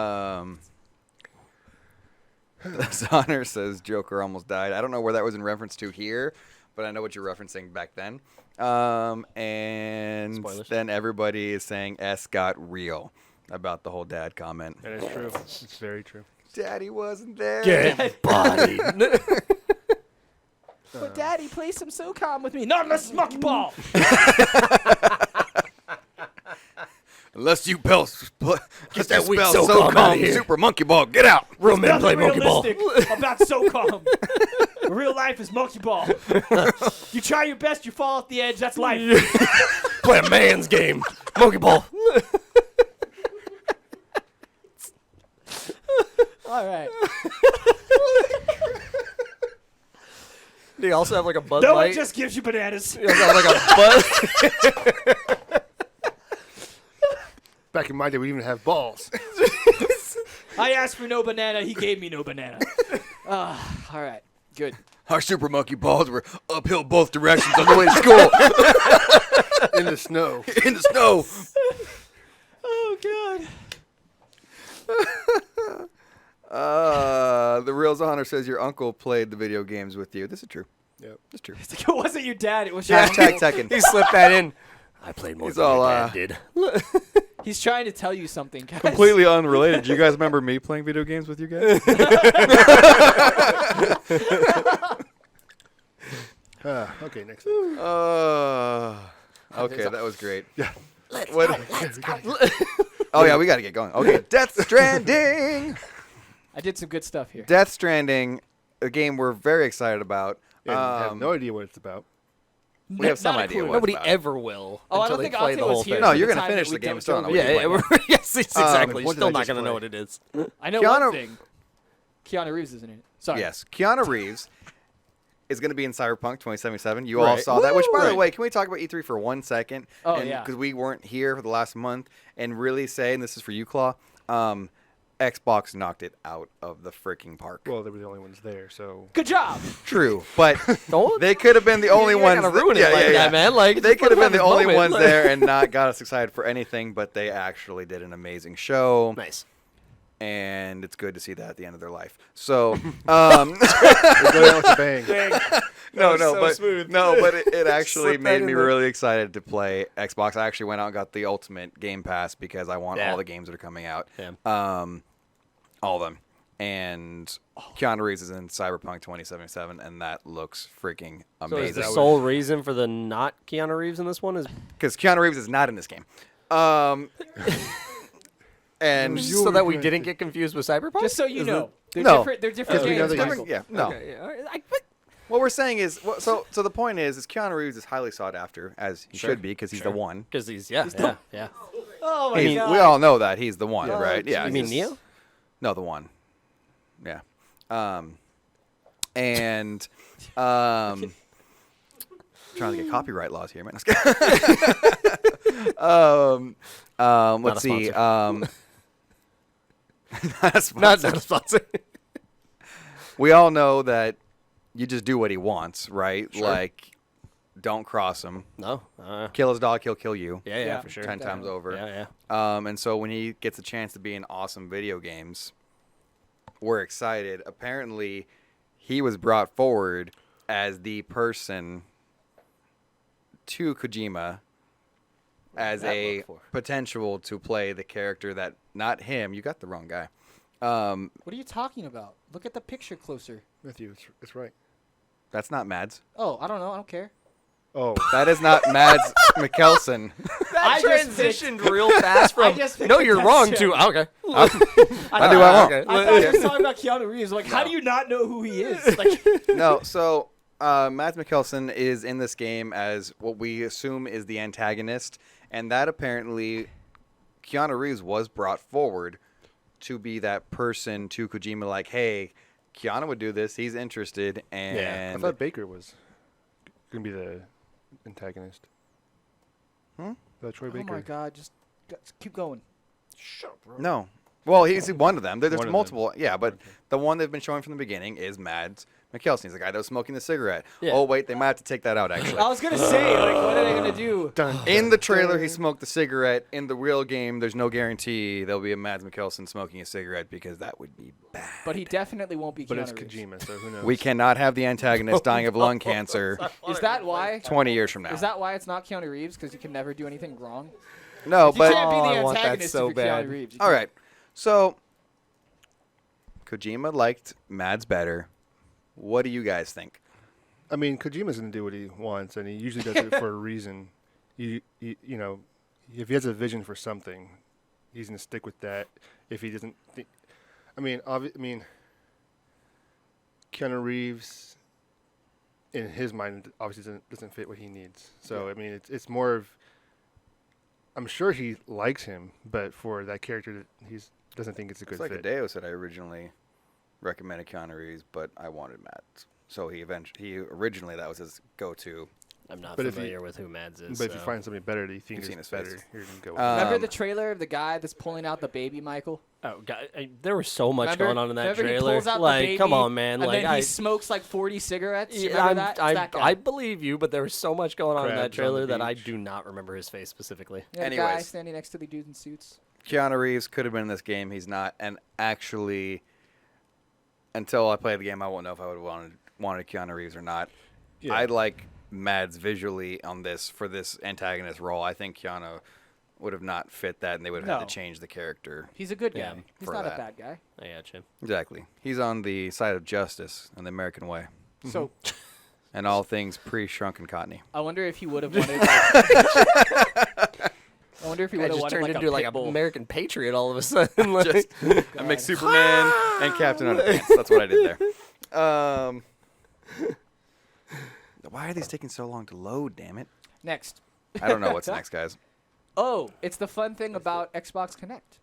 Speaker 3: Sonner says Joker almost died. I don't know where that was in reference to here, but I know what you're referencing back then. And
Speaker 2: Spoilers.
Speaker 3: then everybody is saying S got real about the whole dad comment.
Speaker 1: That is true. It's very true.
Speaker 3: Daddy wasn't there.
Speaker 2: Get body.
Speaker 4: But Daddy, play some SOCOM with me. Not unless it's Monkey Ball.
Speaker 3: Unless you get
Speaker 2: that weak
Speaker 3: spell
Speaker 2: SOCOM outta
Speaker 3: SOCOM
Speaker 2: here.
Speaker 3: Super Monkey Ball. Get out.
Speaker 2: Real men play
Speaker 4: Nothing
Speaker 2: Monkey Ball.
Speaker 4: realistic about SOCOM. Real life is Monkey Ball. You try your best, you fall off the edge. That's life.
Speaker 2: Play a man's game. Monkey Ball.
Speaker 4: All right.
Speaker 2: Do you also have like a Bud
Speaker 4: No
Speaker 2: Light?
Speaker 4: one just gives you bananas.
Speaker 2: You also have like a Bud.
Speaker 1: Back in my day, we didn't even have balls.
Speaker 4: I asked for no banana. He gave me no banana. All right. Good.
Speaker 3: Our Super Monkey Balls were uphill both directions on the way to school.
Speaker 1: In the snow.
Speaker 3: In the snow.
Speaker 4: Oh, God.
Speaker 3: The Real Honor says your uncle played the video games with you. This is true.
Speaker 1: Yep.
Speaker 3: It's true.
Speaker 4: It wasn't your dad. It was
Speaker 3: Hashtag second.
Speaker 2: He slipped that in. I played more
Speaker 3: He's
Speaker 2: than
Speaker 3: all,
Speaker 2: your dad did.
Speaker 4: He's trying to tell you something, guys.
Speaker 3: Completely unrelated. Do you guys remember me playing video games with you guys?
Speaker 1: Okay, next.
Speaker 3: Okay, that was great.
Speaker 1: Yeah.
Speaker 3: Oh yeah, we got to get going. Okay, Death Stranding.
Speaker 4: I did some good stuff here.
Speaker 3: Death Stranding, a game we're very excited about.
Speaker 1: And have no idea what it's about.
Speaker 3: We have some
Speaker 4: Not a
Speaker 3: idea
Speaker 4: clue.
Speaker 3: what
Speaker 2: Nobody
Speaker 3: it's about.
Speaker 2: ever will.
Speaker 4: Oh, I
Speaker 2: until
Speaker 4: don't
Speaker 2: they
Speaker 4: think
Speaker 2: play
Speaker 4: Ate
Speaker 2: the
Speaker 4: was
Speaker 2: whole
Speaker 4: here
Speaker 2: thing.
Speaker 3: No,
Speaker 4: for
Speaker 3: you're
Speaker 4: the
Speaker 3: gonna
Speaker 4: time
Speaker 3: finish
Speaker 4: that we
Speaker 3: the game,
Speaker 4: don't
Speaker 3: still
Speaker 4: know
Speaker 3: not
Speaker 4: what
Speaker 2: Yeah,
Speaker 4: we're doing.
Speaker 2: yes, exactly.
Speaker 1: what did I
Speaker 2: Still not
Speaker 1: just
Speaker 2: going to know
Speaker 1: play?
Speaker 2: what it is.
Speaker 4: I know
Speaker 3: Keanu-
Speaker 4: one thing. Keanu Reeves is in it. Sorry.
Speaker 3: Yes, Keanu Reeves is going to be in Cyberpunk 2077. You all
Speaker 2: Right.
Speaker 3: saw that. Which, by the
Speaker 2: Right.
Speaker 3: way, can we talk about E3 for 1 second?
Speaker 4: Oh, yeah.
Speaker 3: Because we weren't here for the last month, and really say, and this is for you, Claw, Xbox knocked it out of the freaking park.
Speaker 1: Well, they were the only ones there, so.
Speaker 4: Good job.
Speaker 3: True, but
Speaker 2: Don't-
Speaker 3: they could have been the only
Speaker 2: You're
Speaker 3: ones.
Speaker 2: not gonna ruin it
Speaker 3: yeah,
Speaker 2: like
Speaker 3: yeah, yeah.
Speaker 2: that, man. Like,
Speaker 3: They
Speaker 2: just
Speaker 3: could have
Speaker 2: let
Speaker 3: been
Speaker 2: him
Speaker 3: the
Speaker 2: have
Speaker 3: only
Speaker 2: his
Speaker 3: ones
Speaker 2: moment.
Speaker 3: there and not got us excited for anything, but they actually did an amazing show.
Speaker 2: Nice.
Speaker 3: And it's good to see that at the end of their life. So,
Speaker 1: They're going out with a bang.
Speaker 3: no,
Speaker 2: so
Speaker 3: but
Speaker 2: smooth.
Speaker 3: it actually
Speaker 2: Slip that
Speaker 3: made
Speaker 2: in
Speaker 3: me
Speaker 2: there.
Speaker 3: really excited to play Xbox. I actually went out and got the Ultimate Game Pass because I want
Speaker 2: Yeah.
Speaker 3: all the games that are coming out.
Speaker 2: Yeah.
Speaker 3: All of them. And Keanu Reeves is in Cyberpunk 2077, and that looks freaking
Speaker 2: So is
Speaker 3: amazing.
Speaker 2: the sole reason for the not Keanu Reeves in this one is
Speaker 3: Because Keanu Reeves is not in this game. And
Speaker 2: So that we didn't get confused with Cyberpunk?
Speaker 4: Just so you know, they're
Speaker 3: No.
Speaker 4: different. They're different
Speaker 1: we know
Speaker 4: games.
Speaker 1: that
Speaker 4: Michael.
Speaker 3: yeah, no.
Speaker 2: Okay, all right.
Speaker 3: What we're saying is, so the point is Keanu Reeves is highly sought after, as he
Speaker 2: Sure,
Speaker 3: should be, because he's the one.
Speaker 2: Because yeah.
Speaker 4: Oh my god.
Speaker 3: We all know that he's the one, right? Yeah.
Speaker 2: You mean
Speaker 3: he's-
Speaker 2: Neo?
Speaker 3: No, the one. Yeah. And trying to get copyright laws here, man. Let's see. Not a sponsor.
Speaker 2: Not a sponsor.
Speaker 3: We all know that you just do what he wants, right?
Speaker 2: Sure.
Speaker 3: Like, don't cross him.
Speaker 2: No.
Speaker 3: Kill his dog, he'll kill you.
Speaker 2: Yeah, for sure.
Speaker 3: 10 times over.
Speaker 2: Yeah.
Speaker 3: And so when he gets a chance to be in awesome video games, we're excited. Apparently, he was brought forward as the person to Kojima as
Speaker 2: that
Speaker 3: a
Speaker 2: look for?
Speaker 3: potential to play the character that, not him, you got the wrong guy.
Speaker 4: What are you talking about? Look at the picture closer.
Speaker 1: Matthew, it's right.
Speaker 3: That's not Mads.
Speaker 4: Oh, I don't know. I don't care.
Speaker 1: Oh,
Speaker 3: That is not Mads Mikkelsen.
Speaker 2: That
Speaker 4: I just
Speaker 2: transitioned real fast from.
Speaker 4: just picked
Speaker 2: No, you're wrong
Speaker 4: attention.
Speaker 2: too. Okay.
Speaker 3: I do what I want.
Speaker 2: Okay.
Speaker 4: I thought you were talking about Keanu Reeves. Like, how do you not know who he is? Like,
Speaker 3: No, so Mads Mikkelsen is in this game as what we assume is the antagonist, and that apparently Keanu Reeves was brought forward to be that person to Kojima, like, hey, Keanu would do this, he's interested,
Speaker 1: I
Speaker 3: and
Speaker 1: thought Baker was gonna be the antagonist. Troy
Speaker 4: oh
Speaker 1: Baker.
Speaker 4: my god, just keep going.
Speaker 3: no. Well, he's one of them. There's
Speaker 1: One of them.
Speaker 3: multiple, yeah, but the one they've been showing from the beginning is Mads Mikkelsen. He's the guy that was smoking the cigarette.
Speaker 2: Yeah.
Speaker 3: Oh, wait, they might have to take that out, actually.
Speaker 4: I was gonna say, like, what are they gonna do?
Speaker 3: In the trailer, he smoked the cigarette. In the real game, there's no guarantee there'll be a Mads Mikkelsen smoking a cigarette because that would be bad.
Speaker 4: But he definitely won't be
Speaker 1: But
Speaker 4: Keanu
Speaker 1: it's
Speaker 4: Reeves.
Speaker 1: Kojima, so who knows?
Speaker 3: We cannot have the antagonist dying of lung cancer
Speaker 4: Is that why?
Speaker 3: 20 years from now.
Speaker 4: Is that why it's not Keanu Reeves? Because you can never do anything wrong.
Speaker 3: No,
Speaker 4: You
Speaker 3: but
Speaker 4: can't be
Speaker 2: Oh,
Speaker 4: the
Speaker 2: I want that
Speaker 4: antagonist
Speaker 2: so
Speaker 4: if you're
Speaker 2: bad.
Speaker 4: Keanu Reeves. You
Speaker 3: all
Speaker 4: can't.
Speaker 3: right. So Kojima liked Mads better. What do you guys think?
Speaker 1: I mean, Kojima's gonna do what he wants, and he usually does it for a reason. You know, if he has a vision for something, he's gonna stick with that. If he doesn't think, I mean, Keanu Reeves, in his mind, obviously doesn't fit what he needs. So I mean, it's more of. I'm sure he likes him, but for that character, that he doesn't think it's a good
Speaker 3: It's like
Speaker 1: fit.
Speaker 3: Hideo said, I originally recommended Keanu Reeves, but I wanted Mads. So he originally that was his go-to.
Speaker 2: I'm not
Speaker 1: But if
Speaker 2: familiar with who Mads is.
Speaker 1: But if you
Speaker 2: so-
Speaker 1: find somebody better that you think
Speaker 3: You've
Speaker 1: is
Speaker 3: seen his
Speaker 1: better,
Speaker 3: face.
Speaker 1: you're gonna go with
Speaker 3: Um,
Speaker 4: Remember the trailer of the guy that's pulling out the baby, Michael?
Speaker 2: Oh, God, there was so much
Speaker 4: Remember-
Speaker 2: going on in that
Speaker 4: remember
Speaker 2: trailer.
Speaker 4: He pulls out
Speaker 2: Like,
Speaker 4: the baby,
Speaker 2: come on, man.
Speaker 4: And
Speaker 2: Like,
Speaker 4: then he smokes like 40 cigarettes. You remember that? It's that guy.
Speaker 2: I believe you, but there was so much going on in that
Speaker 1: Crabs on the
Speaker 2: trailer that I
Speaker 1: beach.
Speaker 2: do not remember his face specifically.
Speaker 4: Yeah, the guy
Speaker 3: Anyways.
Speaker 4: standing next to the dudes in suits.
Speaker 3: Keanu Reeves could have been in this game. He's not. And actually, until I play the game, I won't know if I would have wanted Keanu Reeves or not.
Speaker 1: Yeah.
Speaker 3: I like Mads visually on this for this antagonist role. I think Keanu would have not fit that, and they would have had
Speaker 4: No.
Speaker 3: to change the character.
Speaker 4: He's a good guy.
Speaker 2: Yeah,
Speaker 4: He's
Speaker 3: for
Speaker 4: not
Speaker 3: that.
Speaker 4: a bad guy.
Speaker 2: I got you.
Speaker 3: Exactly. He's on the side of justice and the American way,
Speaker 4: So
Speaker 3: and all things pre-shrunken cottony.
Speaker 4: I wonder if he would have wanted. I wonder if he
Speaker 2: I
Speaker 4: would have
Speaker 2: just
Speaker 4: wanted
Speaker 2: turned
Speaker 4: like
Speaker 2: into
Speaker 4: a
Speaker 2: like
Speaker 4: pit bull.
Speaker 2: American Patriot all of a sudden. Like,
Speaker 3: Just I make Superman and Captain Underpants. That's what I did there. Why are these taking so long to load? Damn it!
Speaker 4: Next.
Speaker 3: I don't know what's next, guys.
Speaker 4: Oh, it's the fun thing about Xbox Connect.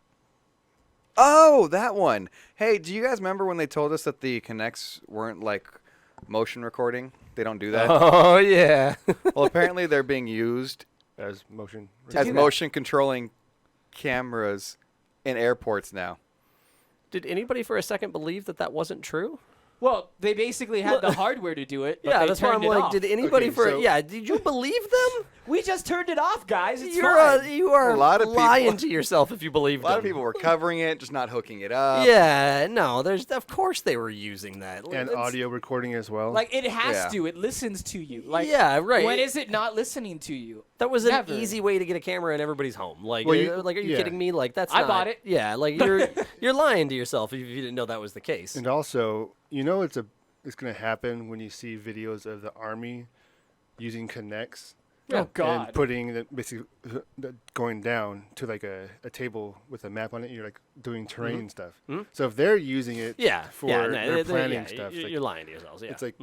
Speaker 3: Oh, that one. Hey, do you guys remember when they told us that the Kinects weren't like motion recording? They don't do that.
Speaker 2: oh yeah.
Speaker 3: Well, apparently they're being used
Speaker 1: as motion.
Speaker 4: To
Speaker 3: as
Speaker 4: do that.
Speaker 3: motion controlling cameras in airports now.
Speaker 2: Did anybody for a second believe that wasn't true?
Speaker 4: Well, they basically had the hardware to do it. But
Speaker 2: Yeah,
Speaker 4: they
Speaker 2: that's why I'm
Speaker 4: turned it
Speaker 2: like,
Speaker 4: off.
Speaker 2: did anybody
Speaker 1: Okay,
Speaker 2: for
Speaker 1: so-
Speaker 2: yeah? Did you believe them?
Speaker 4: We just turned it off, guys. It's
Speaker 2: you
Speaker 4: fine.
Speaker 2: are
Speaker 3: A lot of
Speaker 2: lying
Speaker 3: people-
Speaker 2: to yourself if you believe
Speaker 3: A lot
Speaker 2: them.
Speaker 3: of people were covering it, just not hooking it up.
Speaker 2: Yeah, no, there's of course they were using that.
Speaker 1: And
Speaker 2: That's-
Speaker 1: audio recording as well.
Speaker 4: Like it has
Speaker 3: Yeah.
Speaker 4: to. It listens to you. Like
Speaker 2: yeah, right.
Speaker 4: When is it not listening to you?
Speaker 2: That was an
Speaker 4: Never.
Speaker 2: easy way to get a camera in everybody's home. Like,
Speaker 1: Well,
Speaker 2: are you
Speaker 1: yeah.
Speaker 2: kidding me? Like, that's
Speaker 4: I
Speaker 2: not,
Speaker 4: bought it.
Speaker 2: Yeah, like you're lying to yourself if you didn't know that was the case.
Speaker 1: And also, it's going to happen when you see videos of the army using Kinects
Speaker 4: Oh God.
Speaker 1: And putting basically going down to like a table with a map on it. You're like doing terrain stuff. So if they're using it for their planning stuff,
Speaker 2: you're lying to yourselves. Yeah.
Speaker 1: it's like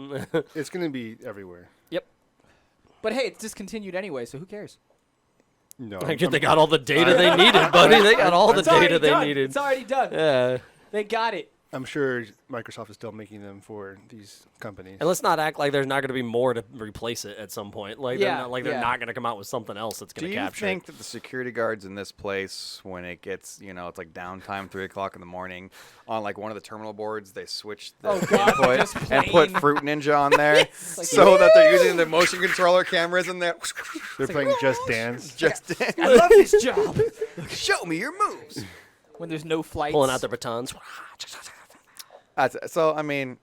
Speaker 1: it's going to be everywhere.
Speaker 2: Yep.
Speaker 4: But hey, it's discontinued anyway, so who cares?
Speaker 1: No,
Speaker 2: They got all the data they needed, buddy. They got all the data they needed.
Speaker 4: It's already done.
Speaker 2: Yeah.
Speaker 4: They got it.
Speaker 1: I'm sure Microsoft is still making them for these companies.
Speaker 2: And let's not act like there's not going to be more to replace it at some point. Like
Speaker 4: Yeah,
Speaker 2: they're not going to come out with something else that's
Speaker 3: Do
Speaker 2: going to
Speaker 3: you
Speaker 2: capture.
Speaker 3: think that the security guards in this place, when it gets, it's like downtime, 3 o'clock in the morning, on like one of the terminal boards, they switch the input
Speaker 4: just
Speaker 3: and put
Speaker 4: plain-
Speaker 3: Fruit Ninja on there so that they're using the motion controller cameras in there.
Speaker 1: They're playing Just Dance.
Speaker 3: Just
Speaker 4: I love this job.
Speaker 3: show me your moves.
Speaker 4: When there's no flights.
Speaker 2: Pulling out their batons.
Speaker 3: So, I mean,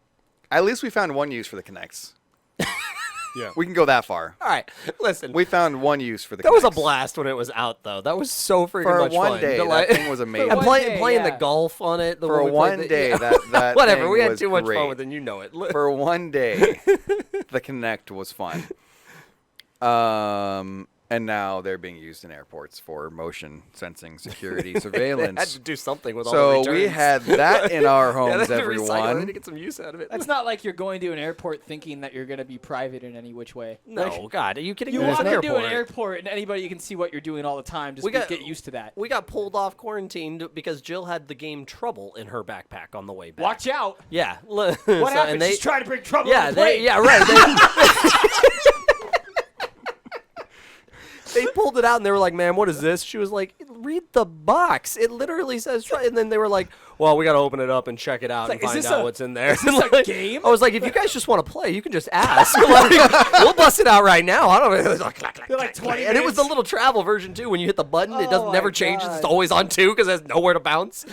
Speaker 3: at least we found one use for the Kinects.
Speaker 1: Yeah.
Speaker 3: We can go that far.
Speaker 2: All right, listen.
Speaker 3: We found one use for the
Speaker 2: That was a
Speaker 3: Kinects.
Speaker 2: blast when it was out, though. That was so freaking
Speaker 3: For
Speaker 2: much
Speaker 3: one
Speaker 2: fun.
Speaker 3: day,
Speaker 2: Like-
Speaker 3: that thing was amazing.
Speaker 2: and
Speaker 4: one
Speaker 2: playing
Speaker 4: day,
Speaker 2: the
Speaker 4: yeah.
Speaker 2: golf on it.
Speaker 3: For one day, that
Speaker 2: whatever.
Speaker 3: thing
Speaker 2: We had
Speaker 3: was
Speaker 2: too much
Speaker 3: great.
Speaker 2: fun with it, and you know it.
Speaker 3: For one day, the Kinect was fun. And now they're being used in airports for motion sensing, security,
Speaker 2: They had
Speaker 3: surveillance.
Speaker 2: to do something with all the
Speaker 3: So
Speaker 2: returns.
Speaker 3: we had that in our
Speaker 2: yeah,
Speaker 3: homes,
Speaker 2: they had to recycle it. They had
Speaker 3: everyone.
Speaker 2: to get some use out of it.
Speaker 4: That's not like you're going to an airport thinking that you're going to be private in any which way.
Speaker 2: No,
Speaker 4: Like,
Speaker 2: God, are you kidding
Speaker 4: you
Speaker 2: me?
Speaker 4: walk
Speaker 2: It's an
Speaker 4: into an
Speaker 2: airport.
Speaker 4: airport and anybody can see what you're doing all the time. Just get used to that.
Speaker 2: We got pulled off quarantine because Jill had the game Trouble in her backpack on the way back.
Speaker 4: Watch out.
Speaker 2: Yeah.
Speaker 4: What happened? She's trying to bring trouble
Speaker 2: Yeah,
Speaker 4: on the plane.
Speaker 2: They pulled it out and they were like, "Man, what is this?" She was like, "Read the box. It literally says." And then they were like, "Well, we got to open it up and check it out
Speaker 4: It's
Speaker 2: and
Speaker 4: like, is
Speaker 2: find
Speaker 4: this
Speaker 2: out
Speaker 4: a-
Speaker 2: what's in there."
Speaker 4: is this a
Speaker 2: Like,
Speaker 4: game?
Speaker 2: I was like, "If you guys just want to play, you can just ask. Like, we'll bust it out right now." I don't know. It was like,
Speaker 4: They're like 20
Speaker 2: and it was the
Speaker 4: minutes.
Speaker 2: little travel version too. When you hit the button, it
Speaker 4: Oh
Speaker 2: doesn't
Speaker 4: my
Speaker 2: never changes. It's
Speaker 4: God.
Speaker 2: always on 2 because it has nowhere to bounce.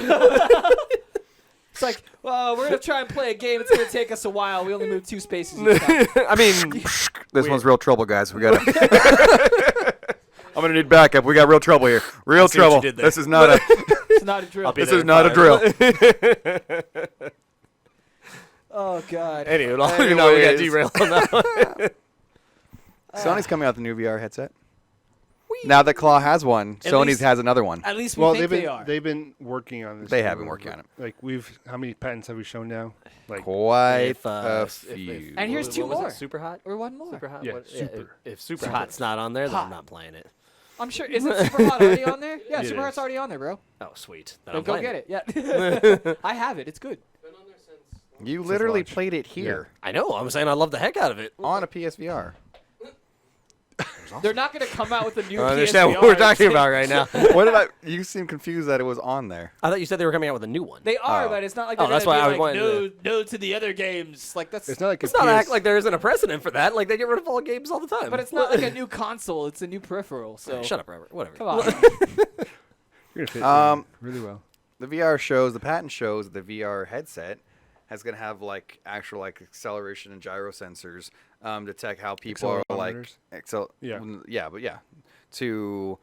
Speaker 4: It's like, well, we're going to try and play a game. It's going to take us a while. We only move 2 spaces each time.
Speaker 2: I mean,
Speaker 3: This one's real trouble, guys. We got to. I'm gonna need backup. We got real trouble here. Real
Speaker 2: see what you
Speaker 3: trouble.
Speaker 2: did there.
Speaker 3: This is not a.
Speaker 4: It's not a drill.
Speaker 2: be
Speaker 3: This
Speaker 2: there
Speaker 3: is
Speaker 2: in
Speaker 3: not a
Speaker 2: 5.
Speaker 3: drill.
Speaker 4: Oh, God.
Speaker 2: anyway, we got
Speaker 3: Anyways.
Speaker 2: derailed on that one.
Speaker 3: Sony's coming out with a new VR headset. Now that Claw has one,
Speaker 4: At
Speaker 3: Sony's
Speaker 4: least-
Speaker 3: has another one.
Speaker 4: At least we
Speaker 1: Well,
Speaker 4: think they are.
Speaker 1: they've been working on this.
Speaker 3: They have been
Speaker 1: for-
Speaker 3: working on it.
Speaker 1: Like how many patents have we shown now? Like
Speaker 3: Quite
Speaker 2: If,
Speaker 3: a
Speaker 2: if-
Speaker 3: few.
Speaker 4: And here's
Speaker 2: what
Speaker 4: 2
Speaker 2: was it,
Speaker 4: more.
Speaker 2: Super hot.
Speaker 4: Or one more.
Speaker 2: Super hot.
Speaker 1: Yeah,
Speaker 2: What-
Speaker 1: super.
Speaker 2: If Super Hot's not on there, then I'm
Speaker 4: Hot.
Speaker 2: not playing it.
Speaker 4: I'm sure. Isn't Super Hot already on there? Yeah,
Speaker 1: It
Speaker 4: Super Hot's
Speaker 1: is.
Speaker 4: already on there, bro.
Speaker 2: Oh, sweet. Then
Speaker 4: Then
Speaker 2: I'm
Speaker 4: go
Speaker 2: playing
Speaker 4: get it. Yeah. I have it. It's good.
Speaker 5: Been on there since.
Speaker 3: You literally
Speaker 1: launch.
Speaker 3: played it here
Speaker 2: I know. I'm saying I love the heck out of it.
Speaker 3: on a PSVR.
Speaker 4: They're not going to come out with a new
Speaker 2: I understand
Speaker 4: PSVR
Speaker 2: what we're talking
Speaker 4: and
Speaker 2: about
Speaker 4: say-
Speaker 2: right now.
Speaker 3: What did I? You seem confused that it was on there.
Speaker 2: I thought you said they were coming out with a new one.
Speaker 4: They are,
Speaker 3: Oh.
Speaker 4: but it's not like
Speaker 2: Oh,
Speaker 4: they're
Speaker 2: that's
Speaker 4: gonna
Speaker 2: why I
Speaker 4: be
Speaker 2: was
Speaker 4: like,
Speaker 2: wanting
Speaker 4: no to the other games. Like that's.
Speaker 1: it's not like
Speaker 2: Let's
Speaker 1: a
Speaker 2: not
Speaker 1: PS
Speaker 2: act like there isn't a precedent for that. Like they get rid of all games all the time.
Speaker 4: But it's not like a new console. It's a new peripheral. So
Speaker 2: Shut up, Robert. Whatever.
Speaker 4: Come on.
Speaker 1: You're gonna fit really well.
Speaker 3: The patent shows that the VR headset is going to have like actual like acceleration and gyro sensors detect how people are like
Speaker 1: Accelerometers?
Speaker 3: to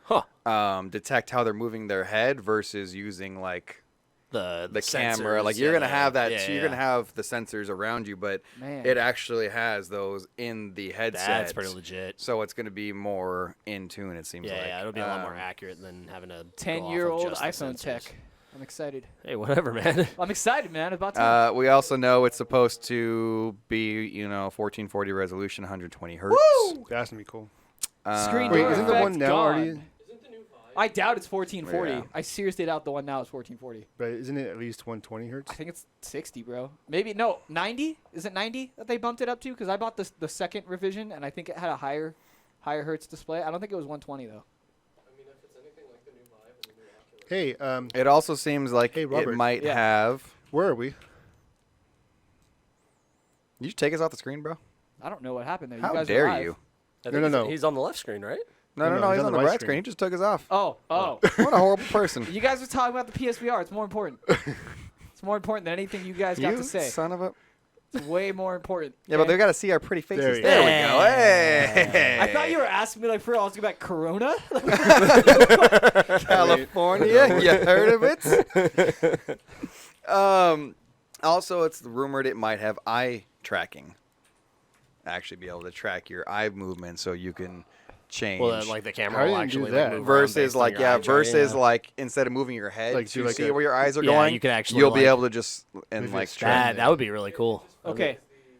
Speaker 3: detect how they're moving their head versus using like
Speaker 2: The
Speaker 3: camera.
Speaker 2: sensors,
Speaker 3: Like you're
Speaker 2: yeah,
Speaker 3: gonna have that.
Speaker 2: yeah,
Speaker 3: You're
Speaker 2: yeah.
Speaker 3: gonna have the sensors around you, but
Speaker 4: Man.
Speaker 3: it actually has those in the headset.
Speaker 2: That's pretty legit.
Speaker 3: So it's gonna be more in tune. It seems
Speaker 2: Yeah,
Speaker 3: like.
Speaker 2: yeah, it'll be a lot more accurate than having a
Speaker 4: 10-year-old iPhone tech. I'm excited.
Speaker 2: Hey, whatever, man.
Speaker 4: I'm excited, man. About to.
Speaker 3: We also know it's supposed to be 1440 resolution, 120 hertz.
Speaker 1: That's gonna be cool.
Speaker 4: Screen
Speaker 1: Wait,
Speaker 4: door
Speaker 1: isn't the
Speaker 4: effect
Speaker 1: one now
Speaker 4: gone.
Speaker 1: already?
Speaker 5: Isn't the new Vive?
Speaker 4: I doubt it's 1440.
Speaker 3: Yeah.
Speaker 4: I seriously doubt the one now is 1440.
Speaker 1: But isn't it at least 120 hertz?
Speaker 4: I think it's 60, bro. Maybe no 90. Is it 90 that they bumped it up to? Because I bought the second revision and I think it had a higher hertz display. I don't think it was 120 though.
Speaker 5: I mean, if it's anything like the new Vive and the new Oculus.
Speaker 1: Hey,
Speaker 3: It also seems like
Speaker 1: Hey,
Speaker 3: it
Speaker 1: Robert.
Speaker 3: might
Speaker 4: Yeah.
Speaker 3: have.
Speaker 1: where are we?
Speaker 3: You take us off the screen, bro.
Speaker 4: I don't know what happened there.
Speaker 3: How
Speaker 4: you guys
Speaker 3: dare
Speaker 4: were live.
Speaker 3: you?
Speaker 1: No.
Speaker 2: He's on the left screen, right?
Speaker 3: No, he's on the right screen. He just took us off.
Speaker 4: Oh.
Speaker 3: What a horrible person.
Speaker 4: You guys were talking about the PSVR. It's more important. It's more important than anything you guys got
Speaker 3: You
Speaker 4: to say.
Speaker 3: son of a.
Speaker 4: It's way more important.
Speaker 3: Yeah, but
Speaker 4: okay?
Speaker 3: they got to see our pretty faces.
Speaker 1: you
Speaker 3: There
Speaker 1: go.
Speaker 3: we go. Hey.
Speaker 4: I thought you were asking me like for real. I was about Corona.
Speaker 3: California. You heard of it? Also, it's rumored it might have eye tracking. Actually, be able to track your eye movement, so you can change.
Speaker 2: Well, like the
Speaker 1: How
Speaker 2: camera
Speaker 1: do
Speaker 2: will
Speaker 1: you do
Speaker 2: actually
Speaker 1: that?
Speaker 2: like, move around
Speaker 3: versus
Speaker 2: based on
Speaker 3: like
Speaker 2: your eye track.
Speaker 3: versus like instead of moving your head
Speaker 1: Like,
Speaker 3: to
Speaker 1: do like
Speaker 3: see
Speaker 1: a-
Speaker 3: where your eyes are
Speaker 2: Yeah,
Speaker 3: going,
Speaker 2: you can actually,
Speaker 3: you'll be
Speaker 2: like-
Speaker 3: able to just and
Speaker 1: Maybe
Speaker 3: like
Speaker 1: it's
Speaker 3: track.
Speaker 2: That would be really cool.
Speaker 4: Okay,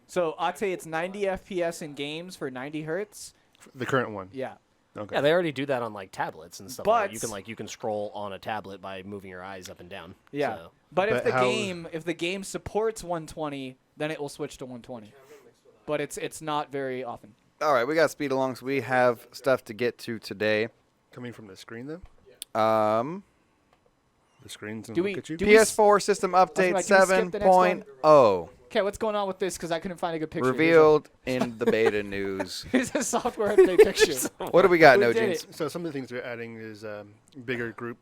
Speaker 4: so I'd say it's 90 FPS in games for 90 hertz.
Speaker 1: The current one.
Speaker 4: Yeah.
Speaker 1: Okay.
Speaker 2: Yeah, they already do that on like tablets and stuff. Like that.
Speaker 4: But-
Speaker 2: You can scroll on a tablet by moving your eyes up and down.
Speaker 4: Yeah.
Speaker 2: So.
Speaker 4: But if
Speaker 1: But
Speaker 4: the game supports 120, then it will switch to 120. But it's not very often.
Speaker 3: All right, we got speed along, so we have stuff to get to today.
Speaker 1: Coming from the screen, though? The screen's going
Speaker 4: Do
Speaker 1: to
Speaker 4: we-
Speaker 1: look at you?
Speaker 4: do we-
Speaker 3: PS4 system update
Speaker 4: like, do we skip the next one?
Speaker 3: 7.0
Speaker 4: Okay, what's going on with this? Because I couldn't find a good picture.
Speaker 3: revealed in the beta news.
Speaker 4: Here's a software update picture.
Speaker 3: What do we got,
Speaker 4: Who
Speaker 3: No
Speaker 4: did
Speaker 3: Jeans?
Speaker 4: it?
Speaker 1: So some of the things they're adding is bigger group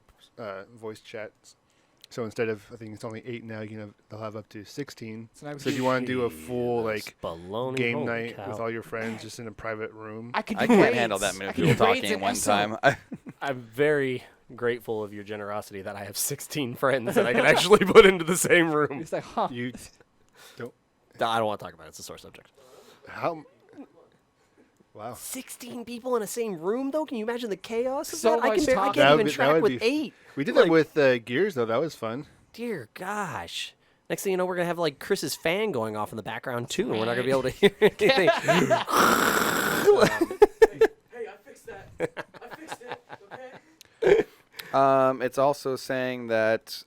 Speaker 1: voice chats. So instead of, I think it's only 8 now, they'll have up to 16.
Speaker 4: So now we
Speaker 1: So if
Speaker 4: can-
Speaker 1: you want to do a full
Speaker 2: That's baloney.
Speaker 1: game
Speaker 2: Holy
Speaker 1: night
Speaker 2: cow.
Speaker 1: with all your friends just in a private room.
Speaker 4: I, can do
Speaker 3: I can't
Speaker 4: raids.
Speaker 3: handle that many
Speaker 4: I can
Speaker 3: people
Speaker 4: do raids
Speaker 3: talking at
Speaker 4: in
Speaker 3: one
Speaker 4: ESO.
Speaker 3: time.
Speaker 2: I'm very grateful of your generosity that I have 16 friends that I can actually put into the same room.
Speaker 4: It's like, huh?
Speaker 1: You
Speaker 2: I don't want to talk about it. It's a sore subject.
Speaker 1: how? Wow.
Speaker 2: 16 people in the same room, though? Can you imagine the chaos of
Speaker 4: So
Speaker 2: that? I
Speaker 4: much
Speaker 2: I
Speaker 4: talking.
Speaker 2: can't
Speaker 1: That would
Speaker 2: even
Speaker 1: be- that
Speaker 2: track
Speaker 1: would
Speaker 2: with
Speaker 1: be-
Speaker 2: 8.
Speaker 1: We did
Speaker 2: Like-
Speaker 1: that with Gears though. That was fun.
Speaker 2: Dear gosh. Next thing you know, we're going to have like Chris's fan going off in the background, too, and we're not going to be able to hear anything.
Speaker 5: Hey, I fixed that. I fixed it. Okay.
Speaker 3: It's also saying that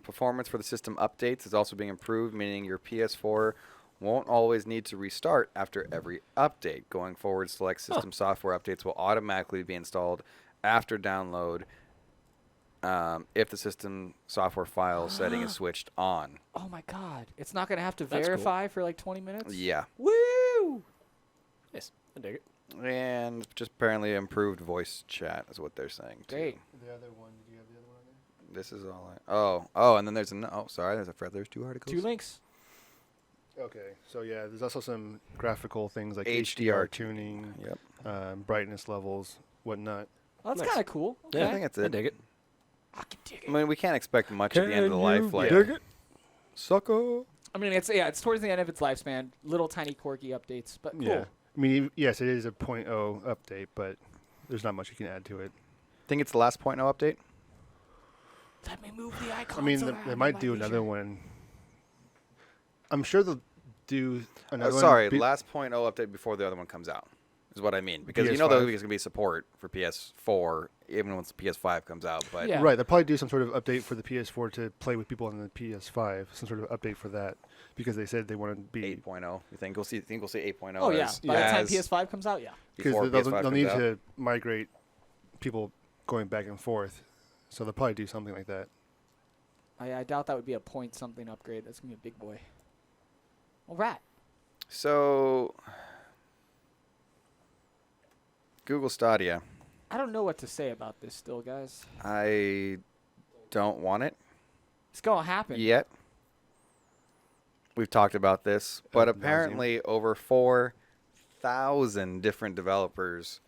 Speaker 3: performance for the system updates is also being improved, meaning your PS4 won't always need to restart after every update. Going forward, select system software updates will automatically be installed after download if the system software file setting is switched on.
Speaker 4: Oh my God! It's not gonna have to
Speaker 2: That's cool.
Speaker 4: verify for like 20 minutes.
Speaker 3: Yeah.
Speaker 4: Woo!
Speaker 2: Nice. I dig it.
Speaker 3: And just apparently improved voice chat is what they're saying, too.
Speaker 4: Great.
Speaker 1: The other one. Did you have the other one on there?
Speaker 3: This is all oh, and then there's there's 2 articles.
Speaker 4: 2 links.
Speaker 1: Okay. So yeah, there's also some graphical things like
Speaker 3: HDR
Speaker 1: HDR tuning,
Speaker 3: Yep.
Speaker 1: brightness levels, whatnot.
Speaker 4: Well, that's
Speaker 2: Nice.
Speaker 4: kind of cool.
Speaker 2: Yeah,
Speaker 4: Okay.
Speaker 3: I think that's
Speaker 2: I
Speaker 3: it.
Speaker 2: dig it.
Speaker 4: I can dig
Speaker 3: I
Speaker 4: it.
Speaker 3: mean, we can't expect much at the end of the life. Like,
Speaker 2: it?
Speaker 3: sucker.
Speaker 4: I mean, it's towards the end of its lifespan. Little tiny quirky updates, but cool.
Speaker 1: Yeah. I mean, yes, it is a 0.0 update, but there's not much you can add to it.
Speaker 3: Think it's the last 0.0 update?
Speaker 4: Let me move the icons
Speaker 1: I mean,
Speaker 4: around
Speaker 1: they
Speaker 4: in
Speaker 1: might
Speaker 4: my
Speaker 1: do
Speaker 4: leisure.
Speaker 1: another one. I'm sure they'll do another one.
Speaker 3: Sorry,
Speaker 1: be-
Speaker 3: last 0.0 update before the other one comes out is what I mean. Because you know
Speaker 1: PS5.
Speaker 3: there's going to be support for PS4 even once the PS5 comes out. But
Speaker 4: Yeah.
Speaker 1: Right, they'll probably do some sort of update for the PS4 to play with people on the PS5. Some sort of update for that, because they said they want to be
Speaker 3: 8.0, you think we'll see 8.0?
Speaker 4: Oh yeah.
Speaker 3: as-
Speaker 4: By the time
Speaker 3: as
Speaker 4: PS5 comes out, yeah.
Speaker 1: because
Speaker 3: before
Speaker 1: they'll,
Speaker 3: PS5
Speaker 1: they'll
Speaker 3: comes
Speaker 1: need
Speaker 3: out?
Speaker 1: to migrate people going back and forth. So they'll probably do something like that.
Speaker 4: I doubt that would be a point something upgrade. That's gonna be a big boy. All right.
Speaker 3: So Google Stadia,
Speaker 4: I don't know what to say about this still, guys.
Speaker 3: I don't want it
Speaker 4: It's gonna happen.
Speaker 3: yet. We've talked about this, but
Speaker 1: Ad nauseam.
Speaker 3: apparently over 4,000 different developers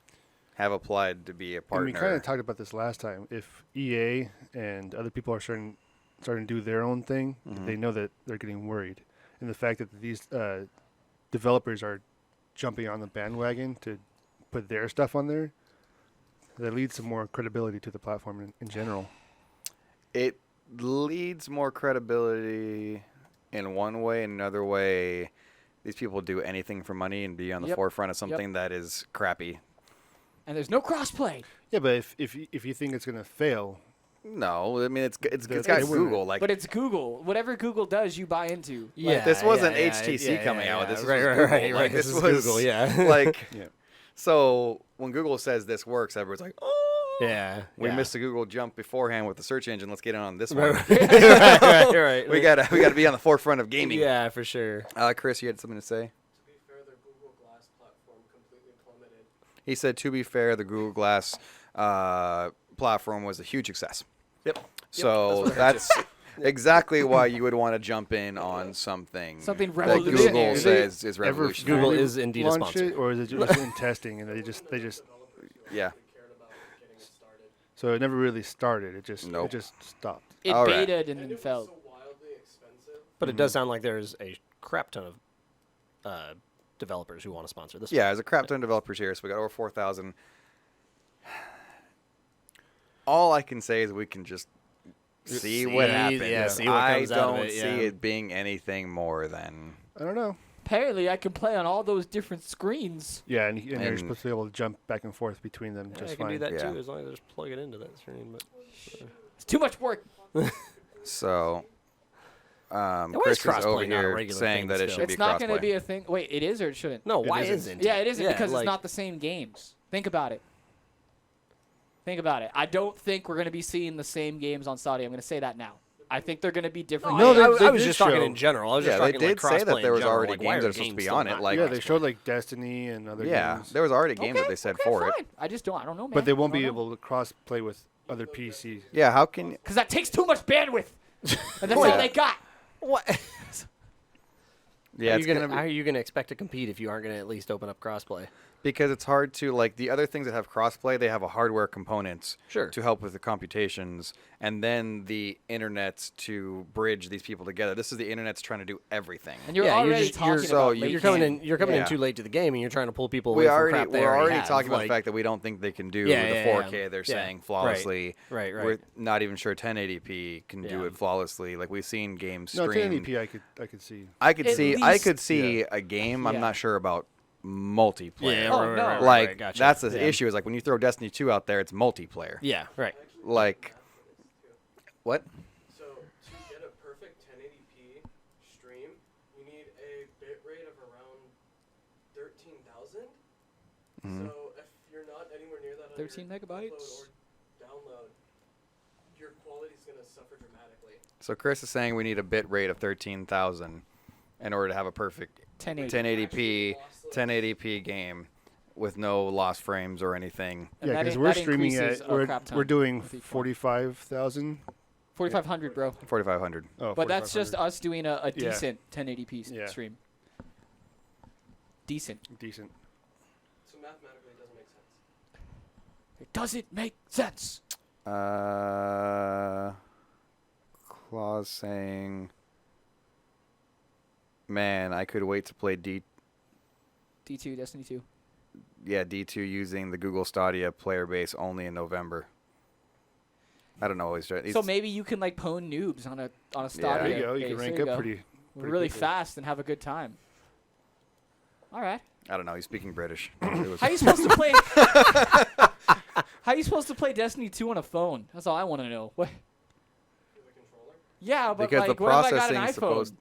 Speaker 3: have applied to be a
Speaker 1: And
Speaker 3: partner.
Speaker 1: we kind of talked about this last time. If EA and other people are starting to do their own thing,
Speaker 3: Mhm.
Speaker 1: they know that they're getting worried. And the fact that these developers are jumping on the bandwagon to put their stuff on there, that leads to more credibility to the platform in general.
Speaker 3: It leads more credibility in one way, in another way. These people do anything for money and be on the
Speaker 4: Yep.
Speaker 3: forefront of something that is crappy.
Speaker 4: And there's no crossplay.
Speaker 1: Yeah, but if you think it's going to fail,
Speaker 3: No, I mean it's
Speaker 1: They
Speaker 3: got
Speaker 1: wouldn't.
Speaker 3: Google like.
Speaker 4: But it's Google. Whatever Google does, you buy into.
Speaker 2: Yeah,
Speaker 3: this wasn't
Speaker 2: yeah,
Speaker 3: HTC
Speaker 2: yeah,
Speaker 3: coming
Speaker 2: yeah,
Speaker 3: out.
Speaker 2: yeah.
Speaker 3: This
Speaker 2: Right,
Speaker 3: was
Speaker 2: right,
Speaker 3: Google.
Speaker 2: right,
Speaker 3: Like,
Speaker 2: right.
Speaker 3: this
Speaker 2: This is
Speaker 3: was
Speaker 2: Google, yeah.
Speaker 3: like.
Speaker 1: Yeah.
Speaker 3: So when Google says this works, everyone's like, "Oh,
Speaker 2: Yeah.
Speaker 3: we
Speaker 2: yeah.
Speaker 3: missed the Google jump beforehand with the search engine. Let's get in on this
Speaker 2: Right,
Speaker 3: one.
Speaker 2: right, right.
Speaker 3: we gotta be on the forefront of gaming."
Speaker 2: Yeah, for sure.
Speaker 3: Chris, you had something to say?
Speaker 5: To be fair, their Google Glass platform completely plummeted.
Speaker 3: He said, to be fair, the Google Glass platform was a huge success.
Speaker 2: Yep.
Speaker 3: So that's exactly why you would want to jump in on something
Speaker 4: Something
Speaker 3: that
Speaker 4: revolutionary.
Speaker 3: Google
Speaker 4: Do
Speaker 3: says is
Speaker 1: ever
Speaker 3: revolutionary.
Speaker 2: Google
Speaker 1: fully
Speaker 2: is indeed a
Speaker 1: launch
Speaker 2: sponsor.
Speaker 1: it, or is it just in testing and they just
Speaker 3: Yeah.
Speaker 5: Cared about getting it started.
Speaker 1: so it never really started. It just
Speaker 3: Nope.
Speaker 1: stopped.
Speaker 4: It
Speaker 3: All right.
Speaker 4: betaed and
Speaker 5: And
Speaker 4: then
Speaker 5: it was
Speaker 4: fell.
Speaker 5: so wildly expensive.
Speaker 2: But it does sound like there's a crap ton of developers who want to sponsor this.
Speaker 3: Yeah, there's a crap ton of developers here, so we got over 4,000. All I can say is we can just see what happens.
Speaker 2: Yeah, see what comes out of
Speaker 3: I don't
Speaker 2: it,
Speaker 3: see
Speaker 2: yeah.
Speaker 3: it being anything more than.
Speaker 1: I don't know.
Speaker 4: Apparently, I can play on all those different screens.
Speaker 1: Yeah, and you're
Speaker 3: And-
Speaker 1: supposed to be able to jump back and forth between them
Speaker 2: Yeah,
Speaker 1: just
Speaker 2: I can
Speaker 1: fine.
Speaker 2: do that
Speaker 3: Yeah.
Speaker 2: too, as long as I just plug it into that stream. But
Speaker 4: It's too much work.
Speaker 3: So,
Speaker 2: Why is
Speaker 3: Chris is
Speaker 2: crossplay
Speaker 3: over
Speaker 2: not a
Speaker 3: here
Speaker 2: regular
Speaker 3: saying
Speaker 2: thing
Speaker 3: that it
Speaker 2: still?
Speaker 3: should be
Speaker 4: It's not going to
Speaker 3: crossplay.
Speaker 4: be a thing. Wait, it is or it shouldn't?
Speaker 2: no, why
Speaker 1: isn't.
Speaker 2: isn't?
Speaker 4: Yeah, it isn't
Speaker 2: Yeah,
Speaker 4: because
Speaker 2: like-
Speaker 4: it's not the same games. Think about it. Think about it. I don't think we're going to be seeing the same games on Stadia. I'm going to say that now. I think they're going to be different.
Speaker 1: No,
Speaker 4: games.
Speaker 1: they
Speaker 2: I was
Speaker 1: did
Speaker 2: just talking
Speaker 1: show-
Speaker 2: in general. I was
Speaker 3: Yeah,
Speaker 2: just
Speaker 3: they
Speaker 2: talking
Speaker 3: did
Speaker 2: like
Speaker 3: say that
Speaker 2: crossplay
Speaker 3: there
Speaker 2: in
Speaker 3: was
Speaker 2: general.
Speaker 3: already
Speaker 2: Like,
Speaker 3: games
Speaker 2: why are
Speaker 3: that are supposed to be
Speaker 2: still
Speaker 3: on it,
Speaker 2: not
Speaker 3: like-
Speaker 1: Yeah, they
Speaker 2: crossplay?
Speaker 1: showed like Destiny and other
Speaker 3: Yeah,
Speaker 1: games.
Speaker 3: there was already games
Speaker 4: Okay,
Speaker 3: that they said
Speaker 4: okay,
Speaker 3: for
Speaker 4: fine.
Speaker 3: it.
Speaker 4: I don't know, man.
Speaker 1: But they won't
Speaker 4: I
Speaker 1: be
Speaker 4: don't know.
Speaker 1: able to cross play with other PCs.
Speaker 3: Yeah, how can?
Speaker 4: Because that takes too much bandwidth. And that's
Speaker 3: Well,
Speaker 4: all they got.
Speaker 2: What?
Speaker 3: Yeah,
Speaker 2: how
Speaker 3: it's
Speaker 2: are you gonna expect to compete if you aren't gonna at least open up crossplay?
Speaker 3: because it's hard to like the other things that have crossplay. They have a hardware components
Speaker 2: Sure.
Speaker 3: to help with the computations, and then the internet's to bridge these people together. This is the internet's trying to do everything.
Speaker 4: And you're
Speaker 2: Yeah, you're
Speaker 4: already
Speaker 2: just-
Speaker 4: talking
Speaker 2: you're-
Speaker 3: so
Speaker 4: about
Speaker 3: you-
Speaker 4: late
Speaker 2: You're coming
Speaker 4: game.
Speaker 2: in. You're coming
Speaker 3: Yeah.
Speaker 2: in too late to the game, and you're trying to pull people away from crap they
Speaker 3: We're
Speaker 2: already
Speaker 3: already
Speaker 2: have.
Speaker 3: talking about
Speaker 2: Like,
Speaker 3: the fact that we don't think they can do
Speaker 2: Yeah,
Speaker 3: the
Speaker 2: yeah,
Speaker 3: 4K.
Speaker 2: yeah.
Speaker 3: They're
Speaker 2: Yeah.
Speaker 3: saying flawlessly.
Speaker 2: Right.
Speaker 3: We're not even sure 1080p can do
Speaker 2: Yeah.
Speaker 3: it flawlessly. Like we've seen games
Speaker 1: No,
Speaker 3: streamed.
Speaker 1: 1080p I could see.
Speaker 3: I could
Speaker 4: At
Speaker 3: see
Speaker 4: least-
Speaker 3: a game. I'm
Speaker 4: Yeah.
Speaker 3: not sure about multiplayer.
Speaker 2: Yeah,
Speaker 4: Oh,
Speaker 2: right,
Speaker 4: no.
Speaker 2: right,
Speaker 3: Like
Speaker 2: right, gotcha.
Speaker 3: that's the
Speaker 2: Yeah.
Speaker 3: issue. Is like when you throw Destiny 2 out there, it's multiplayer.
Speaker 2: Yeah, right.
Speaker 3: Like what?
Speaker 5: So to get a perfect 1080p stream, you need a bit rate of around 13,000.
Speaker 3: Mhm.
Speaker 5: So if you're not anywhere near that, on
Speaker 4: 13
Speaker 5: your
Speaker 4: megabytes?
Speaker 5: upload or download, your quality's gonna suffer dramatically.
Speaker 3: So Chris is saying we need a bit rate of 13,000 in order to have a perfect
Speaker 4: 1080.
Speaker 3: 1080p
Speaker 5: Actually lossless.
Speaker 3: 1080p game with no lost frames or anything.
Speaker 4: And
Speaker 1: Yeah,
Speaker 4: that
Speaker 1: because
Speaker 4: in-
Speaker 1: we're
Speaker 4: that
Speaker 1: streaming
Speaker 4: increases
Speaker 1: at
Speaker 4: a crap ton
Speaker 1: we're doing
Speaker 4: with each one.
Speaker 1: 45,000.
Speaker 4: 4,500, bro.
Speaker 3: 4500.
Speaker 1: Oh,
Speaker 4: But that's just
Speaker 1: 4,500.
Speaker 4: us doing a
Speaker 1: Yeah.
Speaker 4: decent 1080p
Speaker 1: Yeah.
Speaker 4: stream. Decent.
Speaker 1: decent.
Speaker 5: So mathematically, it doesn't make sense.
Speaker 4: It doesn't make sense.
Speaker 3: Claus saying, "Man, I could wait to play
Speaker 4: D2, Destiny 2.
Speaker 3: D2 using the Google Stadia player base only in November." I don't know.
Speaker 4: So maybe you can like pwn noobs on a
Speaker 3: Yeah.
Speaker 4: Stadia.
Speaker 1: There you go. You
Speaker 4: base.
Speaker 1: can rank
Speaker 4: There you
Speaker 1: up
Speaker 4: go.
Speaker 1: pretty
Speaker 4: really
Speaker 1: quickly.
Speaker 4: fast and have a good time. All right.
Speaker 3: I don't know. He's speaking British. It was-
Speaker 4: How you supposed to play? How you supposed to play Destiny 2 on a phone? That's all I want to know. What?
Speaker 5: With a controller.
Speaker 4: Yeah, but
Speaker 3: because
Speaker 4: like,
Speaker 3: the
Speaker 4: what if I got an
Speaker 3: processing
Speaker 4: iPhone?
Speaker 3: supposed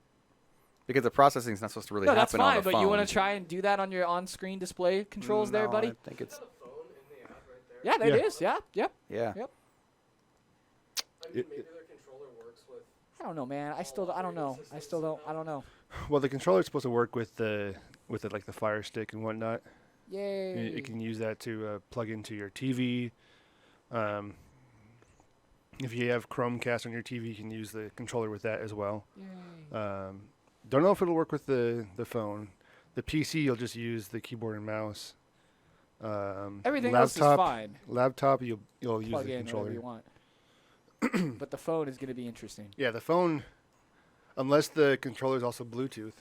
Speaker 3: because the processing's not supposed to really
Speaker 4: No, that's
Speaker 3: happen on
Speaker 4: fine.
Speaker 3: the
Speaker 4: But
Speaker 3: phone.
Speaker 4: you want to try and do that on your on-screen display controls, there,
Speaker 3: No,
Speaker 4: buddy?
Speaker 3: I think it's
Speaker 5: Is that a phone in the app right there?
Speaker 4: Yeah, there
Speaker 1: Yeah.
Speaker 4: it is. Yeah, yep.
Speaker 3: yeah.
Speaker 4: Yep.
Speaker 5: I mean, maybe their controller works with.
Speaker 4: I don't know, man. I don't know. I don't know.
Speaker 1: Well, the controller's supposed to work with like the Fire Stick and whatnot.
Speaker 4: Yay.
Speaker 1: You can use that to plug into your TV. If you have Chromecast on your TV, you can use the controller with that as well.
Speaker 4: Yay.
Speaker 1: Don't know if it'll work with the phone. The PC, you'll just use the keyboard and mouse.
Speaker 4: Everything else is fine.
Speaker 1: Laptop, you'll use
Speaker 4: Plug
Speaker 1: the
Speaker 4: in whatever
Speaker 1: controller.
Speaker 4: you want. But the phone is going to be interesting.
Speaker 1: Yeah, the phone, unless the controller is also Bluetooth.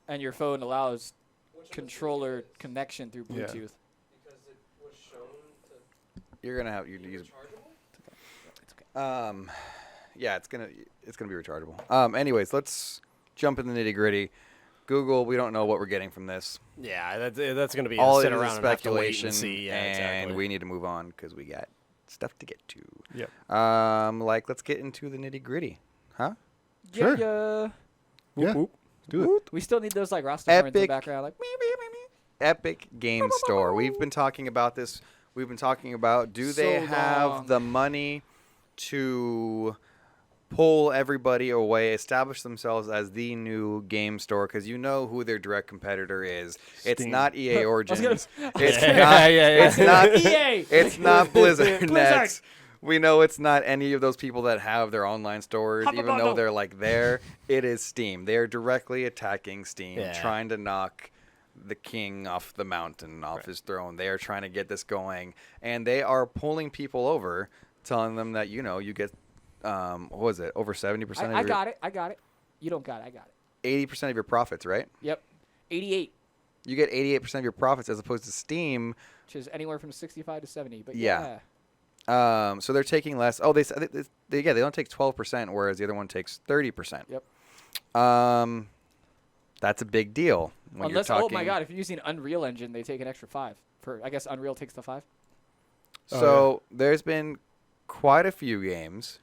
Speaker 4: And your phone allows
Speaker 5: Which of the
Speaker 4: controller
Speaker 5: two is?
Speaker 4: connection through
Speaker 1: Yeah.
Speaker 4: Bluetooth.
Speaker 5: Because it was shown to
Speaker 3: You're gonna have you
Speaker 5: be
Speaker 3: use.
Speaker 5: rechargeable.
Speaker 3: Yeah, it's gonna be rechargeable. Anyways, let's jump in the nitty gritty. Google, we don't know what we're getting from this.
Speaker 2: Yeah, that's going to be
Speaker 3: All
Speaker 2: a sit
Speaker 3: it is
Speaker 2: around and have to wait
Speaker 3: speculation,
Speaker 2: and see. Yeah,
Speaker 3: and
Speaker 2: exactly.
Speaker 3: we need to move on because we got stuff to get to.
Speaker 1: Yep.
Speaker 3: Let's get into the nitty gritty, huh?
Speaker 1: Sure.
Speaker 4: Yeah.
Speaker 1: Yeah. Do it.
Speaker 4: We still need those like Rasta horns in the
Speaker 3: Epic.
Speaker 4: background, like. "Meep, meep, meep, meep."
Speaker 3: Epic Game Store. We've been talking about this. We've been talking about do they
Speaker 4: So
Speaker 3: have
Speaker 4: long.
Speaker 3: the money to pull everybody away, establish themselves as the new game store? Because you know who their direct competitor is. It's
Speaker 1: Steam.
Speaker 3: not EA Origins. It's
Speaker 2: Yeah,
Speaker 3: not.
Speaker 2: yeah.
Speaker 3: It's not.
Speaker 4: EA.
Speaker 3: It's not Blizzard.
Speaker 4: Blizzard.
Speaker 3: Nets. We know it's not any of those people that have their online stores,
Speaker 4: Hubba
Speaker 3: even though
Speaker 4: bubba.
Speaker 3: they're like there. It is Steam. They are directly attacking Steam,
Speaker 2: Yeah.
Speaker 3: trying to knock the king off the mountain, off his throne. They are trying to get this going, and they are pulling people over, telling them that you get, what was it, over 70%
Speaker 4: I
Speaker 3: of your
Speaker 4: got it. I got it. You don't got it. I got it.
Speaker 3: 80% of your profits, right?
Speaker 4: Yep. 88,
Speaker 3: You get 88% of your profits as opposed to Steam.
Speaker 4: which is anywhere from 65 to 70. But
Speaker 3: Yeah.
Speaker 4: yeah.
Speaker 3: So they're taking less. Oh, they don't take 12%, whereas the other one takes 30%.
Speaker 4: Yep.
Speaker 3: That's a big deal. When
Speaker 4: Unless,
Speaker 3: you're
Speaker 4: oh
Speaker 3: talking,
Speaker 4: my God, if you're using Unreal Engine, they take an extra 5. I guess Unreal takes the 5.
Speaker 3: So there's been quite a few games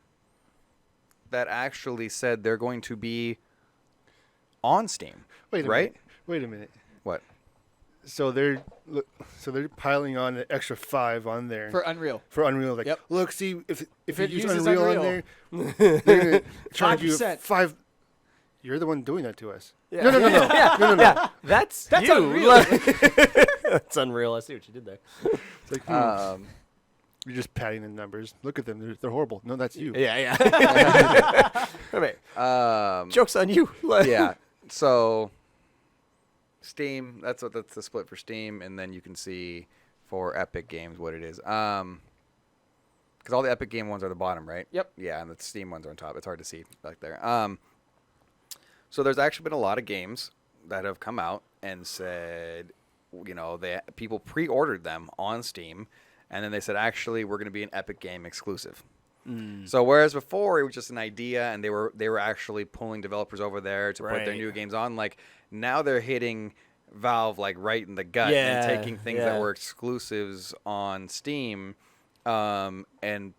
Speaker 3: that actually said they're going to be on Steam.
Speaker 1: Wait a
Speaker 3: right?
Speaker 1: minute. Wait a minute.
Speaker 3: What?
Speaker 1: So they're piling on an extra 5 on there
Speaker 4: For Unreal.
Speaker 1: For Unreal. Like,
Speaker 4: Yep.
Speaker 1: look, see if
Speaker 4: If
Speaker 1: you
Speaker 4: it
Speaker 1: use
Speaker 4: uses
Speaker 1: Unreal,
Speaker 4: Unreal.
Speaker 1: on there, they're gonna charge you
Speaker 4: 5%.
Speaker 1: 5. You're the one doing that to us.
Speaker 2: Yeah.
Speaker 1: No.
Speaker 2: Yeah, that's you.
Speaker 4: Unreal.
Speaker 2: That's unreal. I see what you did there.
Speaker 1: It's like, you're just padding the numbers. Look at them. They're horrible. No, that's you.
Speaker 2: Yeah. Wait,
Speaker 3: Um,
Speaker 2: joke's on you.
Speaker 3: yeah. So Steam, that's the split for Steam, and then you can see for Epic Games what it is. Because all the Epic Game ones are the bottom, right?
Speaker 4: Yep.
Speaker 3: Yeah, and the Steam ones are on top. It's hard to see back there. So there's actually been a lot of games that have come out and said, people pre-ordered them on Steam, and then they said, actually, we're going to be an Epic Game exclusive. So whereas before it was just an idea, and they were actually pulling developers over there to put their
Speaker 2: Right.
Speaker 3: new games on, like now they're hitting Valve like right in the gut
Speaker 2: Yeah,
Speaker 3: and taking things that
Speaker 2: yeah.
Speaker 3: were exclusives on Steam, and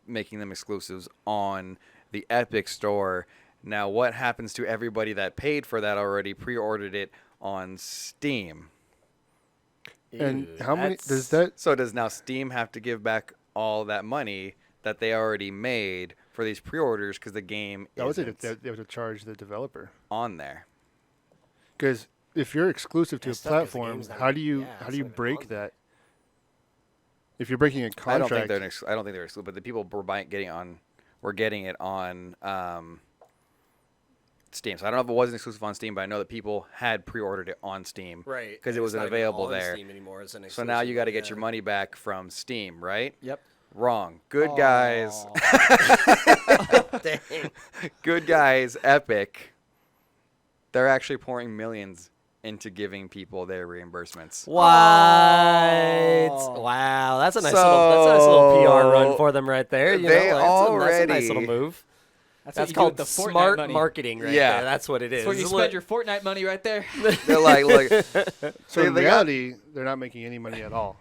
Speaker 3: making them exclusives on the Epic Store. Now, what happens to everybody that paid for that already, pre-ordered it on Steam?
Speaker 1: And
Speaker 2: Ew,
Speaker 1: how many
Speaker 2: that's-
Speaker 1: does that?
Speaker 3: So does now Steam have to give back all that money that they already made for these pre-orders because the game
Speaker 1: That was it.
Speaker 3: isn't
Speaker 1: They have to charge the developer.
Speaker 3: on there?
Speaker 1: Because if you're exclusive to a
Speaker 2: That's tough 'cause the
Speaker 1: platform,
Speaker 2: game's not
Speaker 1: how do you
Speaker 2: yeah,
Speaker 1: how
Speaker 2: it's
Speaker 1: do you
Speaker 2: not even
Speaker 1: break
Speaker 2: on
Speaker 1: that? If you're breaking a
Speaker 3: I don't
Speaker 1: contract,
Speaker 3: think I don't think they're exclusive, but the people were getting it on Steam. So I don't know if it wasn't exclusive on Steam, but I know that people had pre-ordered it on Steam,
Speaker 2: Right.
Speaker 3: Because it
Speaker 2: It's
Speaker 3: wasn't
Speaker 2: not even
Speaker 3: available
Speaker 2: on
Speaker 3: there.
Speaker 2: Steam anymore. It's an
Speaker 3: So now you got to get
Speaker 2: exclusive,
Speaker 3: your money back from Steam, right?
Speaker 4: Yep.
Speaker 3: Wrong. Good guys.
Speaker 4: Aw.
Speaker 2: Dang.
Speaker 3: Good guys, Epic. They're actually pouring millions into giving people their reimbursements.
Speaker 2: What?
Speaker 4: Oh.
Speaker 2: Wow, that's a nice little PR run
Speaker 3: So,
Speaker 2: for them right there. You
Speaker 3: they
Speaker 2: know, that's a nice
Speaker 3: already-
Speaker 2: little move.
Speaker 4: That's
Speaker 2: That's
Speaker 4: what you
Speaker 2: called
Speaker 4: do with the Fortnite
Speaker 2: smart
Speaker 4: money.
Speaker 2: marketing right
Speaker 3: Yeah.
Speaker 2: there. That's what it is.
Speaker 4: That's where you
Speaker 2: It's
Speaker 4: spend your Fortnite money right there.
Speaker 3: They're like, look.
Speaker 1: so in
Speaker 3: they got-
Speaker 1: reality, they're not making any money at all.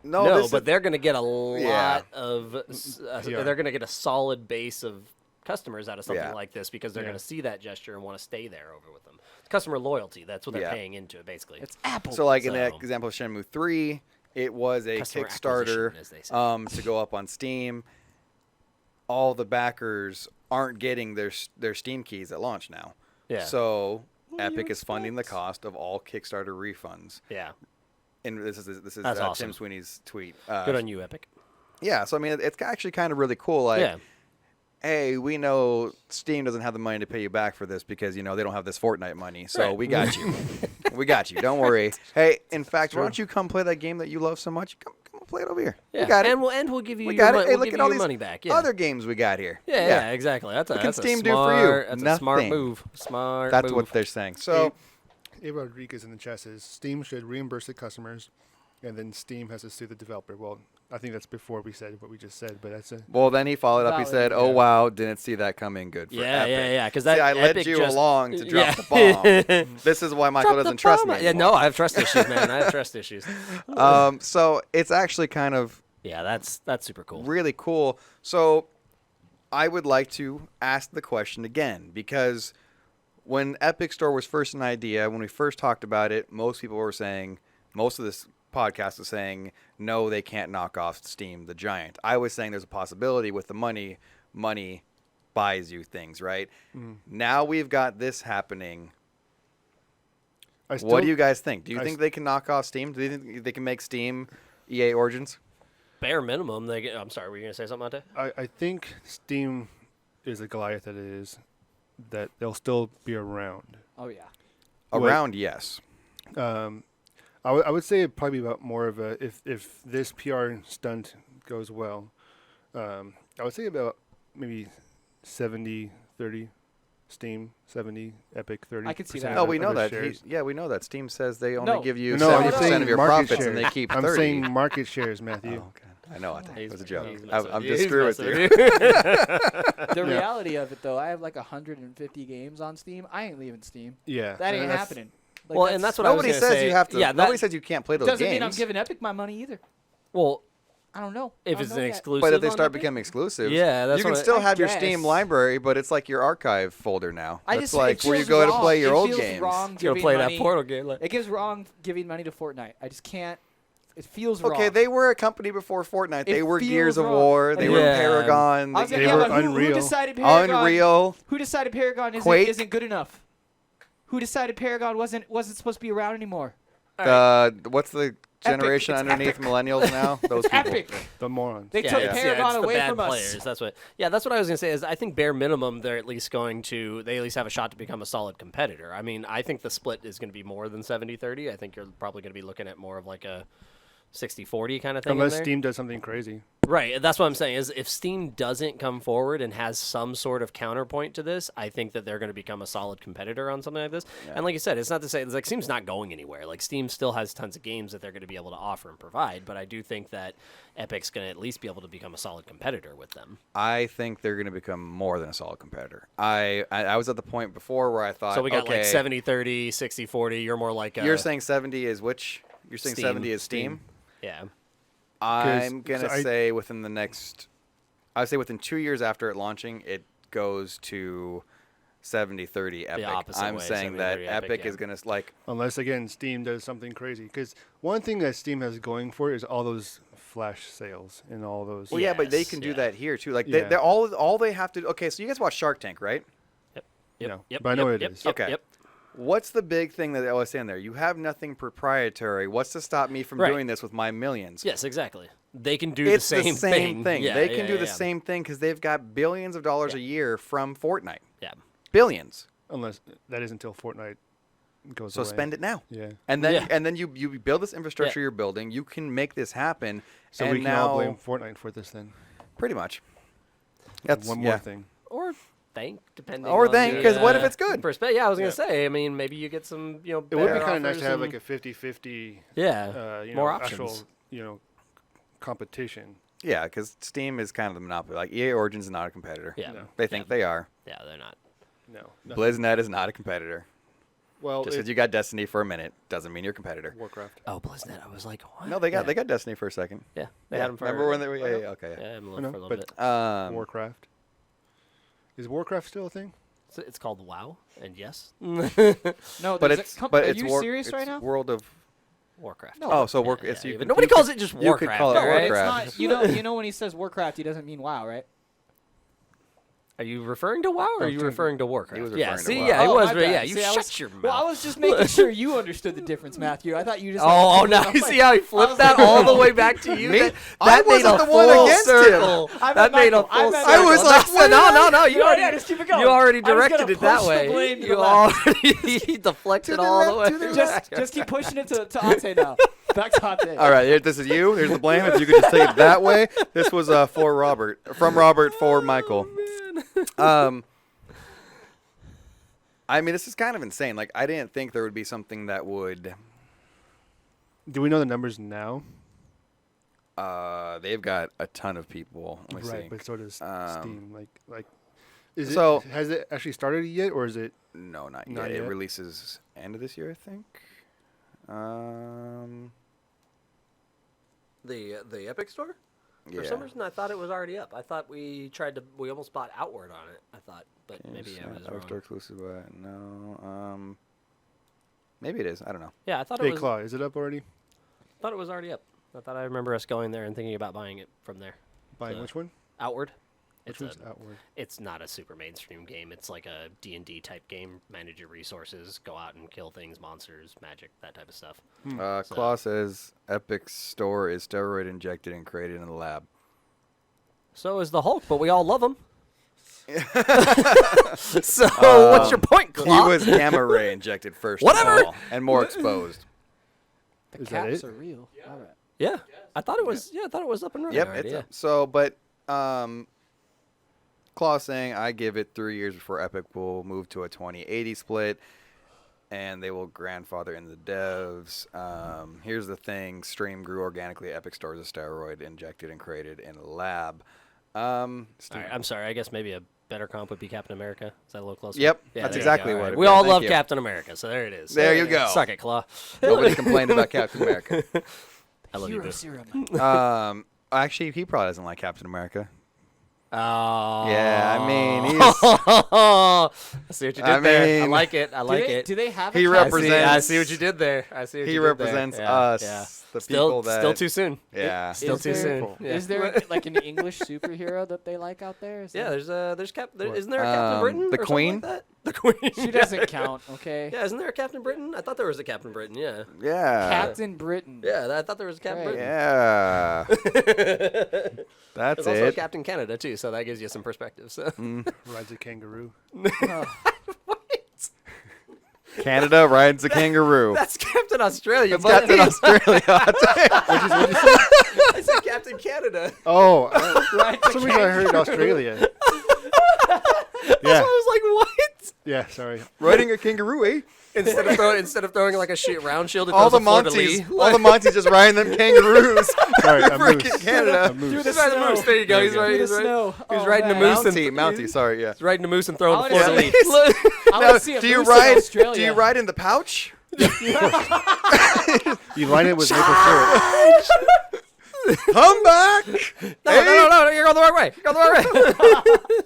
Speaker 3: no,
Speaker 2: no,
Speaker 3: this
Speaker 2: but
Speaker 3: is,
Speaker 2: they're going to get a lot
Speaker 3: Yeah.
Speaker 2: of.
Speaker 1: Yeah.
Speaker 2: They're going to get a solid base of customers out of something
Speaker 3: Yeah.
Speaker 2: like this because they're
Speaker 1: Yeah.
Speaker 2: going to see that gesture and want to stay there over with them. Customer loyalty. That's what they're
Speaker 3: Yeah.
Speaker 2: paying into, basically.
Speaker 4: It's Apple.
Speaker 3: so like in the
Speaker 2: So-
Speaker 3: example of Shenmue 3, it was a
Speaker 2: Customer
Speaker 3: Kickstarter
Speaker 2: acquisition, as they say.
Speaker 3: to go up on Steam. All the backers aren't getting their Steam keys at launch now.
Speaker 2: Yeah.
Speaker 3: So
Speaker 4: What do
Speaker 3: Epic
Speaker 4: you
Speaker 3: is funding the
Speaker 4: expect?
Speaker 3: cost of all Kickstarter refunds.
Speaker 2: Yeah.
Speaker 3: And this is
Speaker 2: That's
Speaker 3: Tim
Speaker 2: awesome.
Speaker 3: Sweeney's tweet.
Speaker 2: Good on you, Epic.
Speaker 3: Yeah, so I mean, it's actually kind of really cool. Like,
Speaker 2: Yeah.
Speaker 3: hey, we know Steam doesn't have the money to pay you back for this because they don't have this Fortnite money. So
Speaker 2: Right.
Speaker 3: we got you. We got you. Don't worry. Hey, in fact, why don't you come play that game that you love so much? Come play it over here.
Speaker 2: Yeah.
Speaker 3: We got it.
Speaker 2: And we'll give you
Speaker 3: We
Speaker 2: your,
Speaker 3: got it.
Speaker 2: mon-
Speaker 3: Hey,
Speaker 2: we'll
Speaker 3: look
Speaker 2: give
Speaker 3: at
Speaker 2: you
Speaker 3: all
Speaker 2: your
Speaker 3: these
Speaker 2: money back. Yeah.
Speaker 3: other games we got here.
Speaker 2: Yeah, exactly. That's
Speaker 3: What can
Speaker 2: a
Speaker 3: Steam
Speaker 2: smart,
Speaker 3: do for you?
Speaker 2: That's a smart
Speaker 3: Nothing.
Speaker 2: move. Smart
Speaker 3: That's
Speaker 2: move.
Speaker 3: what they're saying. So
Speaker 1: Abe Rodriguez in the chat says Steam should reimburse the customers, and then Steam has to sue the developer. Well, I think that's before we said what we just said, but that's a
Speaker 3: well, then he followed up. He
Speaker 4: Valid,
Speaker 3: said, "Oh
Speaker 1: yeah.
Speaker 3: wow, didn't see that coming. Good for
Speaker 2: Yeah,
Speaker 3: Epic."
Speaker 2: yeah, yeah. Because
Speaker 3: See,
Speaker 2: that
Speaker 3: I led
Speaker 2: Epic
Speaker 3: you
Speaker 2: just,
Speaker 3: along to drop
Speaker 2: yeah.
Speaker 3: the bomb. This is why Michael
Speaker 2: Drop the
Speaker 3: doesn't trust
Speaker 2: bomb.
Speaker 3: me.
Speaker 2: Yeah,
Speaker 3: anymore.
Speaker 2: no, I have trust issues, man. I have trust issues.
Speaker 3: So it's actually kind of
Speaker 2: Yeah, that's super cool.
Speaker 3: really cool. So I would like to ask the question again because when Epic Store was first an idea, when we first talked about it, most people were saying, most of this podcast is saying, no, they can't knock off Steam, the giant. I was saying there's a possibility with the money buys you things, right? Now we've got this happening. What do you guys think? Do you
Speaker 1: I
Speaker 3: think
Speaker 1: s-
Speaker 3: they can knock off Steam? Do you think they can make Steam EA Origins?
Speaker 2: Bare minimum, I'm sorry, were you gonna say something, Ante?
Speaker 1: I think Steam is a Goliath that it is, that they'll still be around.
Speaker 4: Oh yeah.
Speaker 3: Around, yes.
Speaker 1: I would say it'd probably be about more of a if this PR stunt goes well, I would say about maybe 70-30 Steam, 70 Epic, 30.
Speaker 4: I could see
Speaker 1: percent
Speaker 4: that.
Speaker 3: Oh,
Speaker 1: of
Speaker 3: we know
Speaker 1: other
Speaker 3: that.
Speaker 1: shares.
Speaker 3: Yeah, we know that. Steam says they only
Speaker 4: No.
Speaker 3: give you
Speaker 1: No, I'm
Speaker 3: 70%
Speaker 1: saying
Speaker 3: of your
Speaker 1: market
Speaker 3: profits and they
Speaker 1: shares.
Speaker 3: keep
Speaker 1: I'm
Speaker 3: 30.
Speaker 1: saying market shares,
Speaker 3: Oh,
Speaker 1: Matthew.
Speaker 3: okay. I know. It was a joke.
Speaker 2: He's messing
Speaker 3: I'm
Speaker 2: with
Speaker 3: just
Speaker 2: He's
Speaker 3: screwing with
Speaker 2: messing
Speaker 3: you.
Speaker 4: The reality of it, though, I have like 150 games on Steam. I ain't leaving Steam.
Speaker 1: Yeah.
Speaker 4: That ain't
Speaker 1: that's-
Speaker 4: happening. Like,
Speaker 2: Well, and that's what I was
Speaker 3: Nobody
Speaker 2: gonna
Speaker 3: says
Speaker 2: say.
Speaker 3: you have to.
Speaker 2: Yeah,
Speaker 3: Nobody
Speaker 2: that,
Speaker 3: says you can't play those
Speaker 4: doesn't
Speaker 3: games.
Speaker 4: mean I'm giving Epic my money either.
Speaker 2: well,
Speaker 4: I don't know.
Speaker 2: if
Speaker 4: I
Speaker 2: it's
Speaker 4: don't
Speaker 2: an
Speaker 4: know yet.
Speaker 2: exclusive,
Speaker 3: But if they
Speaker 2: on
Speaker 3: start
Speaker 2: Epic?
Speaker 3: becoming exclusives,
Speaker 2: Yeah, that's
Speaker 3: you can
Speaker 2: what I-
Speaker 3: still
Speaker 4: I
Speaker 3: have your Steam
Speaker 4: guess.
Speaker 3: library, but it's like your archive folder now.
Speaker 4: I
Speaker 3: That's
Speaker 4: just
Speaker 3: like
Speaker 4: it
Speaker 3: where you
Speaker 4: feels
Speaker 3: go to
Speaker 4: wrong.
Speaker 3: play your
Speaker 4: It
Speaker 3: old
Speaker 4: feels
Speaker 3: games.
Speaker 4: Wrong
Speaker 2: you gotta
Speaker 4: giving
Speaker 2: play
Speaker 4: money.
Speaker 2: that Portal game. Like,
Speaker 4: It gives wrong giving money to Fortnite. I just can't. It feels
Speaker 3: Okay,
Speaker 4: wrong.
Speaker 3: they were a company before Fortnite. They were
Speaker 4: feels
Speaker 3: Gears of
Speaker 4: wrong.
Speaker 3: War. They were
Speaker 2: Yeah.
Speaker 3: Paragon.
Speaker 4: I was
Speaker 1: They
Speaker 4: gonna, yeah,
Speaker 1: were
Speaker 4: but who
Speaker 1: Unreal.
Speaker 4: decided Paragon?
Speaker 3: Unreal.
Speaker 4: Who decided Paragon
Speaker 3: Quake.
Speaker 4: isn't good enough? Who decided Paragon wasn't supposed to be around anymore?
Speaker 3: What's the generation
Speaker 4: It's
Speaker 3: underneath
Speaker 4: epic.
Speaker 3: millennials now? Those
Speaker 4: It's
Speaker 3: people.
Speaker 4: epic.
Speaker 1: The morons.
Speaker 4: They took
Speaker 2: it's
Speaker 4: Paragon
Speaker 2: the
Speaker 4: away
Speaker 2: bad
Speaker 4: from us.
Speaker 2: players. That's what. Yeah, that's what I was gonna say. Is I think bare minimum they're at least going to. They at least have a shot to become a solid competitor. I mean, I think the split is going to be more than 70-30. I think you're probably going to be looking at more of like a 60-40 kind of thing.
Speaker 1: Unless
Speaker 2: in there.
Speaker 1: Steam does something crazy.
Speaker 2: Right, that's what I'm saying. Is if Steam doesn't come forward and has some sort of counterpoint to this, I think that they're going to become a solid competitor on something like this. And like you said, it's not to say it's like Steam's not going anywhere. Like Steam still has tons of games that they're going to be able to offer and provide. But I do think that Epic's going to at least be able to become a solid competitor with them.
Speaker 3: I think they're going to become more than a solid competitor. I was at the point before where I thought,
Speaker 2: So we got
Speaker 3: okay,
Speaker 2: like 70-30, 60-40. You're more like a,
Speaker 3: You're saying 70 is which? You're saying
Speaker 2: Steam.
Speaker 3: 70 is Steam?
Speaker 2: yeah.
Speaker 3: I'm going to
Speaker 1: so I-
Speaker 3: say within the next, I would say within 2 years after it launching, it goes to 70-30 Epic.
Speaker 2: opposite
Speaker 3: I'm
Speaker 2: way,
Speaker 3: saying that
Speaker 2: 70-30
Speaker 3: Epic
Speaker 2: Epic,
Speaker 3: is
Speaker 2: yeah.
Speaker 3: going to, like,
Speaker 1: Unless, again, Steam does something crazy. Because one thing that Steam has going for it is all those flash sales and all those.
Speaker 3: well, yeah, but they
Speaker 2: Yes,
Speaker 3: can do
Speaker 2: yeah.
Speaker 3: that here too. Like,
Speaker 1: Yeah.
Speaker 3: they're all they have to do. Okay, so you guys watch Shark Tank, right?
Speaker 2: Yep.
Speaker 1: No,
Speaker 2: Yep.
Speaker 1: but I know
Speaker 2: yep,
Speaker 1: it
Speaker 2: yep,
Speaker 1: is.
Speaker 2: Yep,
Speaker 3: Okay.
Speaker 2: Yep.
Speaker 3: What's the big thing that I was saying there? You have nothing proprietary. What's to stop me from
Speaker 2: Right.
Speaker 3: doing this with my millions?
Speaker 2: Yes, exactly. They can do
Speaker 3: It's
Speaker 2: the same
Speaker 3: thing.
Speaker 2: Yeah,
Speaker 3: they can
Speaker 2: yeah,
Speaker 3: do the
Speaker 2: yeah.
Speaker 3: same thing because they've got billions of dollars a year from Fortnite.
Speaker 2: Yeah.
Speaker 3: Billions.
Speaker 1: Unless that is until Fortnite goes
Speaker 3: So
Speaker 1: away.
Speaker 3: spend it now.
Speaker 1: Yeah.
Speaker 3: And then
Speaker 2: Yeah.
Speaker 3: and then you build this infrastructure
Speaker 2: Yeah.
Speaker 3: you're building. You can make this happen.
Speaker 1: So
Speaker 3: and
Speaker 1: we can
Speaker 3: now,
Speaker 1: all blame Fortnite for this then.
Speaker 3: pretty much. That's
Speaker 1: One more
Speaker 3: yeah.
Speaker 1: thing.
Speaker 2: Or thank, depending.
Speaker 3: Or
Speaker 2: on
Speaker 3: thank,
Speaker 2: the,
Speaker 3: 'cause what if it's good?
Speaker 2: Yeah, I was gonna
Speaker 1: Yeah.
Speaker 2: say. I mean, maybe you get some.
Speaker 1: It would be
Speaker 2: better
Speaker 1: kind of nice
Speaker 2: offers
Speaker 1: to have
Speaker 2: and-
Speaker 1: like a 50-50,
Speaker 2: yeah, more options.
Speaker 1: actual, competition.
Speaker 3: Yeah, because Steam is kind of the monopoly. Like EA Origins is not a competitor.
Speaker 2: Yeah,
Speaker 1: No.
Speaker 3: They think they are.
Speaker 2: yeah, they're not.
Speaker 1: No.
Speaker 3: BlizzNet is not a competitor.
Speaker 1: Well,
Speaker 3: Just because you got Destiny for a minute doesn't mean you're a competitor.
Speaker 1: Warcraft.
Speaker 2: Oh, BlizzNet. I was like, what?
Speaker 3: No, they got
Speaker 2: yeah.
Speaker 3: Destiny for a second.
Speaker 2: Yeah, they
Speaker 3: Yeah.
Speaker 2: had them for.
Speaker 3: Remember when they were? Yeah, okay.
Speaker 2: Yeah, I had 'em
Speaker 1: I know,
Speaker 2: for a little
Speaker 1: but-
Speaker 2: bit.
Speaker 3: Yeah.
Speaker 1: Warcraft. Is Warcraft still a thing?
Speaker 2: It's called WoW, and yes,
Speaker 4: No,
Speaker 3: But
Speaker 4: there's
Speaker 3: it's
Speaker 4: a
Speaker 3: but
Speaker 4: are
Speaker 3: it's
Speaker 4: you
Speaker 3: war,
Speaker 4: serious
Speaker 3: it's
Speaker 4: right now?
Speaker 3: World of
Speaker 2: Warcraft.
Speaker 4: No.
Speaker 3: Oh, so
Speaker 2: Yeah,
Speaker 3: work.
Speaker 2: yeah,
Speaker 3: It's
Speaker 2: yeah,
Speaker 3: you.
Speaker 2: but nobody calls it just
Speaker 3: you could
Speaker 2: Warcraft.
Speaker 3: call it
Speaker 2: though,
Speaker 4: No,
Speaker 2: right?
Speaker 4: it's
Speaker 3: Warcraft.
Speaker 4: not. You know when he says Warcraft, he doesn't mean WoW, right?
Speaker 2: Are you referring to WoW or are you referring to Warcraft?
Speaker 3: He was
Speaker 2: yeah,
Speaker 3: referring to
Speaker 2: see,
Speaker 3: WoW.
Speaker 2: yeah, it
Speaker 4: Oh,
Speaker 2: was.
Speaker 4: my
Speaker 2: But
Speaker 4: bad.
Speaker 2: yeah, you
Speaker 4: See, I
Speaker 2: shut
Speaker 4: was-
Speaker 2: your mouth.
Speaker 4: Well, I was just making sure you understood the difference, Matthew. I thought you just.
Speaker 2: Oh,
Speaker 4: like,
Speaker 2: now
Speaker 4: I'm
Speaker 2: you
Speaker 4: like-
Speaker 2: see how he flipped
Speaker 4: was
Speaker 2: that
Speaker 4: like-
Speaker 2: all the way back to you?
Speaker 3: Me?
Speaker 2: That
Speaker 3: I
Speaker 2: made
Speaker 3: wasn't
Speaker 2: a
Speaker 3: the one
Speaker 2: full
Speaker 3: against him.
Speaker 2: circle.
Speaker 4: I
Speaker 2: That
Speaker 4: meant
Speaker 2: made a
Speaker 4: Michael. I
Speaker 2: full
Speaker 4: meant
Speaker 2: circle.
Speaker 3: I was like,
Speaker 2: That's- no, no, no. You
Speaker 4: No,
Speaker 2: already,
Speaker 4: yeah, just keep it going.
Speaker 2: you already
Speaker 4: I was gonna
Speaker 2: directed it that
Speaker 4: push the
Speaker 2: way.
Speaker 4: blame to
Speaker 2: You
Speaker 4: the left.
Speaker 2: already deflected
Speaker 3: To the
Speaker 2: all the
Speaker 3: left,
Speaker 2: way.
Speaker 3: to the
Speaker 4: Just keep pushing it to Ate now. Back to Ate.
Speaker 3: All right, here, this is you. Here's the blame. If you could just take it that way. This was for Robert, from Robert for Michael. I mean, this is kind of insane. Like, I didn't think there would be something that would.
Speaker 1: Do we know the numbers now?
Speaker 3: They've got a ton of people. Let me
Speaker 1: Right,
Speaker 3: see.
Speaker 1: but so does
Speaker 3: Um,
Speaker 1: Steam. Is
Speaker 3: so-
Speaker 1: it? Has it actually started yet, or is it?
Speaker 3: No, not
Speaker 1: Not
Speaker 3: yet. It
Speaker 1: yet?
Speaker 3: releases end of this year, I think.
Speaker 2: The Epic Store?
Speaker 3: Yeah.
Speaker 2: For some reason, I thought it was already up. I thought we almost bought Outward on it. I thought, but maybe I was
Speaker 3: Epic Store
Speaker 2: wrong.
Speaker 3: exclusive, but no. Maybe it is. I don't know.
Speaker 2: Yeah, I thought
Speaker 1: Hey,
Speaker 2: it was.
Speaker 1: Claw, is it up already?
Speaker 2: Thought it was already up. I thought I remember us going there and thinking about buying it from there.
Speaker 1: Buying
Speaker 2: So-
Speaker 1: which one?
Speaker 2: Outward.
Speaker 1: Which
Speaker 2: It's
Speaker 1: one's Outward?
Speaker 2: It's not a super mainstream game. It's like a D&D type game. Manage your resources, go out and kill things, monsters, magic, that type of stuff. So-
Speaker 3: Claw says Epic Store is steroid injected and created in the lab.
Speaker 2: So is the Hulk, but we all love him. So what's your point,
Speaker 3: He
Speaker 2: Claw?
Speaker 3: was gamma ray injected first,
Speaker 2: Whatever.
Speaker 3: of all, and more exposed.
Speaker 4: The
Speaker 1: Is that
Speaker 4: caps
Speaker 1: it?
Speaker 4: are real. All right.
Speaker 2: Yeah, I thought it was. Yeah, I thought it was up and running.
Speaker 3: Yep.
Speaker 2: already,
Speaker 3: It's
Speaker 2: yeah.
Speaker 3: so, but Claw saying I give it 3 years before Epic will move to a 20/80 split. and they will grandfather in the devs. Here's the thing: Stream grew organically. Epic Store is a steroid injected and created in a lab.
Speaker 2: All right, I'm sorry. I guess maybe a better comp would be Captain America. Is that a little closer?
Speaker 3: Yep,
Speaker 2: Yeah,
Speaker 3: that's
Speaker 2: there you
Speaker 3: exactly
Speaker 2: go.
Speaker 3: what
Speaker 2: All right.
Speaker 3: it
Speaker 2: We
Speaker 3: is.
Speaker 2: all
Speaker 3: Thank
Speaker 2: love
Speaker 3: you.
Speaker 2: Captain America, so there it is.
Speaker 3: There you go.
Speaker 2: Suck it, Claw.
Speaker 3: Nobody complained about Captain America.
Speaker 2: I love you,
Speaker 4: Hero
Speaker 2: Boo.
Speaker 4: serum.
Speaker 3: Actually, he probably doesn't like Captain America.
Speaker 2: Oh.
Speaker 3: Yeah, I mean, he's
Speaker 2: I see what you did
Speaker 3: I
Speaker 2: there. I
Speaker 3: mean-
Speaker 2: like it. I like it.
Speaker 4: Do they have a
Speaker 3: He
Speaker 4: Captain-
Speaker 3: represents-
Speaker 2: I see what you did there. I see what
Speaker 3: he
Speaker 2: you did
Speaker 3: represents
Speaker 2: there. Yeah,
Speaker 3: us,
Speaker 2: yeah.
Speaker 3: the
Speaker 2: Still,
Speaker 3: people that.
Speaker 2: still too soon.
Speaker 3: Yeah.
Speaker 2: Still
Speaker 4: Is
Speaker 2: too
Speaker 4: there-
Speaker 2: soon. Yeah.
Speaker 4: Is there like an English superhero that they like out there? Is
Speaker 2: Yeah,
Speaker 4: there-
Speaker 2: there's isn't there a Captain Britain?
Speaker 3: the
Speaker 2: or something
Speaker 3: Queen?
Speaker 2: Like that? The Queen.
Speaker 4: she doesn't count. Okay.
Speaker 2: Yeah, isn't there a Captain Britain? I thought there was a Captain Britain. Yeah.
Speaker 3: Yeah.
Speaker 4: Captain Britain.
Speaker 2: Yeah, I thought there was a Captain
Speaker 4: Right.
Speaker 2: Britain.
Speaker 3: Yeah. That's
Speaker 2: There's also a
Speaker 3: it.
Speaker 2: Captain Canada too, so that gives you some perspective. So.
Speaker 1: Rides a kangaroo.
Speaker 3: Canada rides a kangaroo.
Speaker 2: That's Captain Australia.
Speaker 3: It's
Speaker 2: buddy.
Speaker 3: Captain Australia.
Speaker 2: I said Captain Canada.
Speaker 1: Oh,
Speaker 4: Right.
Speaker 1: for some reason I heard Australia.
Speaker 2: So
Speaker 1: Yeah,
Speaker 2: I was like, what?
Speaker 1: yeah. Sorry.
Speaker 3: Riding a kangaroo, eh?
Speaker 2: Instead of throwing like a round shield, it
Speaker 3: All
Speaker 2: throws
Speaker 3: the
Speaker 2: a fleur-de-lis.
Speaker 3: Monties, all the Monties just riding them kangaroos.
Speaker 1: Sorry, a
Speaker 3: Freaking
Speaker 1: moose.
Speaker 3: Canada.
Speaker 1: A moose.
Speaker 2: He's riding the moose. There you go. He's
Speaker 1: There
Speaker 2: riding.
Speaker 1: you
Speaker 2: He's
Speaker 4: the
Speaker 2: riding.
Speaker 4: snow.
Speaker 2: He's
Speaker 4: Oh,
Speaker 2: riding
Speaker 4: man.
Speaker 2: the moose.
Speaker 3: Mountie, sorry, yeah.
Speaker 2: He's riding the moose and throwing the
Speaker 4: I wanna
Speaker 2: fleur-de-lis.
Speaker 4: I want to see a
Speaker 3: Do you
Speaker 4: moose in
Speaker 3: ride?
Speaker 4: Australia.
Speaker 3: Do you ride in the pouch?
Speaker 1: You line it with maple syrup.
Speaker 3: Come back!
Speaker 2: No, you're going the wrong way. You're going the wrong way.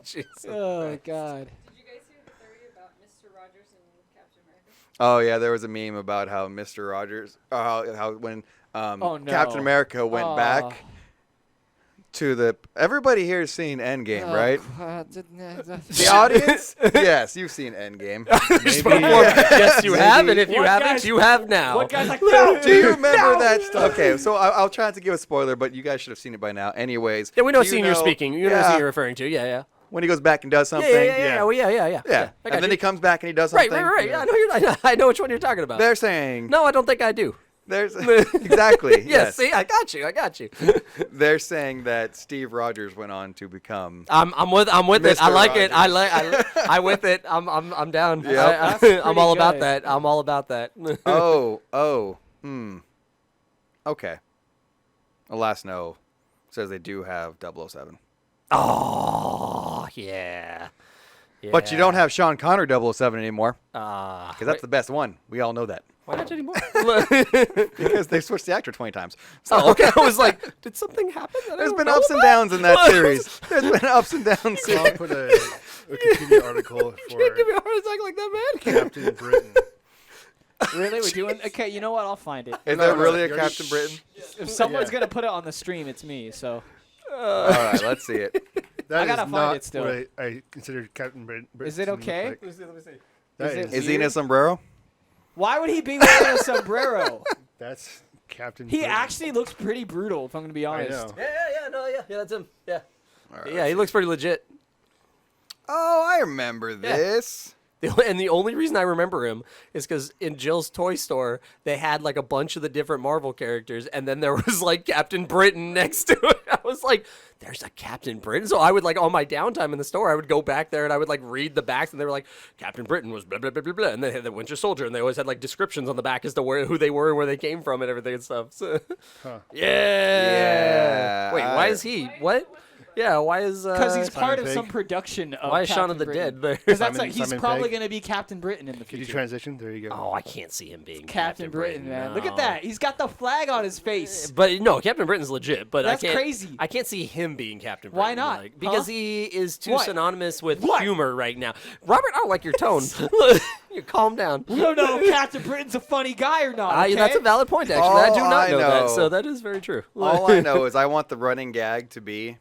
Speaker 2: Jeez.
Speaker 4: Oh God.
Speaker 6: Did you guys hear the theory about Mr. Rogers and Captain America?
Speaker 3: Oh yeah, there was a meme about how Mr. Rogers, how when
Speaker 4: Oh, no.
Speaker 3: Captain America went
Speaker 4: Oh.
Speaker 3: back to the. Everybody here has seen Endgame, right? The
Speaker 4: The
Speaker 3: audience? Yes, you've seen Endgame.
Speaker 1: Maybe.
Speaker 2: Yes, you have, and if you
Speaker 4: What
Speaker 2: haven't,
Speaker 4: guys-
Speaker 2: you have now.
Speaker 4: What guy's like, no,
Speaker 3: Do you remember that stuff? Okay, so I'll try not to give a spoiler, but you guys should have seen it by now. Anyways.
Speaker 2: Yeah, we know what
Speaker 3: do
Speaker 2: scene
Speaker 3: you
Speaker 2: you're
Speaker 3: know-
Speaker 2: speaking. You know what scene you're referring to. Yeah, yeah.
Speaker 3: When he goes back and does something.
Speaker 2: Yeah. Well, yeah.
Speaker 3: Yeah.
Speaker 2: I got
Speaker 3: And then
Speaker 2: you.
Speaker 3: he comes back and he does
Speaker 2: Right,
Speaker 3: something.
Speaker 2: right. Yeah, I know which one you're talking about.
Speaker 3: They're saying.
Speaker 2: No, I don't think I do.
Speaker 3: There's exactly.
Speaker 2: Yes, see, I got you.
Speaker 3: They're saying that Steve Rogers went on to become.
Speaker 2: I'm with it. I
Speaker 3: Mr.
Speaker 2: like it.
Speaker 3: Rogers.
Speaker 2: I with it. I'm down.
Speaker 3: Yep.
Speaker 4: That's pretty
Speaker 2: I'm all about
Speaker 4: good.
Speaker 2: that. I'm all about that.
Speaker 3: Okay. Alas, no. Says they do have 007.
Speaker 2: Oh, yeah.
Speaker 3: But you don't have Sean Connery 007 anymore.
Speaker 2: Because
Speaker 3: Because that's the best one. We all know that.
Speaker 2: why not anymore?
Speaker 3: Because they switched the actor 20 times.
Speaker 2: Oh, okay. I was like, did something happen? that I
Speaker 3: There's
Speaker 2: don't
Speaker 3: been
Speaker 2: know
Speaker 3: ups and
Speaker 2: about?
Speaker 3: downs in that series. There's been ups and downs.
Speaker 1: So I'll put a Wikipedia article
Speaker 2: You can't give me
Speaker 1: for
Speaker 2: a heart attack like that, man.
Speaker 1: Captain Britain.
Speaker 4: Really, we're doing? Okay, you know what? I'll find it.
Speaker 3: Is
Speaker 1: No,
Speaker 3: there
Speaker 1: no,
Speaker 3: really a
Speaker 1: you already-
Speaker 3: Captain Britain?
Speaker 4: If someone's
Speaker 1: Yeah.
Speaker 4: gonna put it on the stream, it's me. So
Speaker 3: All right, let's see it.
Speaker 1: That
Speaker 4: I gotta
Speaker 1: is
Speaker 4: find
Speaker 1: not
Speaker 4: it still.
Speaker 1: what I consider Captain Britain.
Speaker 4: Is it okay?
Speaker 1: Like.
Speaker 2: Let me see.
Speaker 1: That
Speaker 4: Is it-
Speaker 1: is,
Speaker 3: Is he in a sombrero?
Speaker 4: why would he be wearing a sombrero?
Speaker 1: that's Captain
Speaker 4: He
Speaker 1: Britain.
Speaker 4: actually looks pretty brutal, if I'm gonna be
Speaker 1: I
Speaker 4: honest.
Speaker 1: know.
Speaker 2: Yeah, that's him. Yeah.
Speaker 3: All right,
Speaker 2: Yeah, he looks pretty legit.
Speaker 3: Oh, I remember this.
Speaker 2: And the only reason I remember him is because in Jill's toy store, they had like a bunch of the different Marvel characters, and then there was like Captain Britain next to it. I was like, there's a Captain Britain. So I would like on my downtime in the store, I would go back there and I would like read the backs, and they were like, Captain Britain was blah, blah, blah, blah, blah. And they had the Winter Soldier, and they always had like descriptions on the back as to who they were and where they came from and everything and stuff. So,
Speaker 1: Huh.
Speaker 3: Yeah,
Speaker 2: Wait, why is he? What? Yeah, why is.
Speaker 4: Because he's
Speaker 1: Simon
Speaker 4: part of
Speaker 1: Pegg.
Speaker 4: some production of
Speaker 2: Why is Shaun of
Speaker 4: Captain
Speaker 2: the Dead
Speaker 4: Britain.
Speaker 2: there?
Speaker 4: Because that's
Speaker 1: Simon-
Speaker 4: like he's
Speaker 1: Simon
Speaker 4: probably
Speaker 1: Pegg?
Speaker 4: gonna be Captain Britain in the
Speaker 1: Did you
Speaker 4: future.
Speaker 1: transition? There you go.
Speaker 2: Oh, I can't see him being
Speaker 4: Captain Britain, man. Look at
Speaker 2: no.
Speaker 4: that. He's got the flag on his face.
Speaker 2: But no, Captain Britain's legit. But
Speaker 4: That's
Speaker 2: I can't,
Speaker 4: crazy.
Speaker 2: I can't see him being Captain Britain.
Speaker 4: Why not?
Speaker 2: Like, because
Speaker 4: Huh?
Speaker 2: he is too
Speaker 4: What?
Speaker 2: synonymous with
Speaker 4: What?
Speaker 2: humor right now. Robert, I don't like your tone. You calm down.
Speaker 4: We don't know if Captain Britain's a funny guy or not. Okay?
Speaker 2: That's a valid point, actually. I do
Speaker 3: All
Speaker 2: not
Speaker 3: I
Speaker 2: know that,
Speaker 3: know-
Speaker 2: so that is very true.
Speaker 3: All I know is I want the running gag to be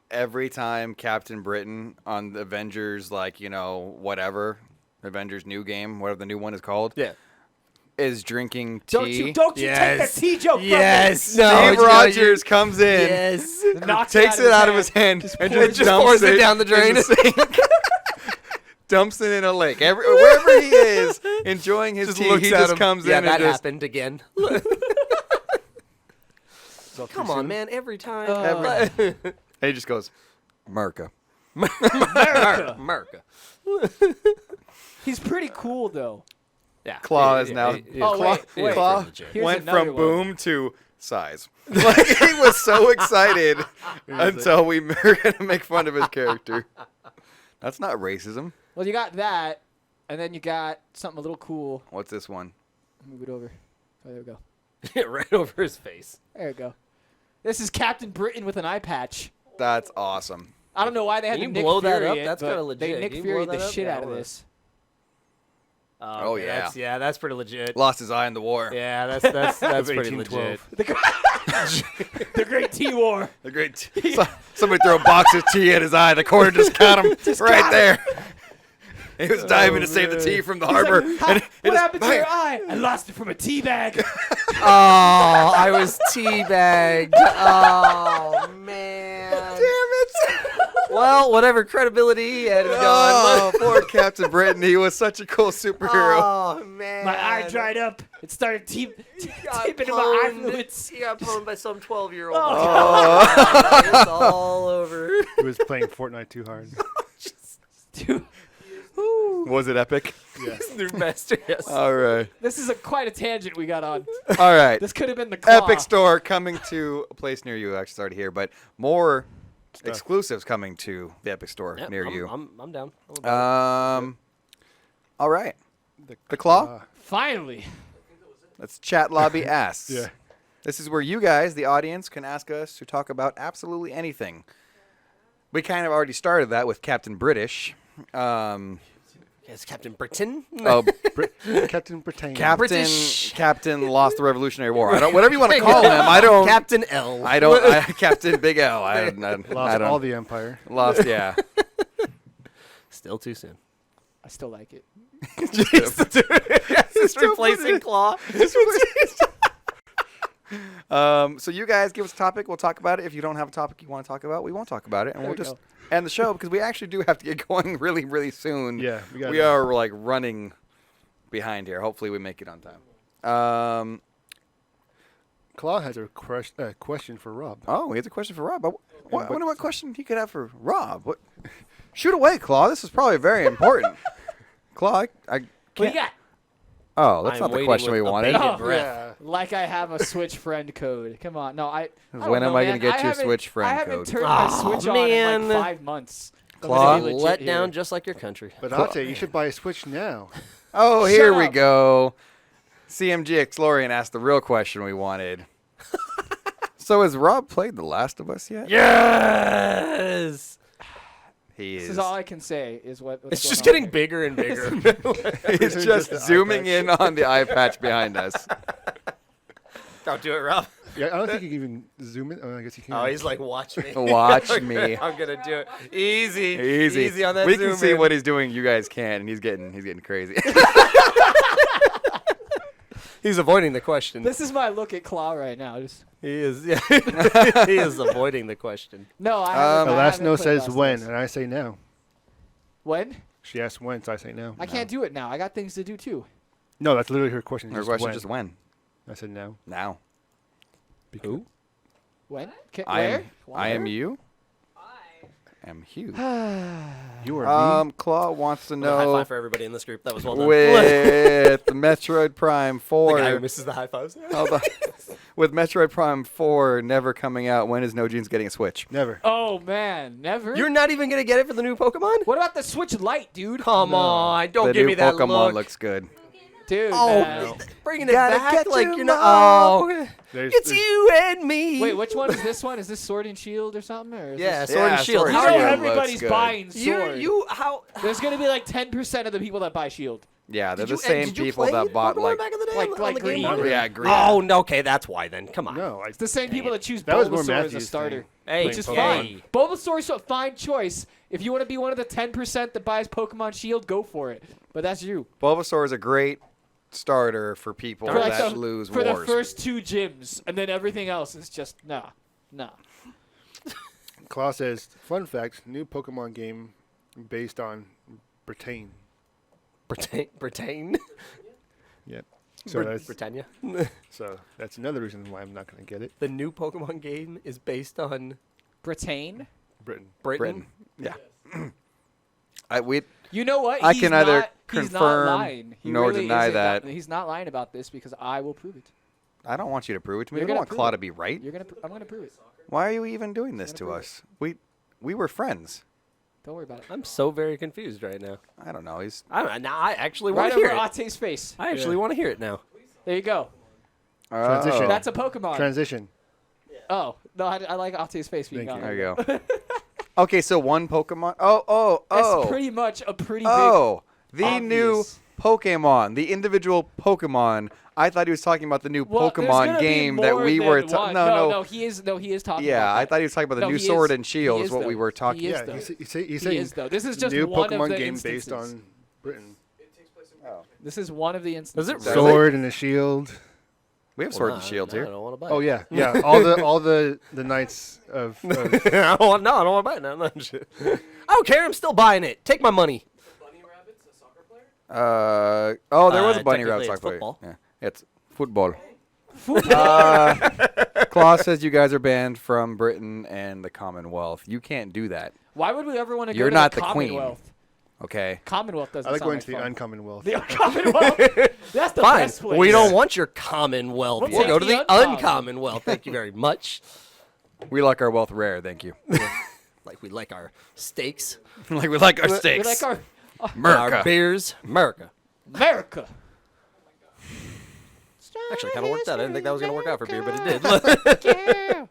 Speaker 3: every time Captain Britain on the Avengers, like, you know, whatever, Avengers New Game, whatever the new one is called,
Speaker 2: Yeah.
Speaker 3: is drinking tea.
Speaker 4: Don't you
Speaker 2: Yes.
Speaker 4: take the tea joke
Speaker 2: Yes.
Speaker 4: from me.
Speaker 2: No.
Speaker 3: Steve Rogers comes in,
Speaker 2: Yes.
Speaker 4: Knocks
Speaker 3: takes it out of his hand, and just dumps
Speaker 2: pours it down the
Speaker 3: in
Speaker 2: drain.
Speaker 3: the sink. Dumps it in a lake. Wherever he is enjoying his tea, he just comes
Speaker 2: yeah,
Speaker 3: in
Speaker 2: that
Speaker 3: and just
Speaker 2: happened again. Come on, man. Every time.
Speaker 3: and he just goes, America.
Speaker 2: America.
Speaker 4: He's pretty cool though.
Speaker 2: Yeah.
Speaker 3: Claw is now.
Speaker 4: Oh, wait.
Speaker 3: Claw
Speaker 2: legit.
Speaker 4: Here's
Speaker 3: went
Speaker 4: another
Speaker 3: from
Speaker 4: one.
Speaker 3: boom to size. Like he was so excited until we were gonna make fun of his character. That's not racism.
Speaker 4: Well, you got that, and then you got something a little cool.
Speaker 3: What's this one?
Speaker 4: Move it over. Oh, there we go.
Speaker 2: Right over his face.
Speaker 4: There we go. This is Captain Britain with an eye patch.
Speaker 3: That's awesome.
Speaker 4: I don't know why they had
Speaker 2: Can
Speaker 4: to
Speaker 2: you
Speaker 4: Nick
Speaker 2: blow that
Speaker 4: Fury
Speaker 2: up?
Speaker 4: it,
Speaker 2: That's
Speaker 4: but
Speaker 2: kinda legit.
Speaker 4: They
Speaker 2: Can
Speaker 4: Nick
Speaker 2: you
Speaker 4: Fury
Speaker 2: blow
Speaker 4: the
Speaker 2: that up?
Speaker 4: shit
Speaker 2: Yeah,
Speaker 4: out of
Speaker 2: hold on.
Speaker 4: this.
Speaker 3: Oh, yeah.
Speaker 2: That's pretty legit.
Speaker 3: Lost his eye in the war.
Speaker 2: Yeah, that's pretty
Speaker 1: 1812.
Speaker 2: legit.
Speaker 4: The Great T-War.
Speaker 3: The great. Somebody threw a box of tea at his eye. The corner just caught him right there. He was diving to save the tea from the harbor.
Speaker 4: He's like,
Speaker 3: and it
Speaker 4: what
Speaker 3: just-
Speaker 4: happened to your eye? I lost it from a tea bag.
Speaker 2: Oh, I was teabagged. Oh, man.
Speaker 3: Damn it.
Speaker 2: Well, whatever credibility he had is
Speaker 3: Oh,
Speaker 2: gone.
Speaker 3: poor Captain Britain. He was such a cool superhero.
Speaker 2: Oh, man.
Speaker 4: My eye dried up. It started taping
Speaker 2: Got
Speaker 4: into my eye
Speaker 2: pwned.
Speaker 4: fluids.
Speaker 2: He got pwned by some 12-year-old.
Speaker 3: Oh.
Speaker 2: It's all over.
Speaker 1: He was playing Fortnite too hard.
Speaker 4: Dude,
Speaker 3: Was it epic?
Speaker 1: Yeah.
Speaker 2: New master, yes.
Speaker 3: All right.
Speaker 4: this is quite a tangent we got on.
Speaker 3: All right.
Speaker 4: This could have been the claw.
Speaker 3: Epic Store coming to a place near you. Actually, started here, but more
Speaker 1: Stuff.
Speaker 3: exclusives coming to the Epic Store
Speaker 2: Yep,
Speaker 3: near
Speaker 2: I'm,
Speaker 3: you.
Speaker 2: I'm down. I'm about
Speaker 3: All right. The Claw?
Speaker 4: Finally.
Speaker 3: That's Chat Lobby Asks.
Speaker 1: Yeah.
Speaker 3: This is where you guys, the audience, can ask us to talk about absolutely anything. We kind of already started that with Captain British.
Speaker 2: Yes, Captain Britain.
Speaker 3: Oh,
Speaker 1: Captain Britain.
Speaker 3: Captain lost the Revolutionary War. I don't, whatever you want to call him. I don't.
Speaker 2: Captain L.
Speaker 3: Captain Big L. I
Speaker 1: Lost
Speaker 3: don't.
Speaker 1: all the empire.
Speaker 3: Lost. Yeah.
Speaker 2: Still too soon.
Speaker 4: I still like it.
Speaker 2: Just replacing Claw.
Speaker 3: So you guys give us a topic. We'll talk about it. If you don't have a topic you want to talk about, we won't talk about it, and
Speaker 4: There
Speaker 3: we'll
Speaker 4: we
Speaker 3: just
Speaker 4: go.
Speaker 3: end the show because we actually do have to get going really, really soon.
Speaker 1: Yeah,
Speaker 3: we are like running behind here. Hopefully, we make it on time.
Speaker 1: Claw has a question for Rob.
Speaker 3: Oh, he has a question for Rob. I wonder what question he could have for Rob. What? Shoot away, Claw. This is probably very important. Claw, I
Speaker 4: What you
Speaker 3: can't.
Speaker 4: got?
Speaker 3: Oh, that's
Speaker 2: I'm
Speaker 3: not the
Speaker 2: waiting
Speaker 3: question we
Speaker 2: with
Speaker 3: wanted.
Speaker 2: abated
Speaker 4: Oh,
Speaker 2: breath.
Speaker 4: Like I have a Switch friend code. Come on. No, I don't
Speaker 3: When am
Speaker 4: know,
Speaker 3: I
Speaker 4: man.
Speaker 3: gonna get
Speaker 4: I
Speaker 3: your
Speaker 4: haven't-
Speaker 3: Switch friend
Speaker 4: I haven't
Speaker 3: code?
Speaker 4: turned my
Speaker 2: Oh,
Speaker 4: Switch on in
Speaker 2: man.
Speaker 4: like 5 months. I'm
Speaker 3: Claw?
Speaker 4: gonna be legit
Speaker 2: Let
Speaker 4: here.
Speaker 2: down just like your country.
Speaker 1: But I'll tell you should buy a Switch now.
Speaker 3: Oh,
Speaker 4: Shut
Speaker 3: here we
Speaker 4: up.
Speaker 3: go. CMG Exlorian asked the real question we wanted. So has Rob played The Last of Us yet?
Speaker 2: Yes.
Speaker 3: He
Speaker 4: This
Speaker 3: is.
Speaker 4: is all I can say is what's
Speaker 2: It's
Speaker 4: going
Speaker 2: just
Speaker 4: on
Speaker 2: getting
Speaker 4: here.
Speaker 2: bigger and bigger.
Speaker 3: He's
Speaker 1: Just
Speaker 3: just
Speaker 1: the eye
Speaker 3: zooming
Speaker 1: patch.
Speaker 3: in on the eye patch behind us.
Speaker 2: Don't do it, Rob.
Speaker 1: Yeah, I don't think you can even zoom in. Oh, I guess you can.
Speaker 2: Oh, he's like, watch me.
Speaker 3: Watch me.
Speaker 2: I'm gonna do it. Easy.
Speaker 3: Easy.
Speaker 2: on that
Speaker 3: We
Speaker 2: zoom
Speaker 3: can see
Speaker 2: in.
Speaker 3: what he's doing. You guys can't, and he's getting crazy.
Speaker 2: He's avoiding the question.
Speaker 4: This is my look at Claw right now. Just
Speaker 2: He is. Yeah. He is avoiding the question.
Speaker 4: no, I haven't. I
Speaker 1: Last
Speaker 4: haven't
Speaker 1: no
Speaker 4: played
Speaker 1: says
Speaker 4: Last of
Speaker 1: when,
Speaker 4: Us.
Speaker 1: and I say now.
Speaker 4: When?
Speaker 1: She asked when, so I say no.
Speaker 4: I can't do it now. I got things to do too.
Speaker 1: No, that's literally her question.
Speaker 3: Her
Speaker 1: just
Speaker 3: question
Speaker 1: when.
Speaker 3: just when?
Speaker 1: I said no.
Speaker 3: Now.
Speaker 1: Who?
Speaker 4: When?
Speaker 3: I
Speaker 4: Where?
Speaker 3: am you.
Speaker 6: Why?
Speaker 3: Am Hugh.
Speaker 1: You or me?
Speaker 3: Claw wants to
Speaker 2: High
Speaker 3: know
Speaker 2: five for everybody in this group. That was well done.
Speaker 3: with the Metroid Prime
Speaker 2: the guy who
Speaker 3: 4.
Speaker 2: misses the high fives.
Speaker 3: Hold on. With Metroid Prime 4 never coming out, when is No Gene's getting a Switch?
Speaker 1: Never.
Speaker 4: Oh man, never.
Speaker 2: You're not even gonna get it for the new Pokemon?
Speaker 4: What about the Switch Lite, dude?
Speaker 2: Come on, don't
Speaker 3: the
Speaker 2: give
Speaker 3: new
Speaker 2: me that
Speaker 3: Pokemon
Speaker 2: look.
Speaker 3: looks good.
Speaker 4: Dude.
Speaker 2: Oh,
Speaker 4: man.
Speaker 2: bringing it
Speaker 3: Gotta
Speaker 2: back
Speaker 3: get
Speaker 2: like
Speaker 3: you,
Speaker 2: you're not.
Speaker 3: Mom.
Speaker 2: Oh,
Speaker 1: There's-
Speaker 2: it's
Speaker 1: there's-
Speaker 2: you and me.
Speaker 4: Wait, which one is this one? Is this Sword and Shield or something? Or is
Speaker 2: Yeah,
Speaker 4: this-
Speaker 2: Sword and
Speaker 3: Yeah,
Speaker 2: Shield.
Speaker 3: Sword and
Speaker 4: You
Speaker 2: How
Speaker 4: know
Speaker 2: are
Speaker 3: Shield
Speaker 2: you?
Speaker 3: looks
Speaker 4: everybody's
Speaker 3: good.
Speaker 4: buying Sword.
Speaker 2: How?
Speaker 4: There's gonna be like 10% of the people that buy Shield.
Speaker 3: Yeah, they're
Speaker 2: Did
Speaker 3: the
Speaker 2: you-
Speaker 3: same
Speaker 2: did you
Speaker 3: people
Speaker 2: play
Speaker 3: that bought
Speaker 2: Pokemon
Speaker 3: like
Speaker 2: back in the day
Speaker 4: like-
Speaker 2: on
Speaker 4: like
Speaker 2: the Game
Speaker 4: Green.
Speaker 2: Boy?
Speaker 3: yeah, green.
Speaker 2: Oh no, okay, that's why then. Come on.
Speaker 1: No,
Speaker 4: It's the same people that choose
Speaker 1: That was more
Speaker 4: Bulbasaur as a
Speaker 1: Matthew's
Speaker 4: starter,
Speaker 1: thing.
Speaker 2: Hey,
Speaker 4: which is
Speaker 1: Pokemon.
Speaker 4: fine. Bulbasaur's a fine choice. If you want to be one of the 10% that buys Pokemon Shield, go for it. But that's you.
Speaker 3: Bulbasaur is a great starter for people
Speaker 4: For like
Speaker 3: that
Speaker 4: the,
Speaker 3: lose
Speaker 4: for
Speaker 3: wars.
Speaker 4: the first 2 gyms, and then everything else is just nah.
Speaker 1: Claw says, fun fact, new Pokemon game based on Britain.
Speaker 2: Britain.
Speaker 1: Yep. So that's,
Speaker 2: Britannia.
Speaker 1: so that's another reason why I'm not going to get it.
Speaker 2: The new Pokemon game is based on
Speaker 4: Britain.
Speaker 1: Britain.
Speaker 2: Britain.
Speaker 3: Britain. Yeah.
Speaker 4: You know what?
Speaker 3: I
Speaker 4: He's
Speaker 3: can neither
Speaker 4: not, he's
Speaker 3: confirm
Speaker 4: not lying. He
Speaker 3: nor
Speaker 4: really
Speaker 3: deny
Speaker 4: isn't
Speaker 3: that.
Speaker 4: He's not lying about this because I will prove it.
Speaker 3: I don't want you to prove it to me.
Speaker 4: You're
Speaker 3: I don't
Speaker 4: gonna
Speaker 3: want
Speaker 4: prove
Speaker 3: Claw
Speaker 4: it.
Speaker 3: to be right.
Speaker 4: I'm gonna prove it.
Speaker 3: Why are you even doing this to
Speaker 4: prove
Speaker 3: us? We were friends.
Speaker 4: Don't worry about it.
Speaker 2: I'm so very confused right now.
Speaker 3: I don't know. He's
Speaker 2: Now I actually want
Speaker 4: Right
Speaker 2: to hear
Speaker 4: over
Speaker 2: it.
Speaker 4: Ate's face.
Speaker 2: I actually want to hear it now.
Speaker 4: There you go.
Speaker 1: Transition.
Speaker 4: That's a Pokemon.
Speaker 1: Transition.
Speaker 4: Oh no, I like Ate's face being
Speaker 1: Thank
Speaker 4: gone.
Speaker 1: you.
Speaker 3: There you go. Okay, so one Pokemon. Oh.
Speaker 4: It's pretty much a pretty
Speaker 3: Oh,
Speaker 4: big.
Speaker 3: the new
Speaker 4: obvious.
Speaker 3: Pokemon, the individual Pokemon. I thought he was talking about the new
Speaker 4: Well, there's
Speaker 3: Pokemon
Speaker 4: gonna be
Speaker 3: game that
Speaker 4: more
Speaker 3: we
Speaker 4: than
Speaker 3: were.
Speaker 4: one.
Speaker 3: No.
Speaker 4: He is talking.
Speaker 3: Yeah,
Speaker 4: about
Speaker 3: I
Speaker 4: that.
Speaker 3: thought he was talking about the
Speaker 4: No,
Speaker 3: new
Speaker 4: he
Speaker 3: Sword
Speaker 4: is.
Speaker 3: and Shield.
Speaker 4: He
Speaker 3: Is
Speaker 4: is,
Speaker 3: what
Speaker 4: though.
Speaker 3: we were talking.
Speaker 4: He is,
Speaker 1: Yeah,
Speaker 4: though.
Speaker 1: he's
Speaker 4: He
Speaker 1: saying
Speaker 4: is though. This is just
Speaker 1: new
Speaker 4: one
Speaker 1: Pokemon
Speaker 4: of the
Speaker 1: game
Speaker 4: instances.
Speaker 1: based on Britain.
Speaker 5: It takes place in
Speaker 4: This is one of the instances.
Speaker 2: it
Speaker 3: Does
Speaker 1: Sword and a shield.
Speaker 3: We have Sword and Shield
Speaker 2: I
Speaker 3: here.
Speaker 2: don't want to buy
Speaker 1: Oh
Speaker 2: it.
Speaker 1: yeah. all the knights of
Speaker 2: I don't want to buy it now. No, shit. I don't care. I'm still buying it. Take my money.
Speaker 5: Bunny Rabbit's a soccer player.
Speaker 3: There was a bunny
Speaker 2: technically
Speaker 3: route
Speaker 2: it's
Speaker 3: soccer player.
Speaker 2: football.
Speaker 3: Yeah, it's football. Klaus says you guys are banned from Britain and the Commonwealth. You can't do that.
Speaker 4: Why would we ever want to go
Speaker 3: You're
Speaker 4: to
Speaker 3: not
Speaker 4: the
Speaker 3: the queen.
Speaker 4: Commonwealth?
Speaker 3: Okay.
Speaker 4: Commonwealth doesn't
Speaker 1: I like
Speaker 4: sound
Speaker 1: going
Speaker 4: like
Speaker 1: to the
Speaker 4: fun.
Speaker 1: Uncommonwealth.
Speaker 4: The Commonwealth. That's the
Speaker 2: Fine.
Speaker 4: best place.
Speaker 2: We don't want your Commonwealth.
Speaker 4: We'll
Speaker 2: We'll
Speaker 4: take
Speaker 2: go to
Speaker 4: the
Speaker 2: the
Speaker 4: uncommon.
Speaker 2: Uncommonwealth. Thank you very much.
Speaker 3: We like our wealth rare, thank you.
Speaker 2: Like we like our steaks,
Speaker 3: like we like our
Speaker 4: We
Speaker 3: steaks.
Speaker 4: like our
Speaker 2: our
Speaker 3: America.
Speaker 2: beers, America.
Speaker 4: America.
Speaker 2: Actually, kind of worked out. I didn't think that was going to work out for beer, but it did.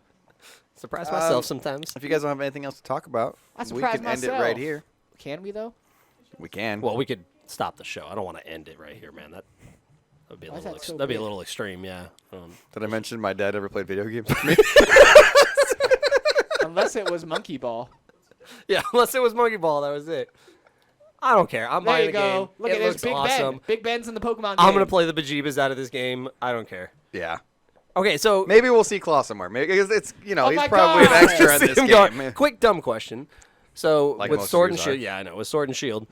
Speaker 2: Surprise myself sometimes.
Speaker 3: If you guys don't have anything else to talk about,
Speaker 4: I
Speaker 3: we
Speaker 4: surprised
Speaker 3: can end it
Speaker 4: myself.
Speaker 3: right here.
Speaker 4: Can we though?
Speaker 3: We can.
Speaker 2: Well, we could stop the show. I don't want to end it right here, man. That would be a
Speaker 4: Why is
Speaker 2: little.
Speaker 4: that so
Speaker 2: That'd be a
Speaker 4: big?
Speaker 2: little extreme, yeah.
Speaker 3: Did I mention my dad ever played video games with me?
Speaker 4: Unless it was Monkey Ball.
Speaker 2: Yeah, unless it was Monkey Ball, that was it. I don't care. I'm
Speaker 4: There
Speaker 2: buying
Speaker 4: you
Speaker 2: the game.
Speaker 4: go. Look
Speaker 2: It
Speaker 4: at this,
Speaker 2: looks
Speaker 4: Big
Speaker 2: awesome.
Speaker 4: Ben. Big Ben's in the Pokemon game.
Speaker 2: I'm gonna play the bejeebas out of this game. I don't care.
Speaker 3: yeah.
Speaker 2: Okay, so
Speaker 3: Maybe we'll see Claw somewhere. Maybe because it's he's
Speaker 4: Oh my
Speaker 3: probably
Speaker 4: God.
Speaker 3: an extra in
Speaker 2: See
Speaker 3: this
Speaker 2: him
Speaker 3: game.
Speaker 2: going. Quick dumb question. So
Speaker 3: Like
Speaker 2: with
Speaker 3: most
Speaker 2: Sword and
Speaker 3: of yours
Speaker 2: Shield, yeah, I know. With Sword and Shield,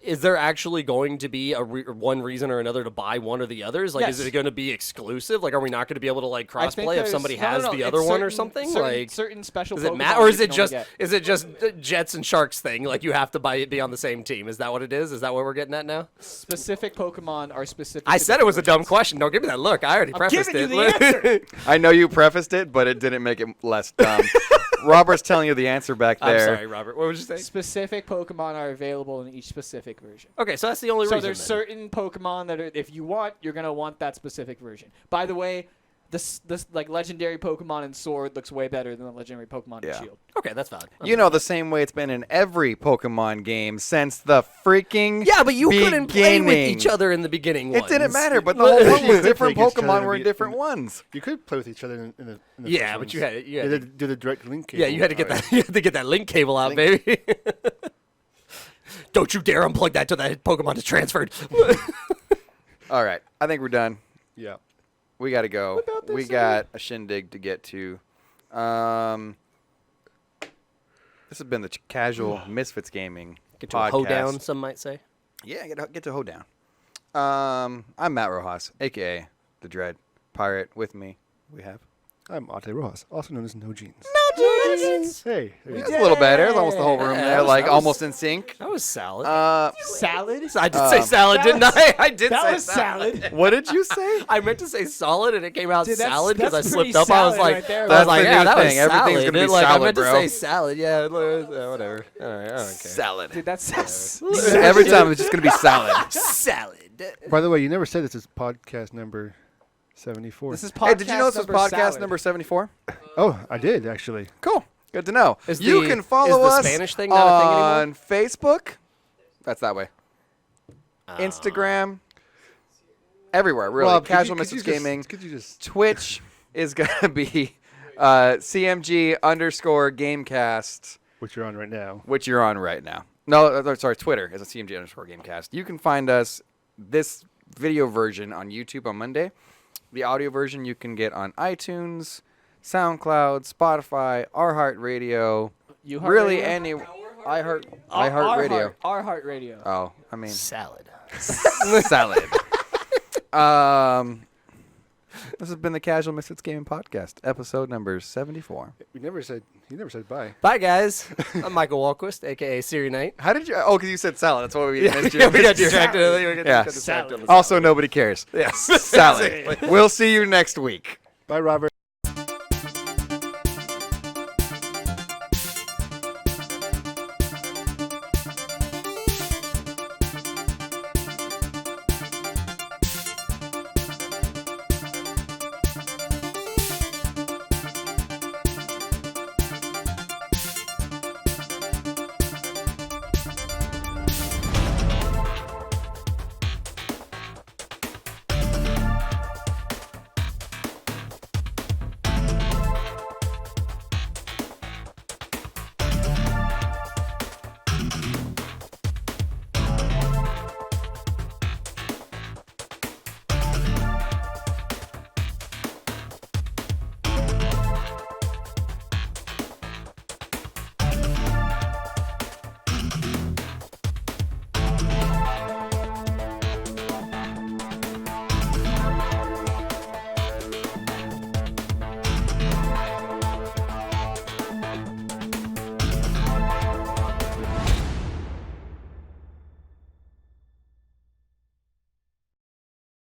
Speaker 2: is there actually going to be one reason or another to buy one or the others? Like, is
Speaker 4: Yes.
Speaker 2: it going to be exclusive? Like, are we not going to be able to like
Speaker 4: I think
Speaker 2: crossplay if
Speaker 4: there's-
Speaker 2: somebody
Speaker 4: no,
Speaker 2: has
Speaker 4: no,
Speaker 2: the
Speaker 4: it's
Speaker 2: other one or
Speaker 4: certain-
Speaker 2: something?
Speaker 4: certain-
Speaker 2: Like,
Speaker 4: certain special.
Speaker 2: does it
Speaker 4: Pokemon
Speaker 2: matter, or
Speaker 4: you
Speaker 2: is it
Speaker 4: can only
Speaker 2: just
Speaker 4: get.
Speaker 2: Jets and Sharks thing? Like, you have to be on the same team. Is that what it is? Is that what we're getting at now?
Speaker 4: Specific Pokemon are specific.
Speaker 2: I
Speaker 4: to
Speaker 2: said it
Speaker 4: different
Speaker 2: was a dumb
Speaker 4: versions.
Speaker 2: question. Don't give me that look. I already prefaced
Speaker 4: giving
Speaker 2: it.
Speaker 4: you the answer.
Speaker 3: I know you prefaced it, but it didn't make it less dumb. Robert's telling you the answer back
Speaker 2: I'm
Speaker 3: there.
Speaker 2: sorry, Robert. What would you say?
Speaker 4: Specific Pokemon are available in each specific version.
Speaker 2: Okay, so that's the only
Speaker 4: So
Speaker 2: reason.
Speaker 4: there's
Speaker 2: then.
Speaker 4: certain Pokemon that are, if you want, you're gonna want that specific version. By the way, this like legendary Pokemon in Sword looks way better than the legendary Pokemon in
Speaker 3: Yeah.
Speaker 4: Shield.
Speaker 2: Okay, that's valid.
Speaker 3: You know the same way it's been in every Pokemon game since the freaking
Speaker 2: Yeah, but you couldn't play with
Speaker 3: beginning.
Speaker 2: each other in the beginning.
Speaker 3: It didn't
Speaker 2: ones.
Speaker 3: matter, but the whole one
Speaker 1: You
Speaker 3: was
Speaker 1: could
Speaker 3: different
Speaker 1: play against each other
Speaker 3: Pokemon
Speaker 1: and
Speaker 3: were in
Speaker 1: be-
Speaker 3: different ones.
Speaker 1: You could play with each other in the
Speaker 2: Yeah,
Speaker 1: first
Speaker 2: but you
Speaker 1: ones.
Speaker 2: had
Speaker 1: You had to do the direct link cable.
Speaker 2: Yeah, you had to get
Speaker 1: Alright.
Speaker 2: that. You had to get that link cable out, baby. Don't you dare unplug that till that Pokemon is transferred.
Speaker 3: All right, I think we're done.
Speaker 1: Yeah.
Speaker 3: We got to go. We got a shindig to get to. This has been the casual Misfits Gaming
Speaker 2: Get to a
Speaker 3: podcast.
Speaker 2: hoedown, some might say.
Speaker 3: Yeah, get to hoedown. I'm Matt Rojas, a.k.a. The Dread Pirate. With me, we have...
Speaker 1: I'm Ate Rojas, also known as No Jeans.
Speaker 2: Jeez.
Speaker 1: Hey. there you
Speaker 3: That's
Speaker 1: go.
Speaker 3: a little better. It's almost the whole room
Speaker 2: Yeah,
Speaker 3: there,
Speaker 2: that was-
Speaker 3: like
Speaker 2: that was-
Speaker 3: almost in sync.
Speaker 2: That was salad.
Speaker 4: Salad?
Speaker 2: I did say salad,
Speaker 4: that
Speaker 2: didn't
Speaker 4: was-
Speaker 2: I? I did
Speaker 4: That
Speaker 2: say
Speaker 4: was salad.
Speaker 3: What did you say?
Speaker 2: I meant to say solid, and it came out
Speaker 4: Dude, that's-
Speaker 2: salad because I
Speaker 4: that's
Speaker 2: slipped
Speaker 4: pretty
Speaker 2: up. I was
Speaker 4: salad
Speaker 2: like,
Speaker 4: right there.
Speaker 2: I was
Speaker 3: That's
Speaker 2: like,
Speaker 3: the
Speaker 2: yeah,
Speaker 3: new
Speaker 2: that was
Speaker 3: thing. Everything's
Speaker 2: salad.
Speaker 3: gonna be
Speaker 2: Like, I
Speaker 3: salad,
Speaker 2: meant
Speaker 3: bro.
Speaker 2: to say salad. Yeah, whatever. All right, I don't care.
Speaker 3: Salad.
Speaker 4: Dude, that's
Speaker 3: Every time it's just gonna be salad.
Speaker 2: Salad.
Speaker 1: By the way, you never said this is podcast number 74.
Speaker 4: This is podcast
Speaker 3: Hey, did you know this was podcast
Speaker 4: salad.
Speaker 3: number 74?
Speaker 1: Oh, I did, actually.
Speaker 3: Cool. Good to know.
Speaker 2: Is
Speaker 3: You
Speaker 2: the-
Speaker 3: can follow
Speaker 2: is the
Speaker 3: us
Speaker 2: Spanish thing not a thing anymore?
Speaker 3: on Facebook. That's that way. Instagram. Everywhere, really.
Speaker 1: Rob,
Speaker 3: Casual
Speaker 1: could you
Speaker 3: Misfits
Speaker 1: just-
Speaker 3: Gaming.
Speaker 1: Could you just...
Speaker 3: Twitch is going to be CMG_Gamecast,
Speaker 1: Which you're on right now.
Speaker 3: which you're on right now. No, sorry, Twitter is a CMG_Gamecast. You can find us, this video version, on YouTube on Monday. The audio version you can get on iTunes, SoundCloud, Spotify, iHeartRadio,
Speaker 4: You heart
Speaker 3: really
Speaker 4: radio?
Speaker 3: any iHeartRadio.
Speaker 4: Our heart radio.
Speaker 3: Oh, I mean
Speaker 2: Salad.
Speaker 3: salad. This has been the Casual Misfits Gaming Podcast, episode number 74.
Speaker 1: He never said bye.
Speaker 2: Bye, guys. I'm Michael Walquist, a.k.a. Siri Knight.
Speaker 3: How did you? Oh, because you said salad. That's why we missed you.
Speaker 2: Yeah, we got distracted.
Speaker 3: Yeah.
Speaker 2: Distracted on the
Speaker 3: Also, nobody cares.
Speaker 2: Yes.
Speaker 3: Salad. We'll see you next week.
Speaker 1: Bye, Robert.